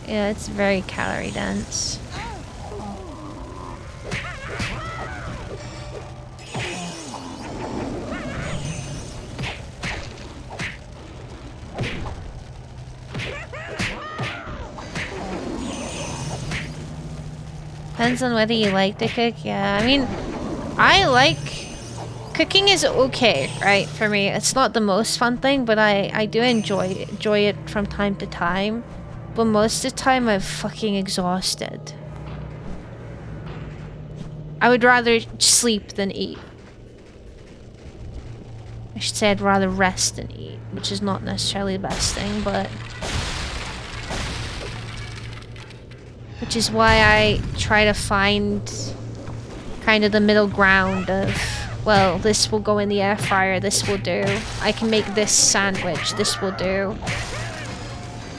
Yeah, it's very calorie dense. Depends on whether you like to cook. Yeah, I mean, I like... Cooking is okay, right, for me. It's not the most fun thing, but I do enjoy it from time to time. But most of the time, I'm fucking exhausted. I would rather sleep than eat. I should say I'd rather rest than eat, which is not necessarily the best thing, but... Which is why I try to find kind of the middle ground of, well, this will go in the air fryer, this will do. I can make this sandwich, this will do.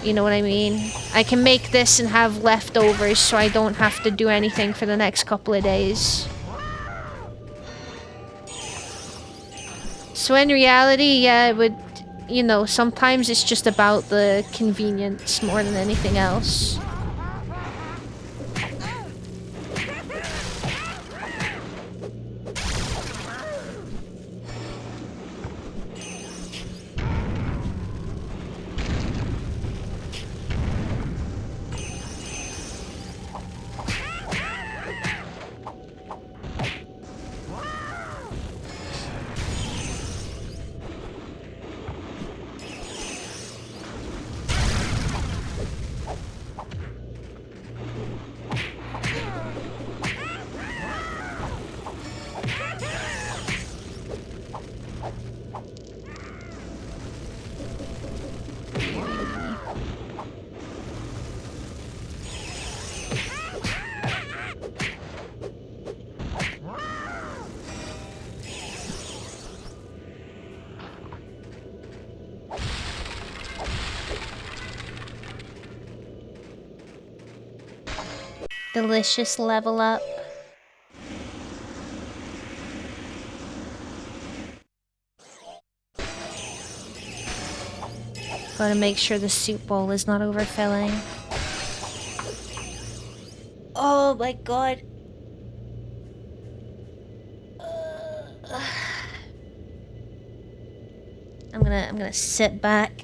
You know what I mean? I can make this and have leftovers so I don't have to do anything for the next couple of days. So in reality, yeah, it would, you know, sometimes it's just about the convenience more than anything else. Delicious level up. Gotta make sure the soup bowl is not overfilling. Oh my god. I'm gonna sit back.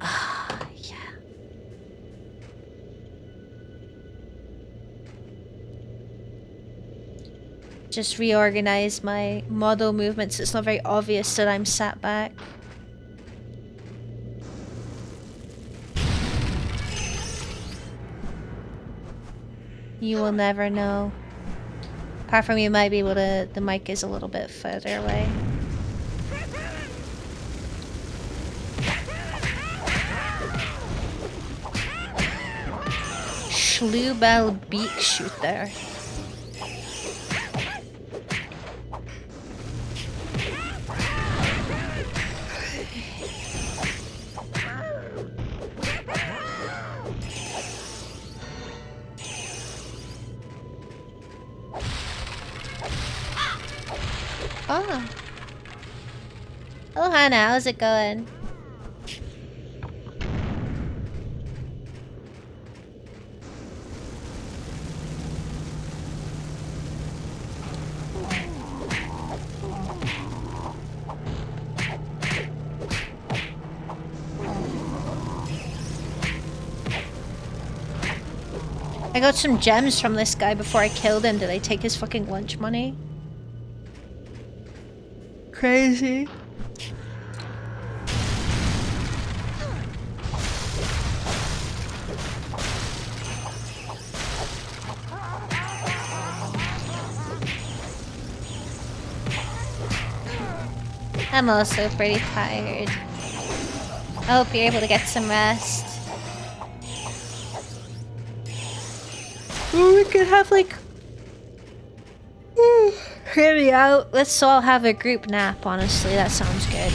Ah, yeah. Just reorganize my model movements. It's not very obvious that I'm sat back. You will never know. Apart from you might be able to... The mic is a little bit further away. Schloobel beak shooter. Oh. Oh, Hannah, how's it going? I got some gems from this guy before I killed him. Did I take his fucking lunch money? Crazy. I'm also pretty tired. I hope you're able to get some rest. Ooh, we could have like... Hear me out. Let's all have a group nap, honestly. That sounds good.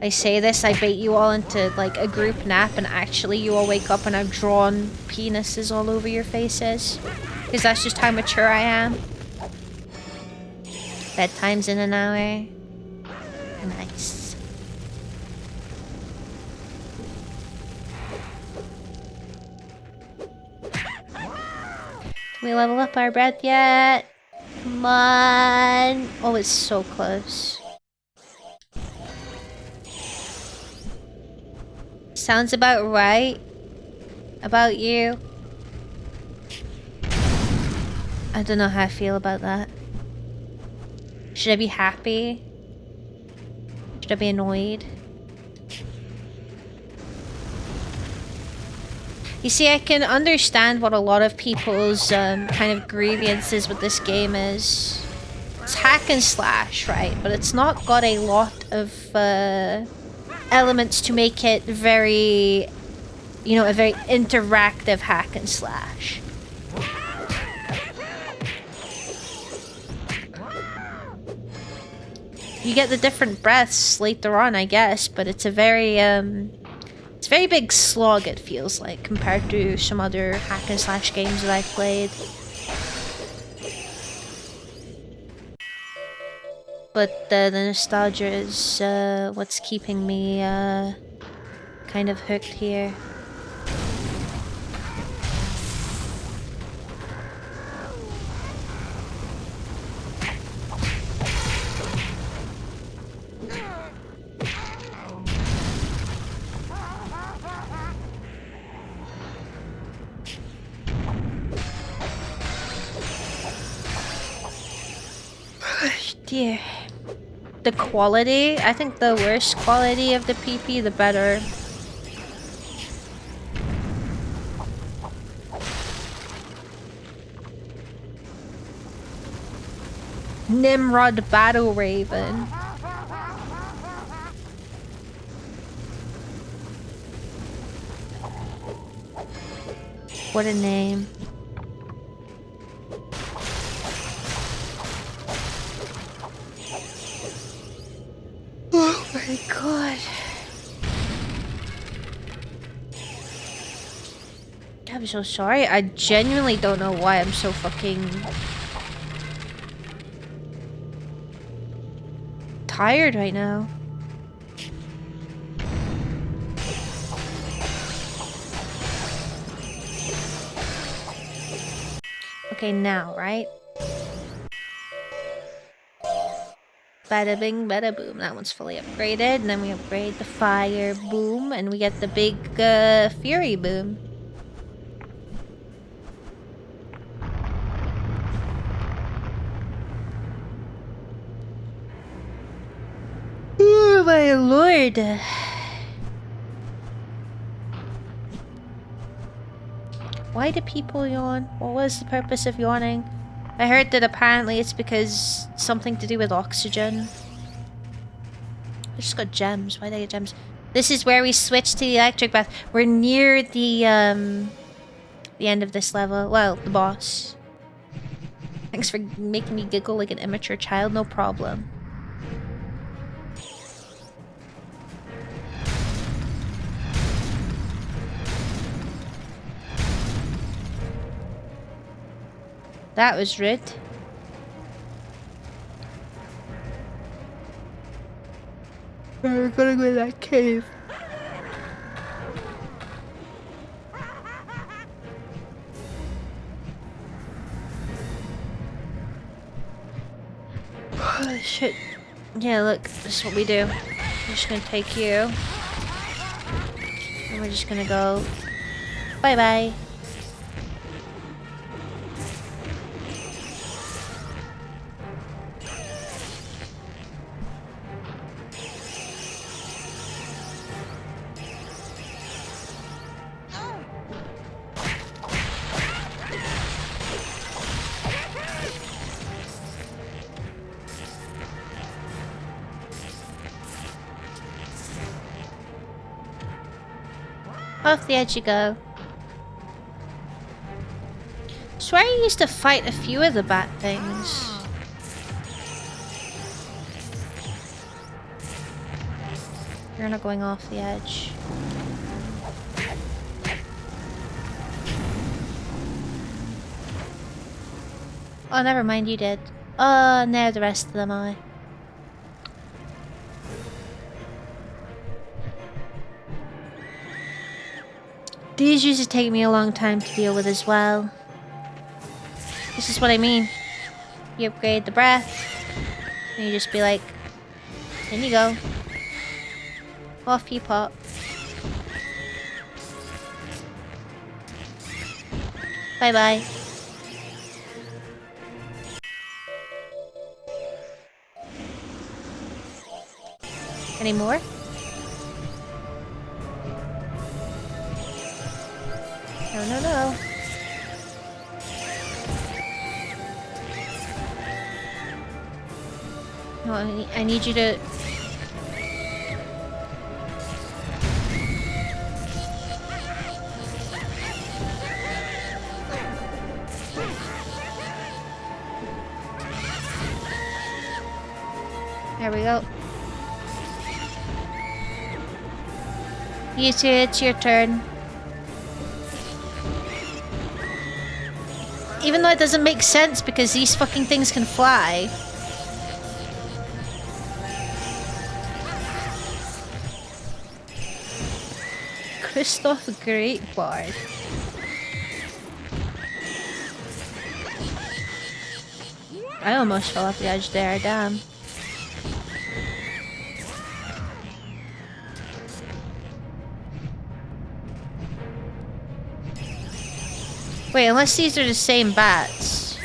I say this, I bait you all into like a group nap, and actually you all wake up and I've drawn penises all over your faces. Because that's just how mature I am. Bedtime's in an hour. Nice. Can we level up our breath yet? Come on. Oh, it's so close. Sounds about right. About you. I don't know how I feel about that. Should I be happy? Should I be annoyed? You see, I can understand what a lot of people's kind of grievances with this game is. It's hack and slash, right? But it's not got a lot of elements to make it very, you know, a very interactive hack and slash. You get the different breaths later on, I guess, but it's a very big slog, it feels like, compared to some other hack and slash games that I've played. But the nostalgia is what's keeping me kind of hooked here. Dear. The quality, I think the worse quality of the PP, the better. Nimrod Battle Raven. What a name. Oh my god. I'm so sorry. I genuinely don't know why I'm so fucking tired right now. Okay, now, right? Bada bing, bada boom. That one's fully upgraded. And then we upgrade the fire boom. And we get the big fury boom. Oh my lord. Why do people yawn? What was the purpose of yawning? I heard that apparently it's because something to do with oxygen. I just got gems. Why did I get gems? This is where we switch to the electric bath. We're near the end of this level. Well, the boss. Thanks for making me giggle like an immature child. No problem. That was rude. We're gonna go to that cave. Oh, shit. Yeah, look, this is what we do. I'm just gonna take you. And we're just gonna go. Bye-bye. Off the edge you go. Swear you used to fight a few of the bat things. You're not going off the edge. Oh, never mind, you did. Oh, now the rest of them are. These used to take me a long time to deal with as well. This is what I mean. You upgrade the breath, and you just be like, in you go. Off you pop. Bye bye. Any more? No, no, no. No, I need you to... There we go. You two, it's your turn. Even though it doesn't make sense because these fucking things can fly. Christoph Greatbard. I almost fell off the edge there, damn. Wait, unless these are the same bats.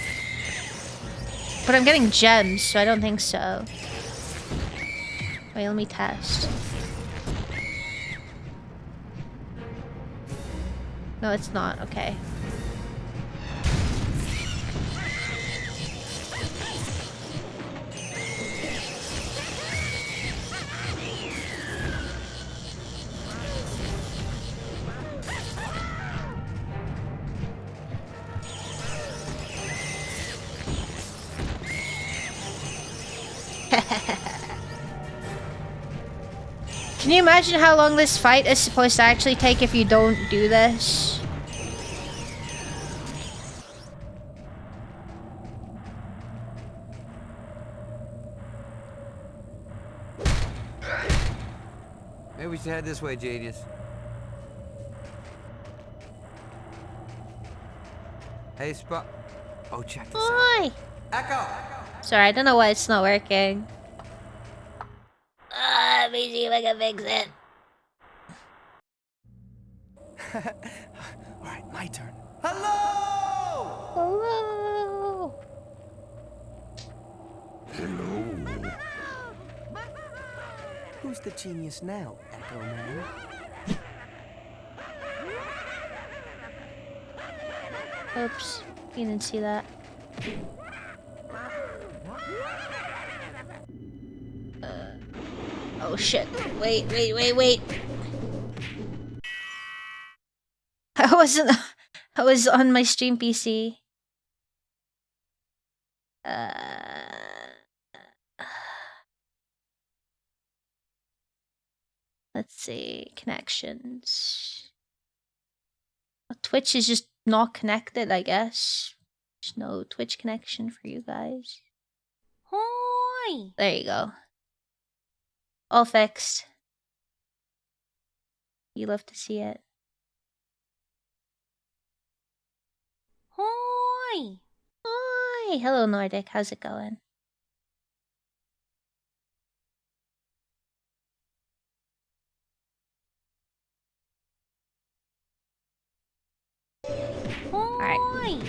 But I'm getting gems, so I don't think so. Wait, let me test. No, it's not. Okay. Can you imagine how long this fight is supposed to actually take if you don't do this? Maybe we should head this way, genius. Hey, Spot. Oh, check this out. Oi! Echo! Sorry, I don't know why it's not working. Let me see if I can fix it. Alright, my turn. Hello! Hello. Who's the genius now, Echo Man? Oops, you didn't see that. Oh shit! Wait! I wasn't. I was on my stream PC. Let's see connections. Twitch is just not connected, I guess. There's no Twitch connection for you guys. Hoi! There you go. All fixed. You love to see it. Hoi! Hi, hello Nordic. How's it going? Hoi!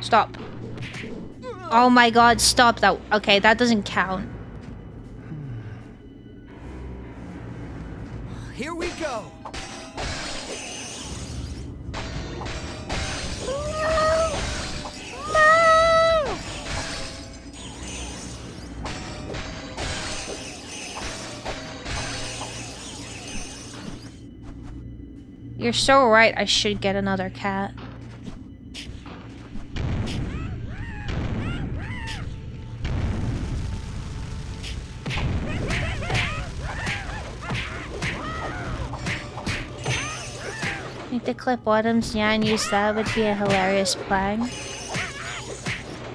Stop. Oh my god, stop that. Okay, that doesn't count. Here we go! You're so right, I should get another cat. Need to clip bottoms, yeah, and use that would be a hilarious plan.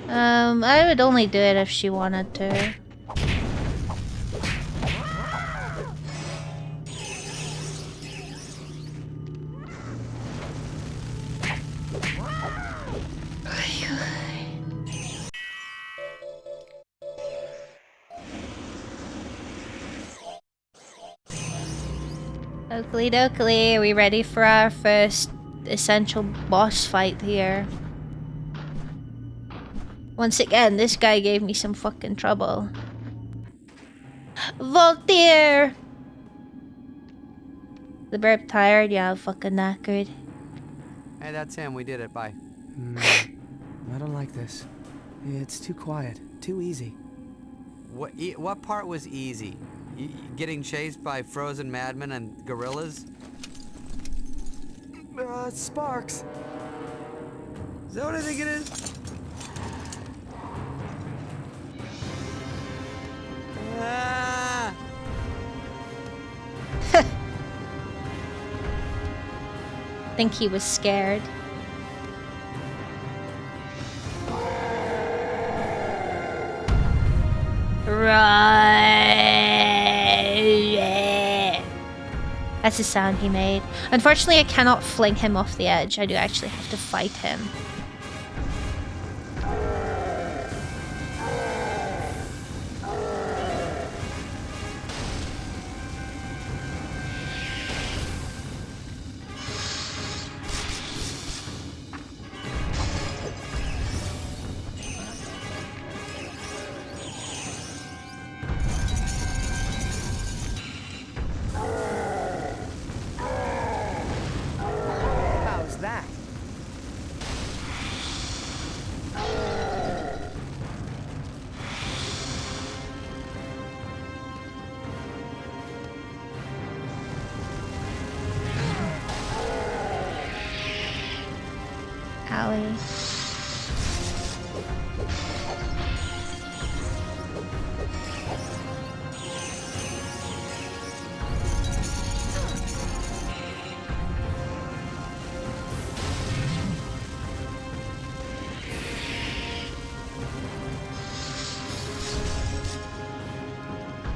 I would only do it if she wanted to. Oakley dokley, are we ready for our first essential boss fight here? Once again, this guy gave me some fucking trouble. Voltaire! The burp tired? Yeah, I'm fucking knackered. Hey, that's him. We did it. Bye. I don't like this. It's too quiet, too easy. What part was easy? Getting chased by frozen madmen and gorillas? Sparks. Is that what I think it is? Ah! Think he was scared. Right. That's the sound he made. Unfortunately, I cannot fling him off the edge. I do actually have to fight him. How's that? Owie.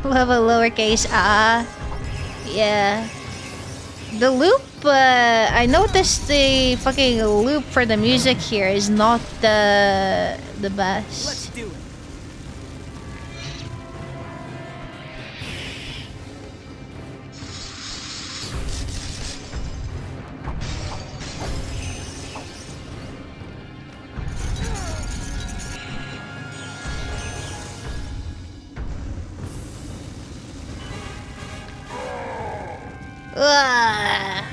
Level lowercase ah. Yeah. The loop, I noticed the fucking loop for the music here is not the best. Let's do it. Ugh.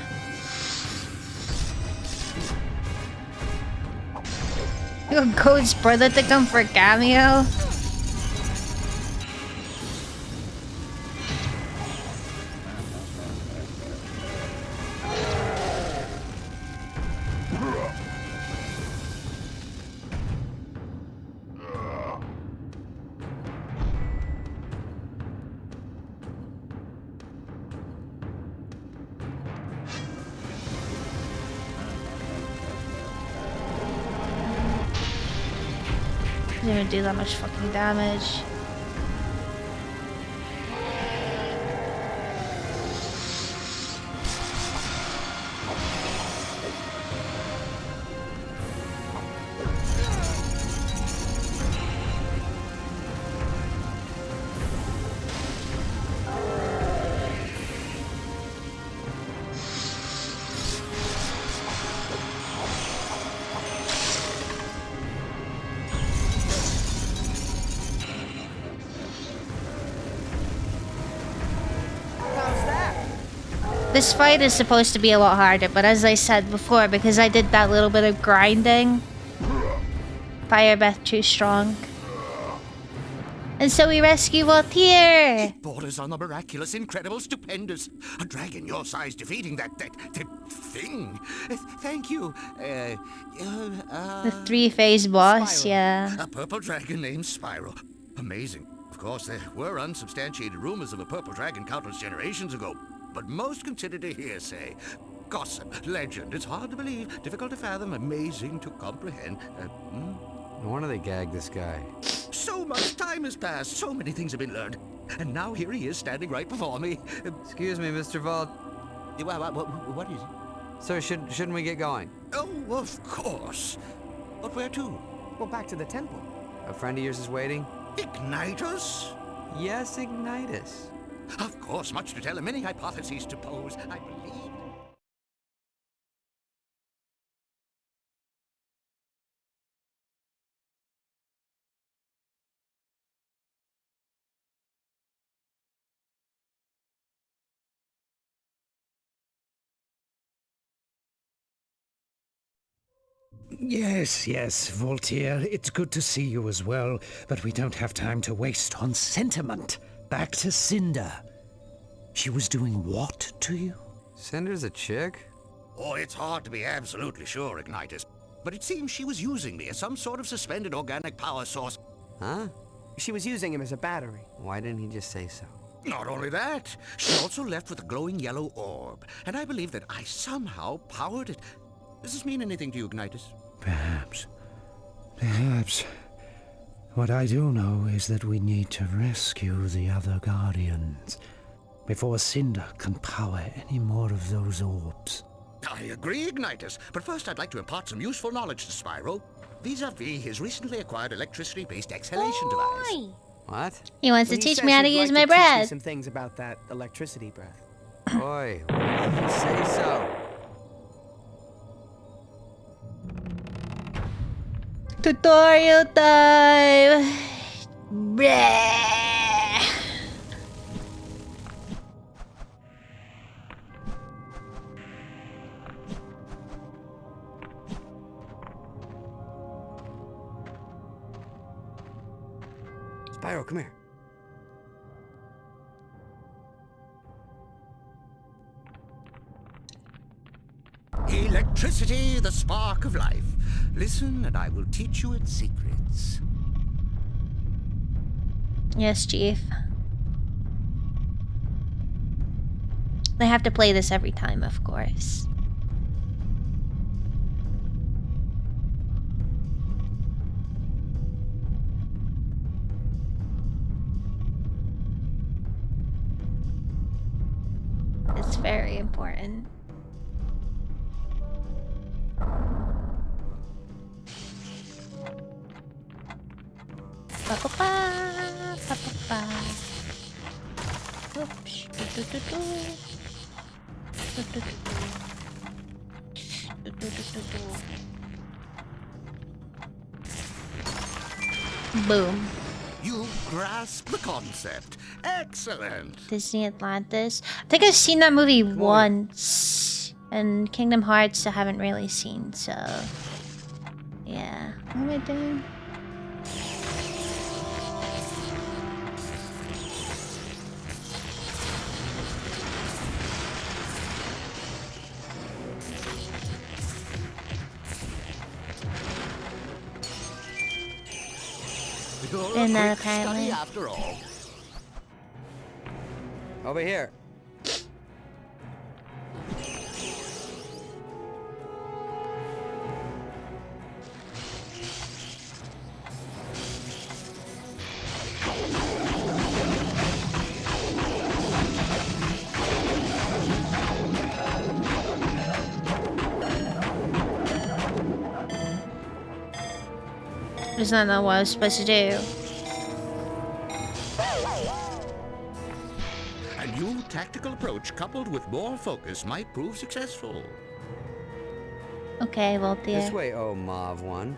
Your code's brother to come for cameo. Doesn't even do that much fucking damage. How's that? This fight is supposed to be a lot harder, but as I said before, because I did that little bit of grinding, Fire Breath too strong. And so we rescue Voltaire! Borders on the miraculous, incredible, stupendous. A dragon your size defeating that thing. Thank you. The 3-phase boss, Spyro. yeah. A purple dragon named Spyro. Amazing. Of course, there were unsubstantiated rumors of a purple dragon countless generations ago, but most considered a hearsay. Gossip, legend. It's hard to believe, difficult to fathom, amazing to comprehend. No wonder they gagged this guy. So much time has passed, so many things have been learned, and now here he is standing right before me. Excuse me, Mr. Vault. What is it? Sir, shouldn't we get going? Oh, of course. But where to? Well, back to the temple. A friend of yours is waiting? Ignitus? Yes, Ignitus. Of course, much to tell and many hypotheses to pose. I believe. Yes, Voltaire, it's good to see you as well, but we don't have time to waste on sentiment. Back to Cinder. She was doing what to you? Cinder's a chick? Oh, it's hard to be absolutely sure, Ignitus. But it seems she was using me as some sort of suspended organic power source. Huh? She was using him as a battery. Why didn't he just say so? Not only that, she also left with a glowing yellow orb, and I believe that I somehow powered it. Does this mean anything to you, Ignitus? Perhaps. What I do know is that we need to rescue the other Guardians before Cinder can power any more of those orbs. I agree, Ignitus, but first I'd like to impart some useful knowledge to Spyro, vis-a-vis his recently acquired electricity-based exhalation device. Oi! What? He wants to Well, he teach says me how to he'd use like my to teach me breath. some things about that electricity breath. Boy, why did you say so? Tutorial time! Bleh. Spyro, come here. Electricity, the spark of life. Listen, and I will teach you its secrets. Yes, Chief. I have to play this every time, of course. important. Ba-ba-ba, ba-ba-ba. Oops. Do-do-do-do. Do-do-do-do. Do-do-do-do-do. Boom. You grasp the concept. Excellent. Disney Atlantis. I think I've seen that movie once. And Kingdom Hearts I haven't really seen, so... Yeah. What am I doing? You're And a then quick study apparently- after all. Over here. Is that not what I was supposed to do? A new tactical approach coupled with more focus might prove successful. Okay, well, This dear. way, oh Mauve one.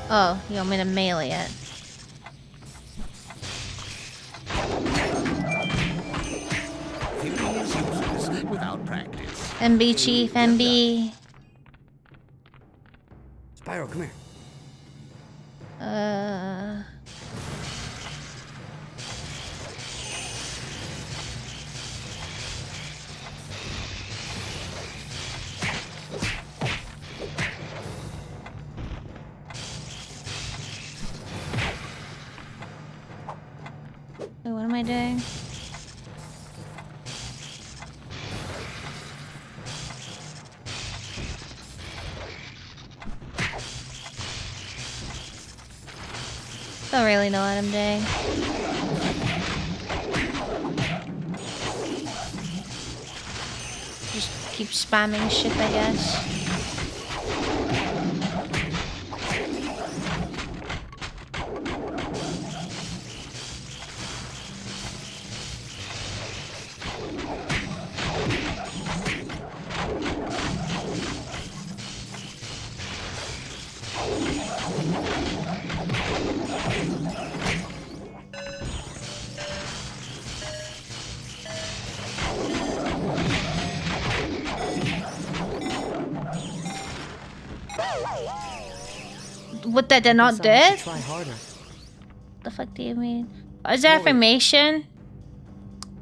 Oh, you want me to melee it? Theory is useless without practice. MB Chief, MB. Spyro, come here. Wait, what am I doing? Don't really know what I'm doing. Just keep spamming shit, I guess. What, that they're not Guess I have dead? to Try harder. The fuck do you mean? Buzz affirmation?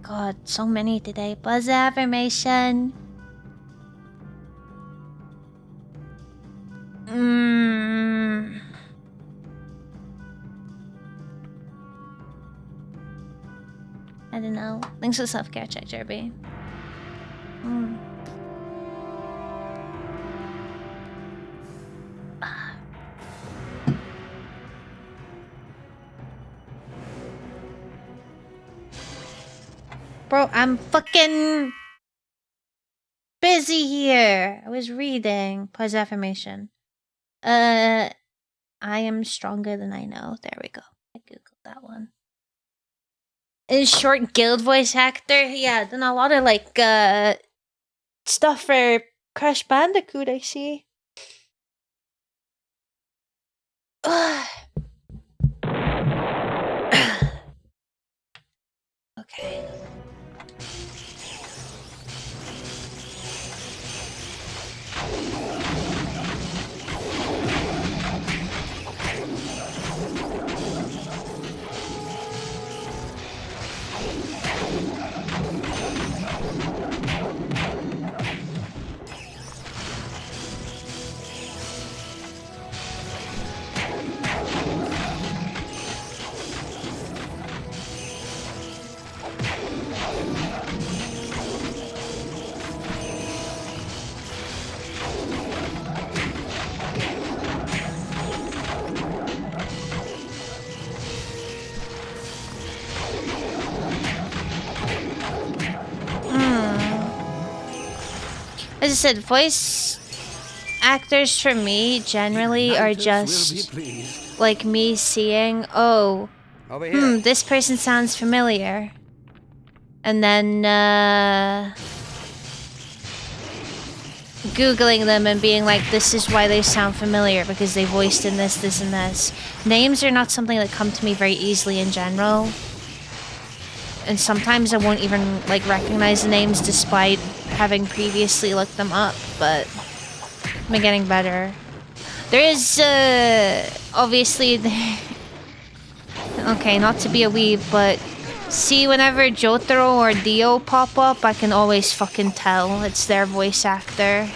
God, so many today. Buzz affirmation. I don't know. Thanks for self-care check, Jerby. Bro, I'm fucking busy here. I was reading. Pause affirmation. I am stronger than I know. There we go. I googled that one. In short, guild voice actor. Yeah, done a lot of like stuff for Crash Bandicoot. I see. Ugh. Okay. As I said, voice actors for me generally are just like me seeing, oh, Over here. this person sounds familiar. And then Googling them and being like, this is why they sound familiar, because they voiced in this, this, and this. Names are not something that come to me very easily in general. And sometimes I won't even like recognize the names despite having previously looked them up, but I'm getting better. There is obviously okay, not to be a weeb, but see, whenever Jotaro or Dio pop up, I can always fucking tell it's their voice actor.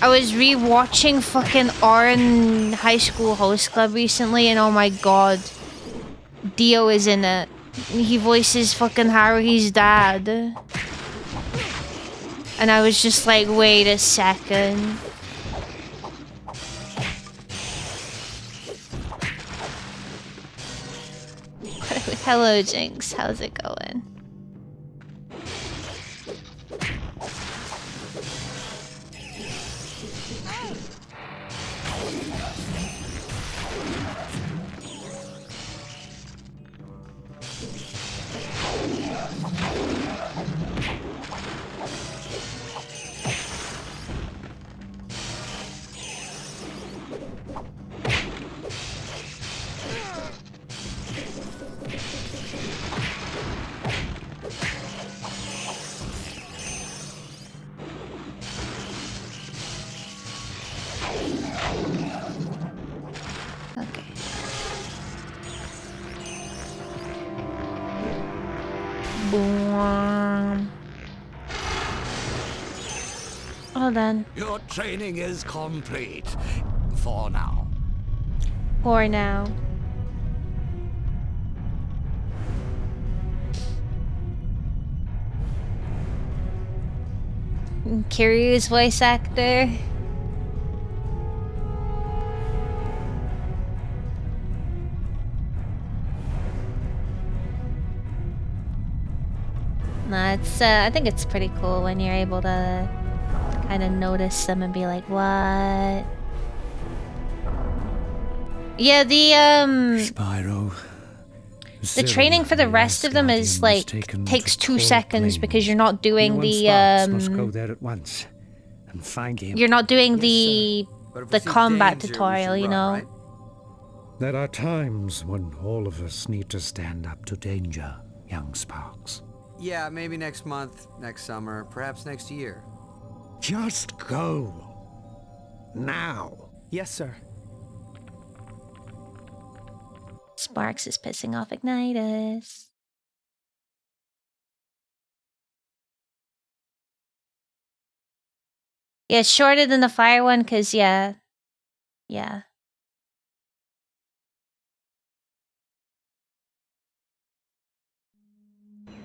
I was re-watching fucking Oran High School Host Club recently, and oh my god, Dio is in it. He voices fucking Haruhi's dad. And I was just like, wait a second. Hello, Jinx. How's it going? Hold on. Your training is complete. For now. For now. Kiryu's voice actor. No, it's I think it's pretty cool when you're able to kind of notice them and be like, what? Yeah, the Spyro. the training for the rest of them is like takes 2 seconds because you're not doing must go there at once and find him. you're not doing But if we the see combat danger, we tutorial, should you run, know. right? There are times when all of us need to stand up to danger, young Sparks. Yeah, maybe next month, next summer, perhaps next year. Just go. Now. Yes, sir. Sparks is pissing off Ignitus. Yeah, it's shorter than the fire one, cause yeah.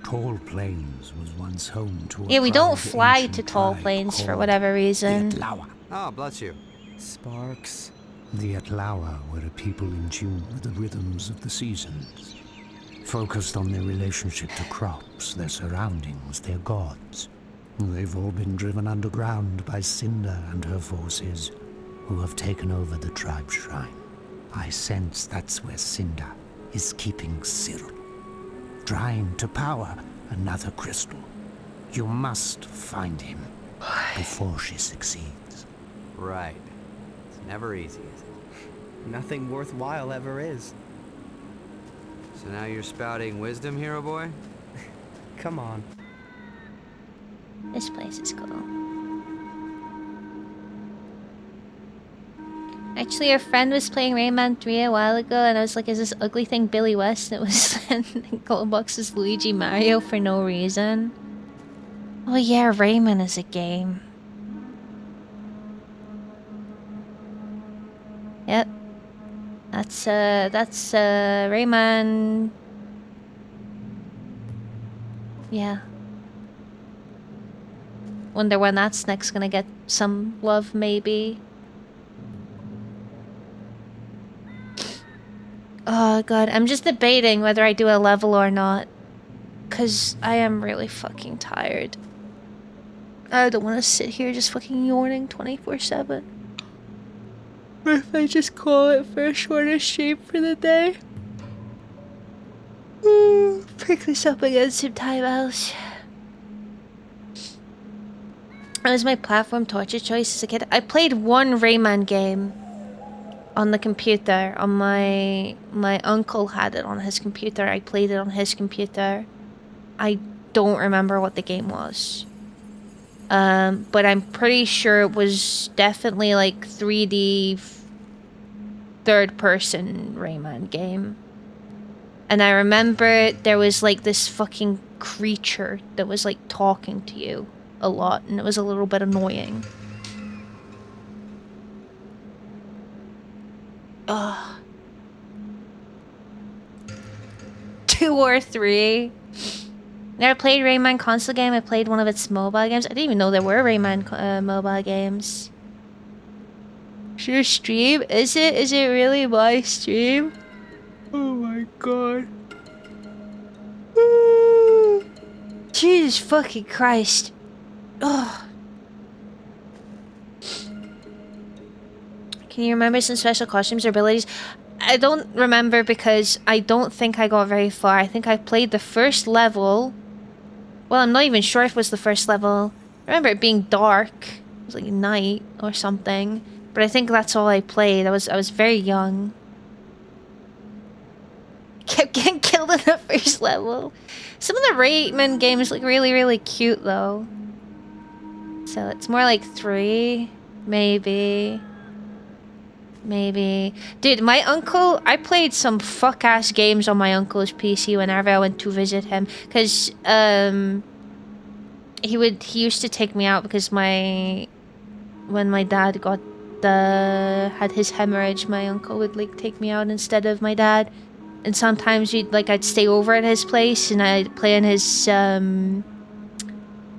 Tall Plains was once home to a Yeah, we don't proud fly ancient to Tall tribe Plains for called whatever the reason. Atlawa. Oh, bless you. Sparks. The Atlawa were a people in tune with the rhythms of the seasons. Focused on their relationship to crops, their surroundings, their gods. They've all been driven underground by Cinder and her forces, who have taken over the tribe shrine. I sense that's where Cinder is keeping Cyril, trying to power another crystal. You must find him before she succeeds. Right. It's never easy, is it? Nothing worthwhile ever is. So now you're spouting wisdom, hero boy? Come on. This place is cool. Actually, our friend was playing Rayman 3 a while ago, and I was like, is this ugly thing Billy West? And it was Goldbox was Luigi Mario for no reason. Oh yeah, Rayman is a game. Yep. That's Rayman. Yeah. Wonder when that's next gonna get some love, maybe. Oh god, I'm just debating whether I do a level or not. 'Cause I am really fucking tired. I don't want to sit here just fucking yawning 24/7. Or if I just call it for a shorter stream for the day. Pick this up against some time else. That was my platform torture choice as a kid. I played one Rayman game on the computer. On my uncle had it on his computer. I played it on his computer. I don't remember what the game was. But I'm pretty sure it was definitely like 3D third-person Rayman game. And I remember there was like this fucking creature that was like talking to you a lot, and it was a little bit annoying. Ugh. 2 or 3. Never played Rayman console game. I played one of its mobile games. I didn't even know there were Rayman mobile games. Should I stream? Is it? Is it really my stream? Oh my god. Jesus fucking Christ. Ugh. Can you remember some special costumes or abilities? I don't remember because I don't think I got very far. I think I played the first level. Well, I'm not even sure if it was the first level. I remember it being dark. It was like night or something. But I think that's all I played. I was very young. Kept getting killed in the first level. Some of the Rayman games look really, really cute though. So it's more like 3, maybe. Maybe. Dude, my uncle, I played some fuck-ass games on my uncle's PC whenever I went to visit him. Because, he used to take me out because when my dad had his hemorrhage, my uncle would, like, take me out instead of my dad. And sometimes I'd stay over at his place and I'd play on his,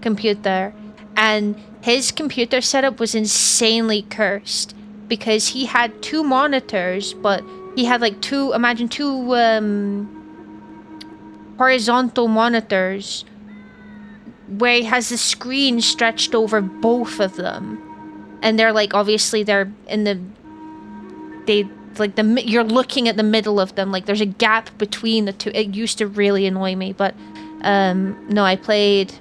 computer. And his computer setup was insanely cursed. Because he had 2 monitors, but he had like two horizontal monitors where he has the screen stretched over both of them. And they're like, obviously they're in you're looking at the middle of them, like there's a gap between the two. It used to really annoy me, but no, I played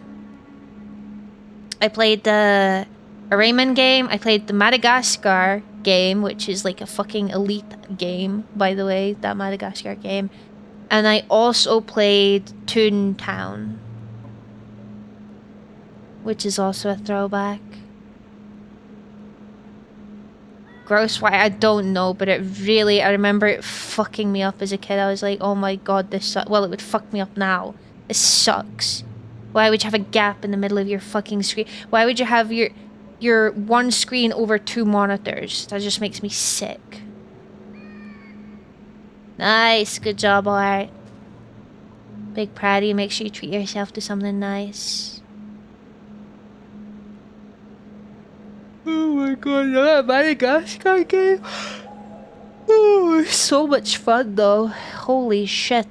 the Rayman game. I played the Madagascar game, which is like a fucking elite game, by the way, that Madagascar game. And I also played Toontown, which is also a throwback. Gross, why? I don't know, but I remember it fucking me up as a kid. I was like, oh my god, this sucks. Well, it would fuck me up now. This sucks. Why would you have a gap in the middle of your fucking screen? Why would you have your one screen over 2 monitors? That just makes me sick. Nice, good job, Art. Big proud of you. Make sure you treat yourself to something nice. Oh my god, that Madagascar game. Oh, it was so much fun though. Holy shit.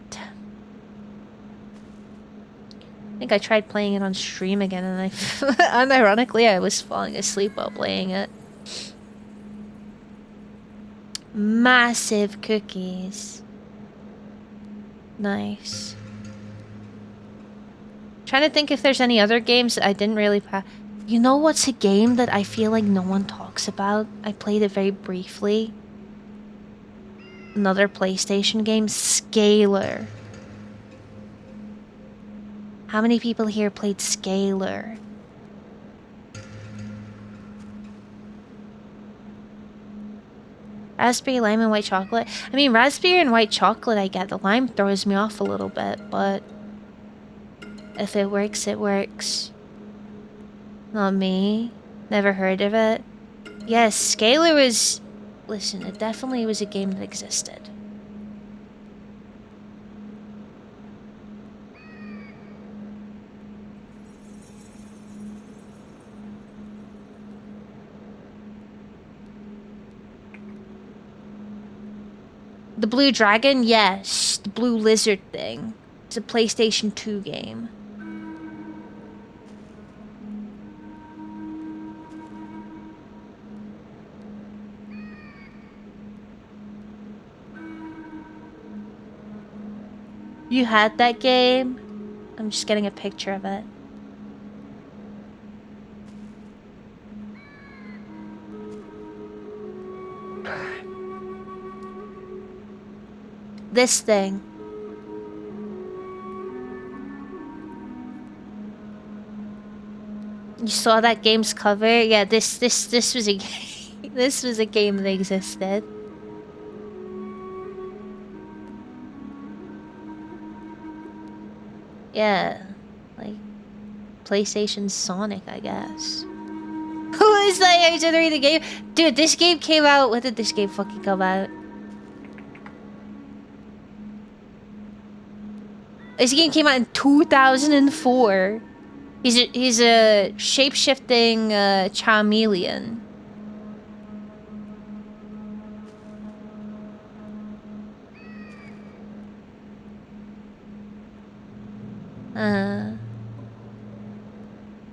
I think I tried playing it on stream again and unironically I was falling asleep while playing it. Massive cookies. Nice. Trying to think if there's any other games that I didn't really You know what's a game that I feel like no one talks about? I played it very briefly. Another PlayStation game, Scalar. How many people here played Scalar? Raspberry, lime, and white chocolate. I mean, raspberry and white chocolate I get. The lime throws me off a little bit, but if it works, it works. Not me. Never heard of it. Yes, Scalar was... Listen, it definitely was a game that existed. The Blue Dragon? Yes. The Blue Lizard thing. It's a PlayStation 2 game. You had that game? I'm just getting a picture of it. This thing. You saw that game's cover? Yeah, this was a this was a game that existed. Yeah, like PlayStation Sonic, I guess. Who is that? I should read the game. Dude, this game came out. When did this game fucking come out? This game came out in 2004. He's a shape-shifting chameleon.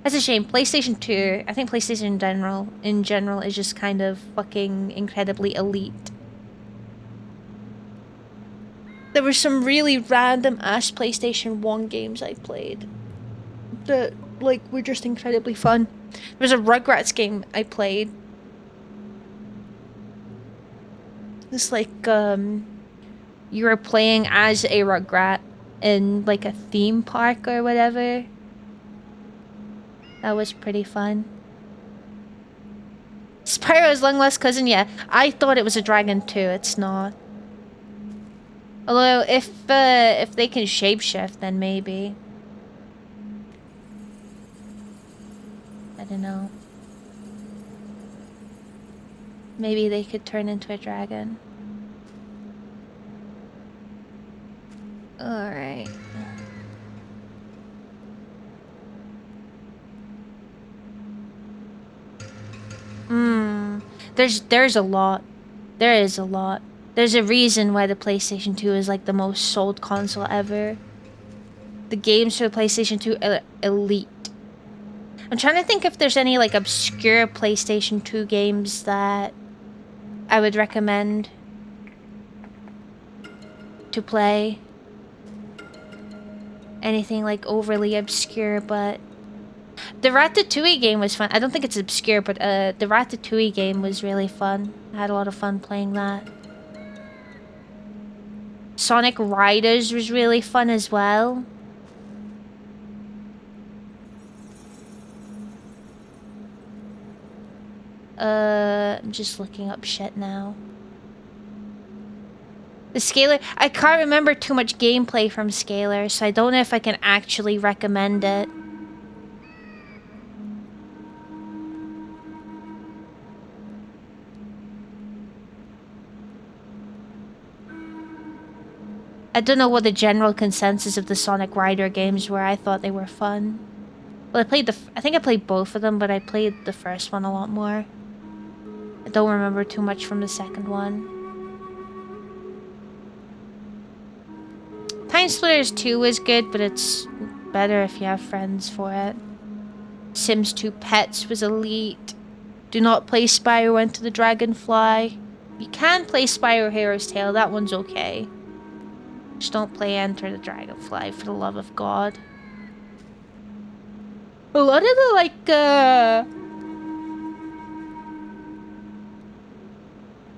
That's a shame. PlayStation 2, I think PlayStation in general is just kind of fucking incredibly elite. There were some really random ass PlayStation 1 games I played that like were just incredibly fun. There was a Rugrats game I played. It's like you were playing as a Rugrat in like a theme park or whatever. That was pretty fun. Spyro's long lost cousin, yeah. I thought it was a dragon too. It's not. Although if they can shapeshift, then maybe. I don't know. Maybe they could turn into a dragon. Alright. There's a lot. There is a lot. There's a reason why the PlayStation 2 is like the most sold console ever. The games for the PlayStation 2 are elite. I'm trying to think if there's any like obscure PlayStation 2 games that I would recommend to play. Anything like overly obscure, but the Ratatouille game was fun. I don't think it's obscure, but the Ratatouille game was really fun. I had a lot of fun playing that. Sonic Riders was really fun as well. I'm just looking up shit now. The Scalar, I can't remember too much gameplay from Scalar, so I don't know if I can actually recommend it. I don't know what the general consensus of the Sonic Rider games were. I thought they were fun. Well, I think I played both of them, but I played the first one a lot more. I don't remember too much from the second one. Time Splitters 2 was good, but it's better if you have friends for it. Sims 2 Pets was elite. Do not play Spyro Enter the Dragonfly. You can play Spyro Hero's Tale, that one's okay. Just don't play Enter the Dragonfly, for the love of God. A lot of the, like,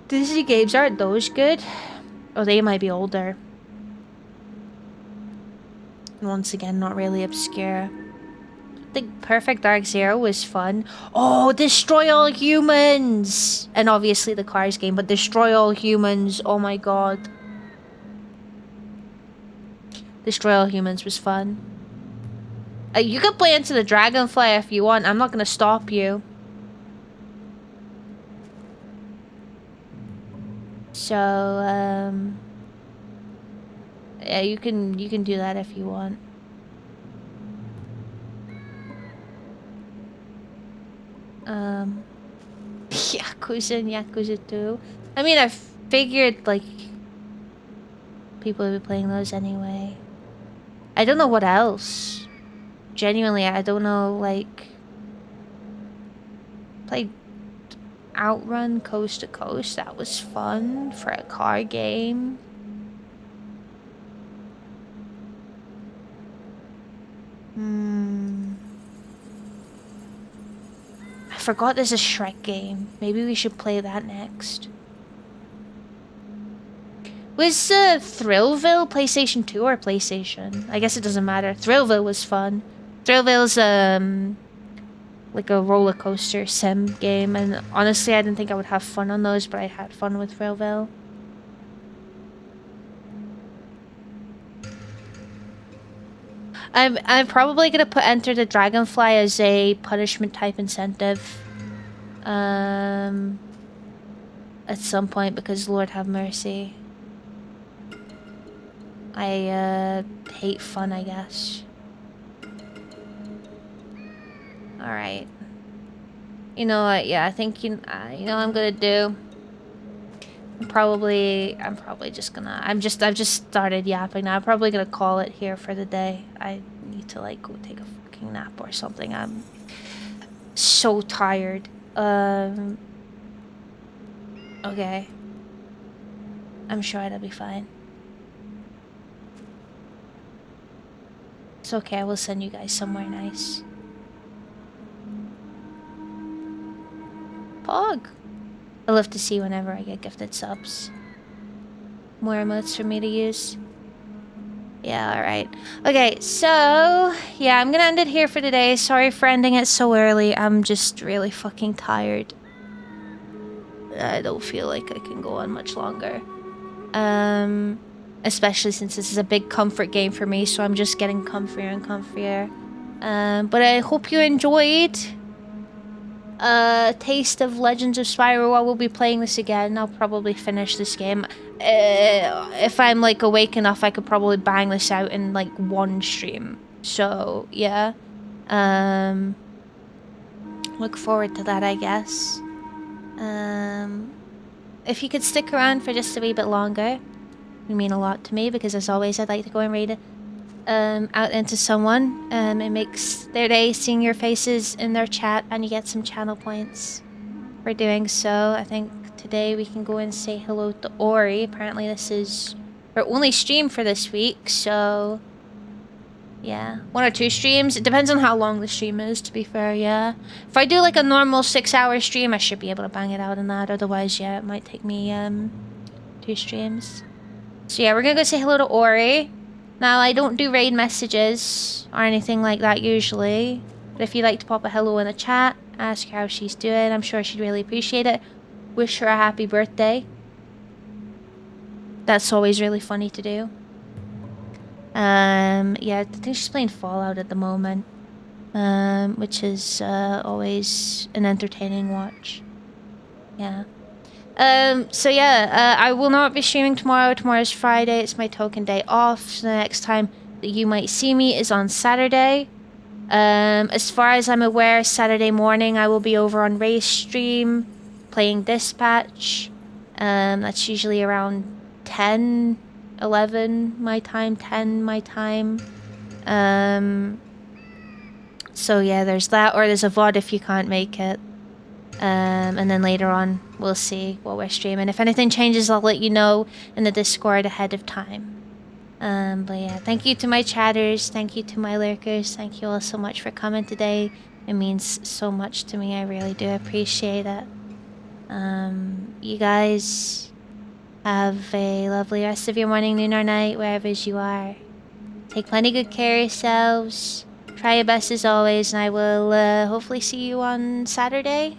Disney games aren't those good. Oh, they might be older. Once again, not really obscure. I think Perfect Dark Zero was fun. Oh, Destroy All Humans! And obviously the Cars game, but Destroy All Humans, oh my god. Destroy All Humans was fun. You can play Into the Dragonfly if you want. I'm not gonna stop you. So, yeah, you can do that if you want. Yakuza and Yakuza 2. I mean, I figured, like, people would be playing those anyway. I don't know what else. Genuinely, I don't know, like... Played Outrun Coast to Coast. That was fun for a car game. forgot there's a Shrek game. Maybe we should play that next. Was Thrillville PlayStation 2 or PlayStation? I guess it doesn't matter. Thrillville was fun. Thrillville's like a roller coaster sim game, and honestly I didn't think I would have fun on those, but I had fun with Thrillville. I'm probably gonna put Enter the Dragonfly as a punishment type incentive. At some point, because Lord have mercy. I hate fun, I guess. Alright. You know what? Yeah, I think you know what I'm gonna do. I'm probably just gonna. I've just started yapping now. I'm probably gonna call it here for the day. I need to like go take a fucking nap or something. I'm so tired. Okay. I'm sure it'll be fine. It's okay. I will send you guys somewhere nice. Pog. I love to see whenever I get gifted subs. More emotes for me to use. Yeah, alright. Okay, so... yeah, I'm gonna end it here for today. Sorry for ending it so early. I'm just really fucking tired. I don't feel like I can go on much longer. Especially since this is a big comfort game for me, so I'm just getting comfier and comfier. But I hope you enjoyed... taste of Legends of Spyro. I will be playing this again. I'll probably finish this game. If I'm like awake enough, I could probably bang this out in like one stream. So yeah, look forward to that, I guess. If you could stick around for just a wee bit longer, it would mean a lot to me, because as always I'd like to go and raid it out into someone. It makes their day seeing your faces in their chat, and you get some channel points for doing so. I think today we can go and say hello to Ori. Apparently this is our only stream for this week, so yeah, 1 or 2 streams. It depends on how long the stream is, to be fair. Yeah, if I do like a normal 6-hour stream, I should be able to bang it out in that. Otherwise, yeah, it might take me 2 streams. So yeah, we're gonna go say hello to Ori. Now, I don't do raid messages or anything like that usually, but if you'd like to pop a hello in the chat, ask her how she's doing, I'm sure she'd really appreciate it. Wish her a happy birthday. That's always really funny to do. Yeah, I think she's playing Fallout at the moment, which is always an entertaining watch. Yeah. So yeah, I will not be streaming tomorrow. Tomorrow's Friday. It's my token day off. So the next time that you might see me is on Saturday. As far as I'm aware, Saturday morning I will be over on Ray's stream playing Dispatch. That's usually around 10, 11 my time, 10 my time. So yeah, there's that, or there's a VOD if you can't make it. And then later on, we'll see what we're streaming. If anything changes, I'll let you know in the Discord ahead of time. But yeah, thank you to my chatters, thank you to my lurkers, thank you all so much for coming today. It means so much to me, I really do appreciate it. You guys have a lovely rest of your morning, noon, or night, wherever you are. Take plenty good care of yourselves. Try your best as always, and I will hopefully see you on Saturday.